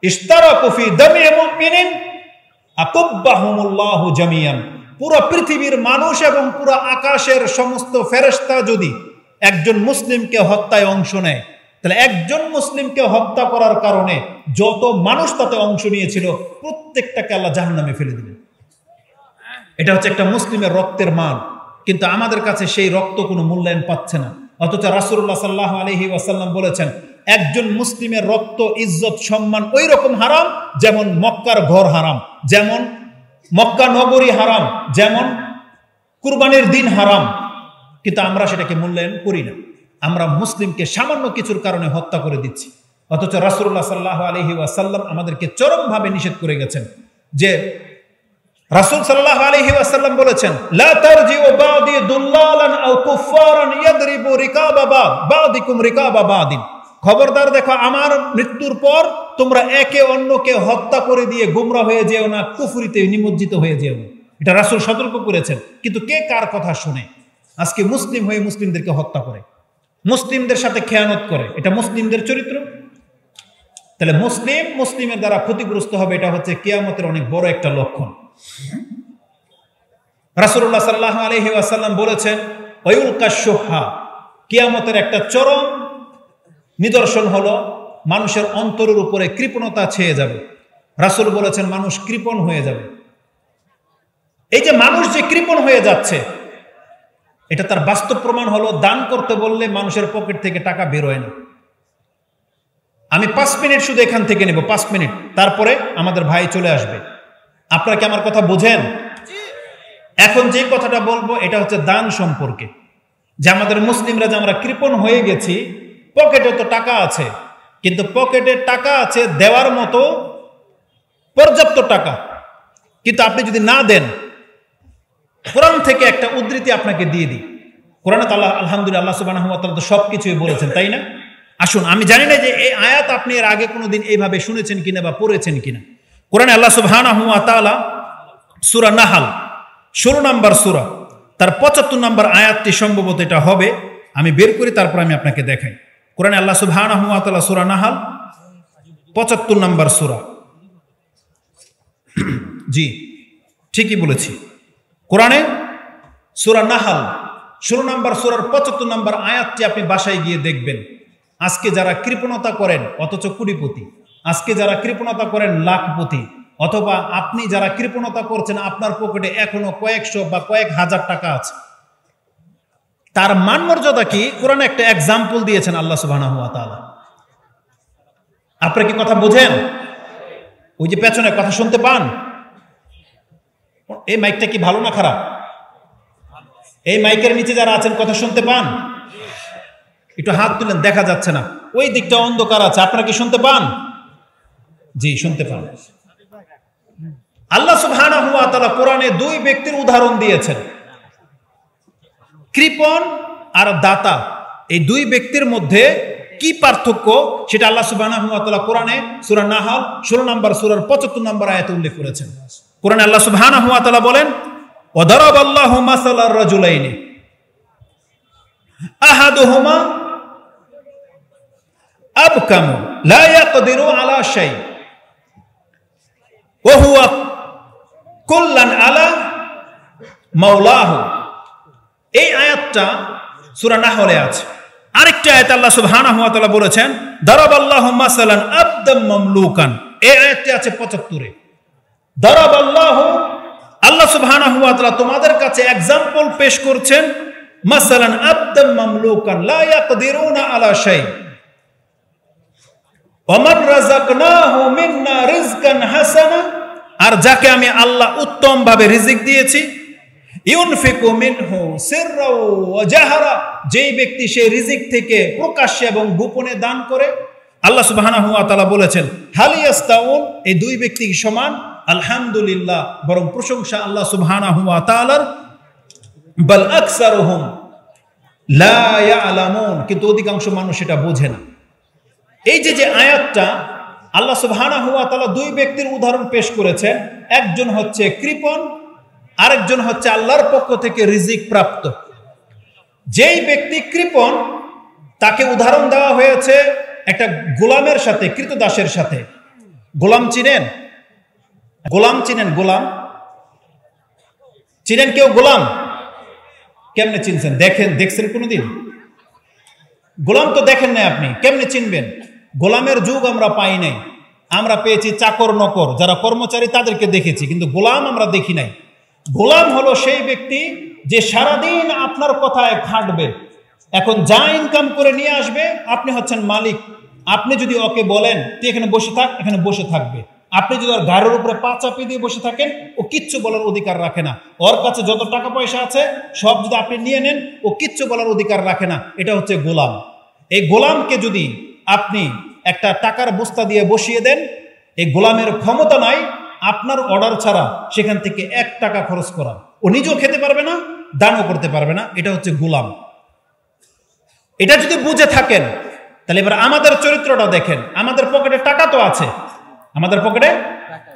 ইশতারাকু ফি দামি মুমিনিন আকুব্বাহুমুল্লাহু জামিয়ান, পুরো পৃথিবীর মানুষ এবং পুরো আকাশের সমস্ত ফেরেশতা যদি একজন মুসলিমকে হত্যায় অংশ নেয়, তাহলে একজন মুসলিমকে হত্যা করার কারণে যত মানুষ তাতে অংশ নিয়েছিল প্রত্যেকটাকে আল্লাহ জাহান্নামে ফেলে দিবেন। এটা হচ্ছে একটা মুসলিমের রক্তের মান, কিন্তু আমাদের কাছে সেই রক্ত কোনো মূল্যায়ন পাচ্ছে না। অথচ রাসূলুল্লাহ সাল্লাল্লাহু আলাইহি ওয়াসাল্লাম বলেছেন, একজন মুসলিমের রক্ত, ইজ্জত, সম্মান ওই রকম হারাম যেমন মক্কার ঘর হারাম, যেমন মক্কা নগরী হারাম, যেমন কুরবানির দিন হারাম, কিন্তু আমরা সেটাকে মূল্যায়ন করি না। আমরা মুসলিমকে সামান্য কিছুর কারণে হত্যা করে দিচ্ছি। অথচ রাসূলুল্লাহ সাল্লাল্লাহু আলাইহি ওয়াসাল্লাম আমাদেরকে চরমভাবে নিষেধ করে গেছেন। যে রাসূল সাল্লাল্লাহু আলাইহি ওয়াসাল্লাম বলেছেন, লা তারজিউ বাদি দুল্লালান আও কুফারান ইয়াদরিবু রিকাবা বাদিকুম রিকাবা বাদিন, খবরদার দেখো আমার মৃত্যুর পর তোমরা একে অন্যকে হত্যা করে দিয়ে গোমরা হয়ে যেও না, কুফরিতে নিমজ্জিত হয়ে যেও না। এটা রাসূল সতর্ক করেছেন, কিন্তু কে কার কথা শুনে? আজকে মুসলিম হয়ে মুসলিমদেরকে হত্যা করে, মুসলিমদের সাথে খেয়ানত করে, এটা মুসলিমদের চরিত্র? তাহলে মুসলিমের দ্বারা ক্ষতিগ্রস্ত হবে, এটা হচ্ছে কিয়ামতের অনেক বড় একটা লক্ষণ। রাসূলুল্লাহ সাল্লাল্লাহু আলাইহি ওয়াসাল্লাম বলেছেন, ওয়ায়ুলকাশ শুহা, কিয়ামতের একটা চরম নিদর্শন হলো মানুষের অন্তরের উপরে কৃপণতা ছেয়ে যাবে। রাসূল বলেছেন মানুষ কৃপণ হয়ে যাবে। এই যে মানুষ যে কৃপণ হয়ে যাচ্ছে, এটা তার বাস্তব প্রমাণ হলো, দান করতে বললে মানুষের পকেট থেকে টাকা বেরোয় না। আমি 5 মিনিট শুধু এখান থেকে নেব, 5 মিনিট, তারপরে আমাদের ভাই চলে আসবে। আপনারা কি আমার কথা বোঝেন? এখন যে কথাটা বলবো এটা হচ্ছে দান সম্পর্কে, যে আমাদের মুসলিমরা যে আমরা কৃপণ হয়ে গেছি, পকেটে তো টাকা আছে, কিন্তু পকেটে টাকা আছে দেওয়ার মতো পর্যাপ্ত টাকা, কিন্তু আপনি যদি না দেন, কোরআন থেকে একটা উদ্ধৃতি আপনাকে দিয়ে দিই। কোরআনে তো আলহামদুলিল্লাহ আল্লাহ সুবহানাহু ওয়া তাআলা তো সবকিছুই বলেছেন, তাই না? আসুন, আমি জানি না যে এই আয়াত আপনি এর আগে কোনোদিন এইভাবে শুনেছেন কিনা বা পড়েছেন কিনা। কোরআনে আল্লাহ সুবহানাহু ওয়া তাআলা সূরা নাহাল 16 নম্বর সূরা, তার 75 নম্বর আয়াতটি সম্ভবত এটা হবে, আমি বের করি তারপর আমি আপনাকে দেখাই। কোরআনে আল্লাহ সুবহানাহু ওয়া তাআলা সূরা নাহাল 75 নম্বর সূরা, জি ঠিকই বলেছি, কোরআনে সূরা নাহাল 16 নম্বর সূরার 75 নম্বর আয়াতটি আপনি বাসায় গিয়ে দেখবেন। আজকে যারা কৃপণতা করেন অথচ কোটিপতি, আজকে যারা কৃপণতা করেন লাখপতি, অথবা আপনি যারা কৃপণতা করছেন আপনার পকেটে এখনো কয়েকশো বা কয়েক হাজার টাকা আছে, তার মান মর্যাদা কি? কোরআনে একটা এক্সাম্পল দিয়েছেন আল্লাহ সুবহানাহু ওয়া তাআলা। আপনারা কি কথা বোঝেন? ওই যে পেছনে কথা শুনতে পান? এই মাইকটা কি ভালো না খারাপ? এই মাইকের নিচে যারা আছেন কথা শুনতে পান? একটু হাত তুলেন, দেখা যাচ্ছে না, ওই দিকটা অন্ধকার আছে, আপনারা কি শুনতে পান? জি শুনতে পান। আল্লাহ সুবহানাহু ওয়া তাআলা কোরআনে 2 ব্যক্তির উদাহরণ দিয়েছেন, কৃপণ আর দাতা। এই 2 ব্যক্তির মধ্যে কি পার্থক্য সেটা আল্লাহ সুবহানাহু ওয়া তাআলা কোরআনে সূরা নাহাল 16 নম্বর সূরার 75 নম্বর আয়াতে উল্লেখ করেছেন। কোরআনে আল্লাহ সুবহানাহু ওয়া তাআলা বলেন, ওয়াদারাবাল্লাহু মাসালার রাজুলাইনি আহাদুহুমা আবকামু লা ইয়াকদিরু আলা শাই ওয়া হুয়া কুল্লান আলা মাওলাহু। এই আয়াতটা সূরা নাহলে আছে। আরেকটা আয়াত আল্লাহ সুবহানাহু ওয়া তাআলা বলেছেন, দারাবাল্লাহু মাসালান আবদাম মামলুকান। এই আয়াতটি আছে 75-এ। দারাবাল্লাহু, আল্লাহ সুবহানাহু ওয়া তাআলা তোমাদের কাছে এক্সাম্পল পেশ করছেন, মাসালান আবদাম মামলুকান লা ইয়াকদিরুনা আলা শাই ওয়া মান রাযাকনাহু মিন্না রিজকান হাসানা, আর যাকে আমি আল্লাহ উত্তম ভাবে রিজিক দিয়েছি, ইউনফিকু মিনহু সিররা ওয়া জাহরা, যেই ব্যক্তি সেই রিজিক থেকে প্রকাশ্যে এবং গোপনে দান করে। আল্লাহ সুবহানাহু ওয়া তাআলা বলেছেন, হাল ইয়াস্তাউন, এই 2 ব্যক্তি কি সমান? আলহামদুলিল্লাহ, বরং প্রশংসা আল্লাহ সুবহানাহু ওয়া তাআলার। বাল আকসারুহুম লা ইয়ালামুন, কিন্তু অধিকাংশ মানুষ এটা বোঝে না। এই যে আয়াতটা আল্লাহ সুবহানাহু ওয়া তাআলা 2 ব্যক্তির উদাহরণ পেশ করেছেন, একজন হচ্ছে কৃপণ, আরেকজন হচ্ছে আল্লাহর পক্ষ থেকে রিজিক প্রাপ্ত। যেই ব্যক্তি কৃপণ তাকে উদাহরণ দেওয়া হয়েছে একটা গোলামের সাথে, কৃতদাসের সাথে। গোলাম চিনেন? গোলাম চিনেন? গোলাম চিনেন কেউ? গোলাম কেমনে চিনছেন? দেখছেন কোনোদিন? গোলাম তো দেখেন নাই, আপনি কেমনে চিনবেন? গোলামের যুগ আমরা পাই নাই, আমরা পেয়েছি চাকর নকর, যারা কর্মচারী তাদেরকে দেখেছি, কিন্তু গোলাম আমরা দেখি নাই। গোলাম হলো সেই ব্যক্তি যে সারাদিন আপনার কথায় খাটবে, এখন যা ইনকাম করে নিয়ে আসবে আপনি হচ্ছেন মালিক। আপনি যদি ওকে বলেন তুই এখানে বসে থাক, এখানে বসে থাকবে। আপনি যদি ওর গাড়ির উপরে পা চাপিয়ে দিয়ে বসে থাকেন, ও কিচ্ছু বলার অধিকার রাখে না। ওর কাছে যত টাকা পয়সা আছে সব যদি আপনি নিয়ে নেন, ও কিচ্ছু বলার অধিকার রাখে না। এটা হচ্ছে গোলাম। এই গোলামকে যদি আপনি একটা টাকার বস্তা দিয়ে বসিয়ে দেন, এই গোলামের ক্ষমতা নাই আপনার অর্ডার ছাড়া সেখান থেকে 1 টাকা খরচ করা। ও নিজেও খেতে পারবে না, দানও করতে পারবে না। এটা হচ্ছে গোলাম। এটা যদি বুঝে থাকেন, তাহলে এবার আমাদের চরিত্রটা দেখেন। আমাদের পকেটে টাকা তো আছে, আমাদের পকেটে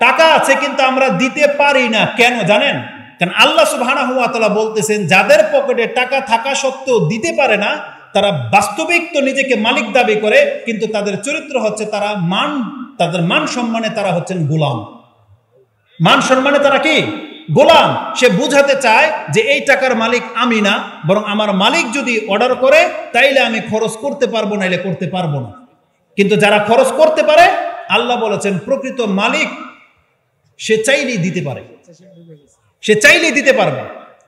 টাকা আছে, কিন্তু আমরা দিতে পারি না। কেন জানেন? কারণ আল্লাহ সুবহানাহু ওয়া তাআলা বলতেছেন, যাদের পকেটে টাকা থাকা সত্ত্বেও দিতে পারে না, তারা বাস্তবিক তো নিজেকে মালিক দাবি করে, কিন্তু তাদের চরিত্র হচ্ছে তাদের মান সম্মানে তারা হচ্ছেন গোলাম। মান সম্মানে তারা কি? গোলাম। সে বুঝাতে চায় যে এই টাকার মালিক আমি না, বরং আমার মালিক যদি অর্ডার করে তাইলে আমি খরচ করতে পারবো, নাইলে করতে পারবো না। কিন্তু যারা খরচ করতে পারে, আল্লাহ বলেছেন প্রকৃত মালিক সে চাইলেই দিতে পারে, সে চাইলেই দিতে পারবে।